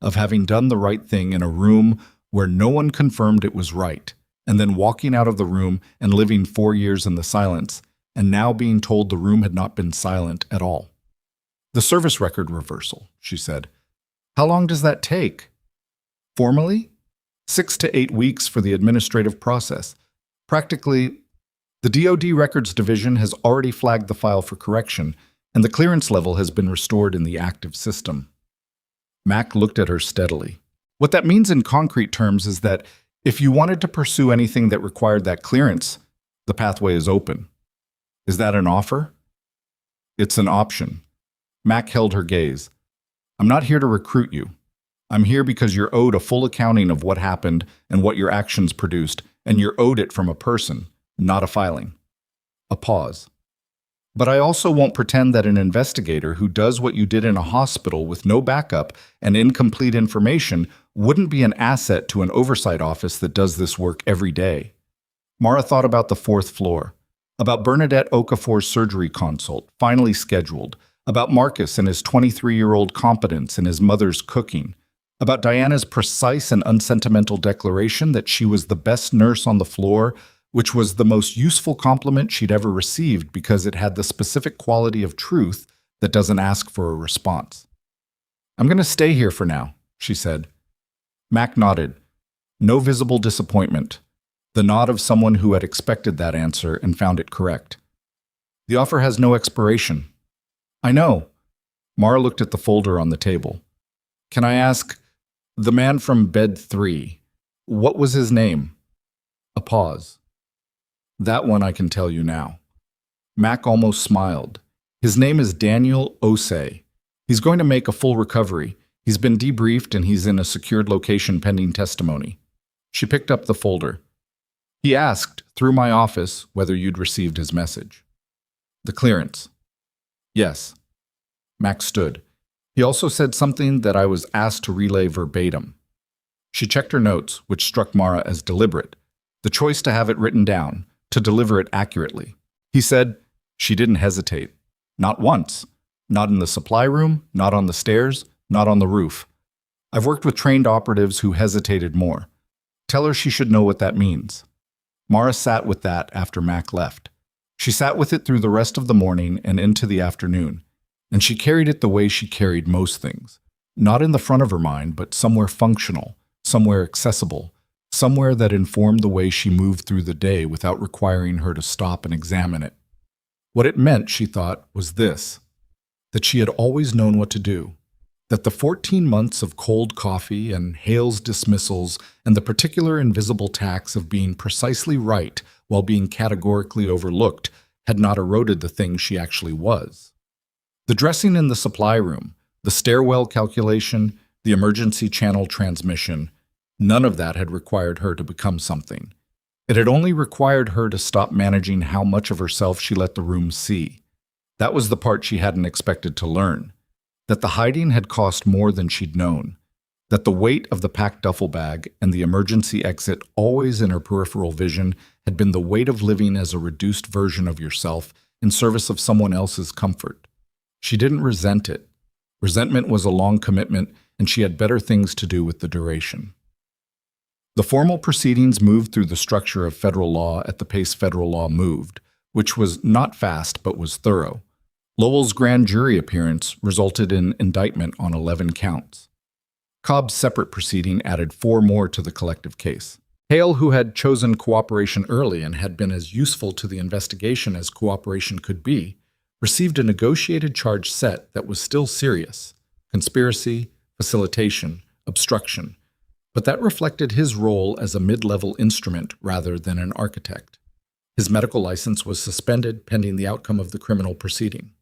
of having done the right thing in a room where no one confirmed it was right, and then walking out of the room and living 4 years in the silence, and now being told the room had not been silent at all. The service record reversal, she said. How long does that take? Formally? 6 to 8 weeks for the administrative process. Practically, the DoD Records Division has already flagged the file for correction, and the clearance level has been restored in the active system. Mac looked at her steadily. What that means in concrete terms is that if you wanted to pursue anything that required that clearance, the pathway is open. Is that an offer? It's an option. Mac held her gaze. I'm not here to recruit you. I'm here because you're owed a full accounting of what happened and what your actions produced, and you're owed it from a person, not a filing. A pause. But I also won't pretend that an investigator who does what you did in a hospital with no backup and incomplete information wouldn't be an asset to an oversight office that does this work every day. Mara thought about the 4th floor, about Bernadette Okafor's surgery consult, finally scheduled, about Marcus and his 23-year-old competence in his mother's cooking, about Diana's precise and unsentimental declaration that she was the best nurse on the floor, which was the most useful compliment she'd ever received because it had the specific quality of truth that doesn't ask for a response. I'm going to stay here for now, she said. Mac nodded. No visible disappointment. The nod of someone who had expected that answer and found it correct. The offer has no expiration. I know. Mara looked at the folder on the table. Can I ask, the man from bed 3, what was his name? A pause. That one I can tell you now. Mac almost smiled. His name is Daniel Osei. He's going to make a full recovery. He's been debriefed and he's in a secured location pending testimony. She picked up the folder. He asked, through my office, whether you'd received his message. The clearance. Yes. Mac stood. He also said something that I was asked to relay verbatim. She checked her notes, which struck Mara as deliberate. The choice to have it written down, to deliver it accurately. He said, she didn't hesitate. Not once. Not in the supply room, not on the stairs, not on the roof. I've worked with trained operatives who hesitated more. Tell her she should know what that means. Mara sat with that after Mac left. She sat with it through the rest of the morning and into the afternoon, and she carried it the way she carried most things. Not in the front of her mind, but somewhere functional, somewhere accessible, somewhere that informed the way she moved through the day without requiring her to stop and examine it. What it meant, she thought, was this: that she had always known what to do, that the 14 months of cold coffee and Hale's dismissals and the particular invisible tax of being precisely right while being categorically overlooked had not eroded the thing she actually was. The dressing in the supply room, the stairwell calculation, the emergency channel transmission, none of that had required her to become something. It had only required her to stop managing how much of herself she let the room see. That was the part she hadn't expected to learn. That the hiding had cost more than she'd known. That the weight of the packed duffel bag and the emergency exit always in her peripheral vision had been the weight of living as a reduced version of yourself in service of someone else's comfort. She didn't resent it. Resentment was a long commitment, and she had better things to do with the duration. The formal proceedings moved through the structure of federal law at the pace federal law moved, which was not fast but was thorough. Lowell's grand jury appearance resulted in indictment on 11 counts. Cobb's separate proceeding added 4 more to the collective case. Hale, who had chosen cooperation early and had been as useful to the investigation as cooperation could be, received a negotiated charge set that was still serious: conspiracy, facilitation, obstruction. But that reflected his role as a mid-level instrument rather than an architect. His medical license was suspended pending the outcome of the criminal proceeding.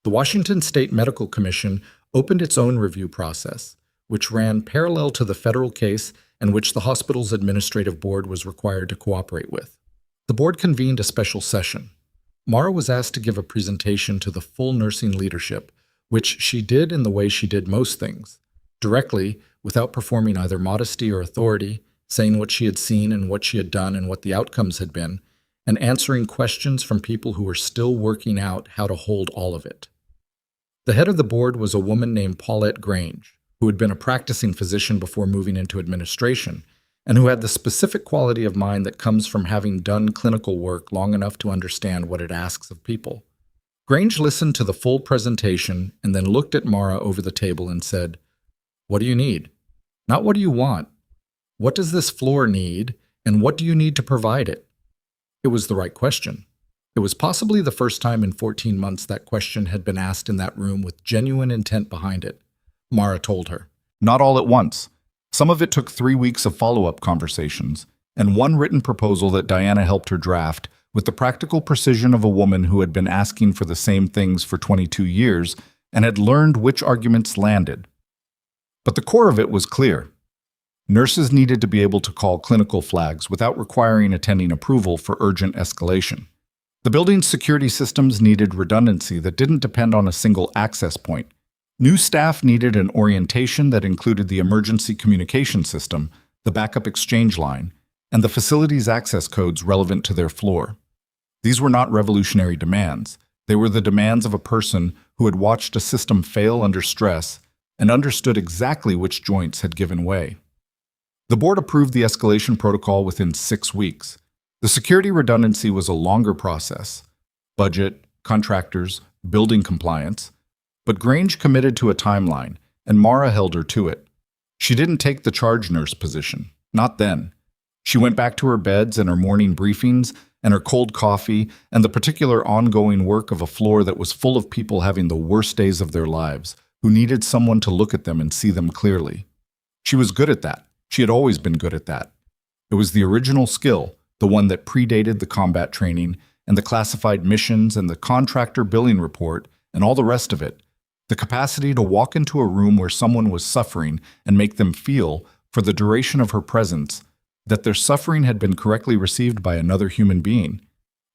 The Washington State Medical Commission opened its own review process, which ran parallel to the federal case and which the hospital's administrative board was required to cooperate with. The board convened a special session. Mara was asked to give a presentation to the full nursing leadership, which she did in the way she did most things, directly, without performing either modesty or authority, saying what she had seen and what she had done and what the outcomes had been, and answering questions from people who were still working out how to hold all of it. The head of the board was a woman named Paulette Grange, who had been a practicing physician before moving into administration, and who had the specific quality of mind that comes from having done clinical work long enough to understand what it asks of people. Grange listened to the full presentation and then looked at Mara over the table and said, "What do you need? Not what do you want. What does this floor need, and what do you need to provide it?" It was the right question. It was possibly the first time in 14 months that question had been asked in that room with genuine intent behind it. Mara told her. Not all at once. Some of it took 3 weeks of follow-up conversations, and one written proposal that Diana helped her draft with the practical precision of a woman who had been asking for the same things for 22 years and had learned which arguments landed. But the core of it was clear. Nurses needed to be able to call clinical flags without requiring attending approval for urgent escalation. The building's security systems needed redundancy that didn't depend on a single access point. New staff needed an orientation that included the emergency communication system, the backup exchange line, and the facility's access codes relevant to their floor. These were not revolutionary demands. They were the demands of a person who had watched a system fail under stress and understood exactly which joints had given way. The board approved the escalation protocol within 6 weeks. The security redundancy was a longer process: budget, contractors, building compliance. But Grange committed to a timeline, and Mara held her to it. She didn't take the charge nurse position. Not then. She went back to her beds and her morning briefings and her cold coffee and the particular ongoing work of a floor that was full of people having the worst days of their lives, who needed someone to look at them and see them clearly. She was good at that. She had always been good at that. It was the original skill, the one that predated the combat training and the classified missions and the contractor billing report and all the rest of it. The capacity to walk into a room where someone was suffering and make them feel, for the duration of her presence, that their suffering had been correctly received by another human being.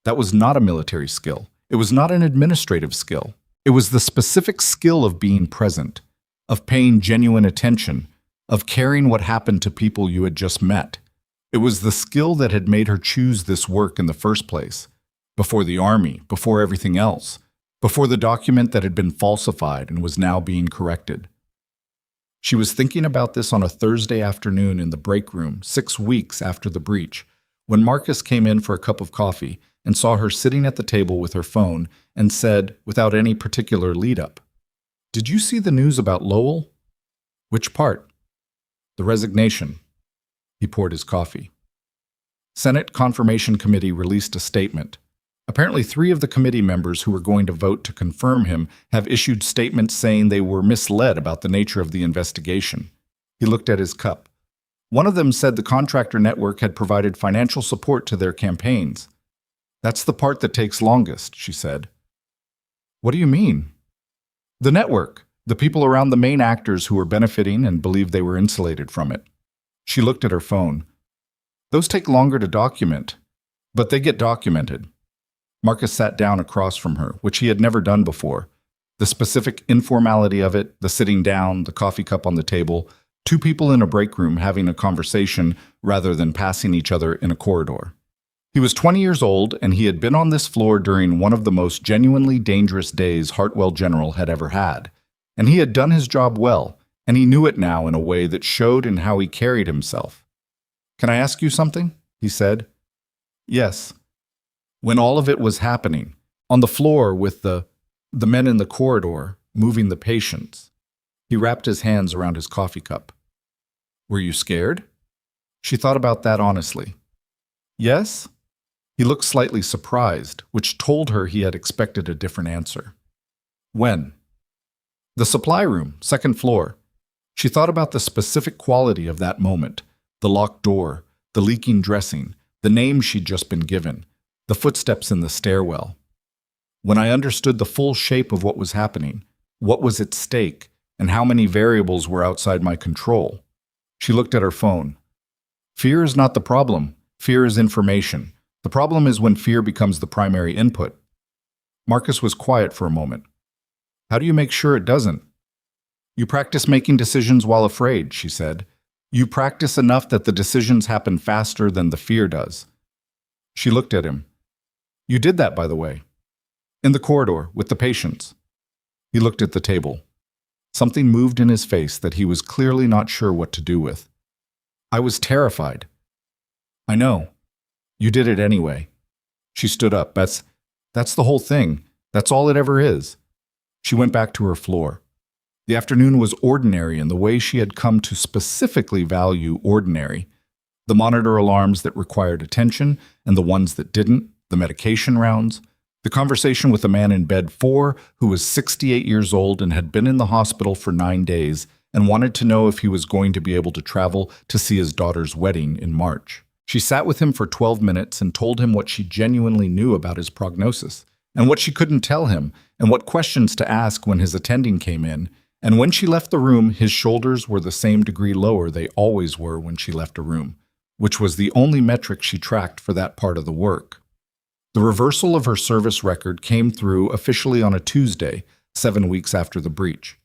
That was not a military skill. It was not an administrative skill. It was the specific skill of being present, of paying genuine attention, of caring what happened to people you had just met. It was the skill that had made her choose this work in the first place, before the army, before everything else, before the document that had been falsified and was now being corrected. She was thinking about this on a Thursday afternoon in the break room, 6 weeks after the breach, when Marcus came in for a cup of coffee and saw her sitting at the table with her phone and said, without any particular lead-up, "Did you see the news about Lowell?" "Which part?" "The resignation." He poured his coffee. Senate Confirmation Committee released a statement. Apparently 3 of the committee members who were going to vote to confirm him have issued statements saying they were misled about the nature of the investigation. He looked at his cup. One of them said the contractor network had provided financial support to their campaigns. "That's the part that takes longest," she said. "What do you mean?" "The network, the people around the main actors who were benefiting and believed they were insulated from it." She looked at her phone. "Those take longer to document, but they get documented." Marcus sat down across from her, which he had never done before. The specific informality of it, the sitting down, the coffee cup on the table, 2 people in a break room having a conversation rather than passing each other in a corridor. He was 20 years old, and he had been on this floor during one of the most genuinely dangerous days Hartwell General had ever had. And he had done his job well, and he knew it now in a way that showed in how he carried himself. "Can I ask you something?" he said. "Yes." When all of it was happening, on the floor with the men in the corridor, moving the patients, he wrapped his hands around his coffee cup. "Were you scared?" She thought about that honestly. "Yes?" He looked slightly surprised, which told her he had expected a different answer. "When?" "The supply room, 2nd floor." She thought about the specific quality of that moment, the locked door, the leaking dressing, the name she'd just been given, the footsteps in the stairwell. When I understood the full shape of what was happening, what was at stake, and how many variables were outside my control. She looked at her phone. "Fear is not the problem. Fear is information. The problem is when fear becomes the primary input." Marcus was quiet for a moment. "How do you make sure it doesn't?" "You practice making decisions while afraid," she said. You practice enough that the decisions happen faster than the fear does. She looked at him. You did that, by the way. In the corridor, with the patients. He looked at the table. Something moved in his face that he was clearly not sure what to do with. I was terrified. I know. You did it anyway. She stood up. That's the whole thing. That's all it ever is. She went back to her floor. The afternoon was ordinary in the way she had come to specifically value ordinary. The monitor alarms that required attention and the ones that didn't, the medication rounds, the conversation with a man in bed 4 who was 68 years old and had been in the hospital for 9 days and wanted to know if he was going to be able to travel to see his daughter's wedding in March. She sat with him for 12 minutes and told him what she genuinely knew about his prognosis, and what she couldn't tell him, and what questions to ask when his attending came in. And when she left the room, his shoulders were the same degree lower they always were when she left a room, which was the only metric she tracked for that part of the work. The reversal of her service record came through officially on a Tuesday, 7 weeks after the breach.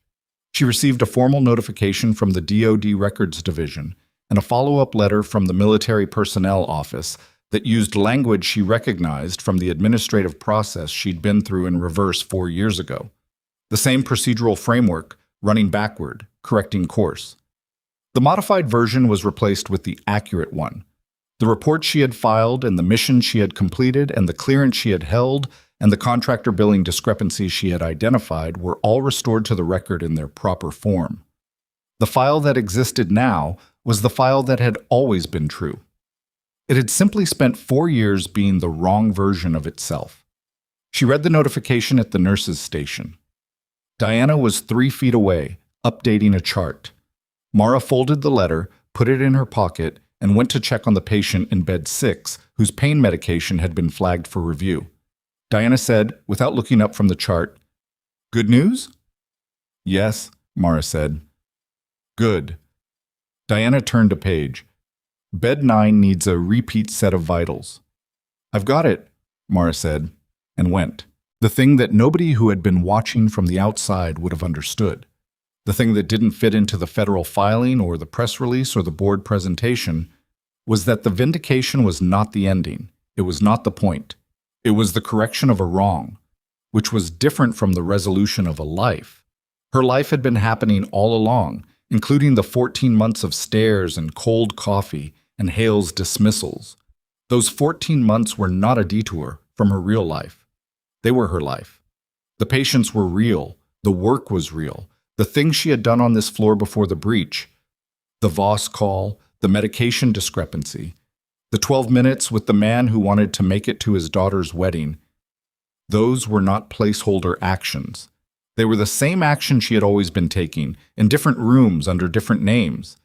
She received a formal notification from the DoD Records Division and a follow-up letter from the Military Personnel Office that used language she recognized from the administrative process she'd been through in reverse 4 years ago. The same procedural framework, running backward, correcting course. The modified version was replaced with the accurate one. The report she had filed and the mission she had completed and the clearance she had held and the contractor billing discrepancies she had identified were all restored to the record in their proper form. The file that existed now was the file that had always been true. It had simply spent 4 years being the wrong version of itself. She read the notification at the nurse's station. Diana was 3 feet away, updating a chart. Mara folded the letter, put it in her pocket, and went to check on the patient in bed 6, whose pain medication had been flagged for review. Diana said, without looking up from the chart, "Good news?" "Yes," Mara said. "Good." Diana turned a page. Bed 9 needs a repeat set of vitals. "I've got it," Mara said, and went. The thing that nobody who had been watching from the outside would have understood. The thing that didn't fit into the federal filing or the press release or the board presentation was that the vindication was not the ending. It was not the point. It was the correction of a wrong, which was different from the resolution of a life. Her life had been happening all along, including the 14 months of stares and cold coffee and Hale's dismissals. Those 14 months were not a detour from her real life. They were her life. The patients were real. The work was real. The things she had done on this floor before the breach, the Voss call, the medication discrepancy, the 12 minutes with the man who wanted to make it to his daughter's wedding, those were not placeholder actions. They were the same action she had always been taking, in different rooms under different names.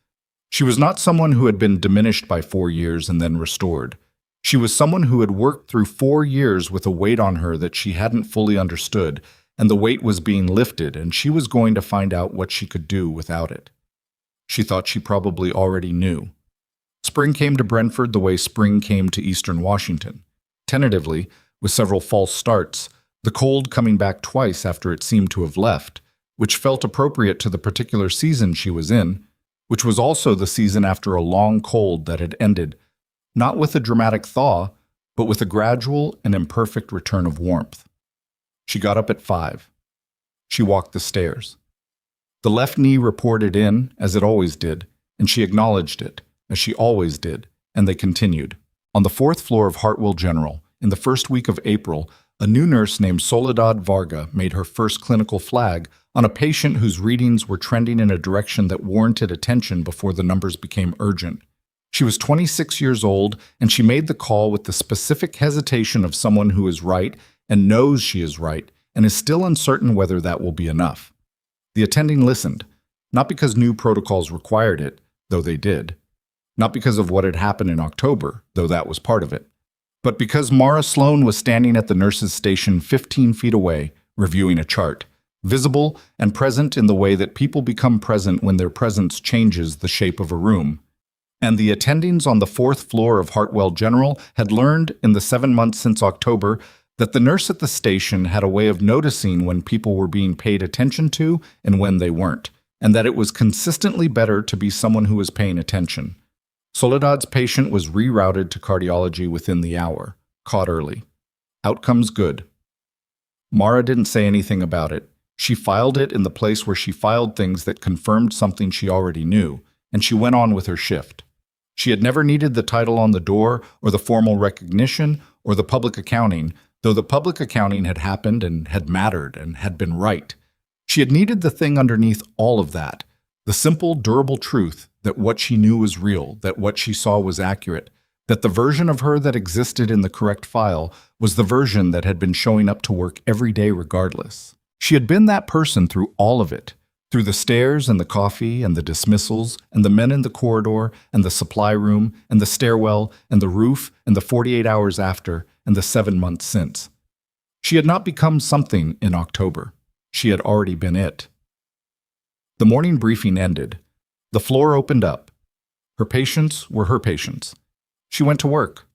She was not someone who had been diminished by 4 years and then restored. She was someone who had worked through 4 years with a weight on her that she hadn't fully understood, and the weight was being lifted, and she was going to find out what she could do without it. She thought she probably already knew. Spring came to Brentford the way spring came to eastern Washington. Tentatively, with several false starts, the cold coming back twice after it seemed to have left, which felt appropriate to the particular season she was in, which was also the season after a long cold that had ended, not with a dramatic thaw, but with a gradual and imperfect return of warmth. She got up at 5. She walked the stairs. The left knee reported in, as it always did, and she acknowledged it, as she always did, and they continued. On the 4th floor of Hartwell General, in the first week of April, a new nurse named Soledad Varga made her first clinical flag on a patient whose readings were trending in a direction that warranted attention before the numbers became urgent. She was 26 years old, and she made the call with the specific hesitation of someone who is right and knows she is right, and is still uncertain whether that will be enough. The attending listened, not because new protocols required it, though they did, not because of what had happened in October, though that was part of it, but because Mara Sloane was standing at the nurse's station 15 feet away, reviewing a chart, visible and present in the way that people become present when their presence changes the shape of a room. And the attendings on the 4th floor of Hartwell General had learned in the 7 months since October that the nurse at the station had a way of noticing when people were being paid attention to and when they weren't, and that it was consistently better to be someone who was paying attention. Soledad's patient was rerouted to cardiology within the hour, caught early. Outcomes good. Mara didn't say anything about it. She filed it in the place where she filed things that confirmed something she already knew, and she went on with her shift. She had never needed the title on the door, or the formal recognition, or the public accounting, though the public accounting had happened and had mattered and had been right. She had needed the thing underneath all of that, the simple, durable truth that what she knew was real, that what she saw was accurate, that the version of her that existed in the correct file was the version that had been showing up to work every day regardless. She had been that person through all of it, through the stairs and the coffee and the dismissals and the men in the corridor and the supply room and the stairwell and the roof and the 48 hours after and the 7 months since. She had not become something in October. She had already been it. The morning briefing ended. The floor opened up. Her patients were her patients. She went to work.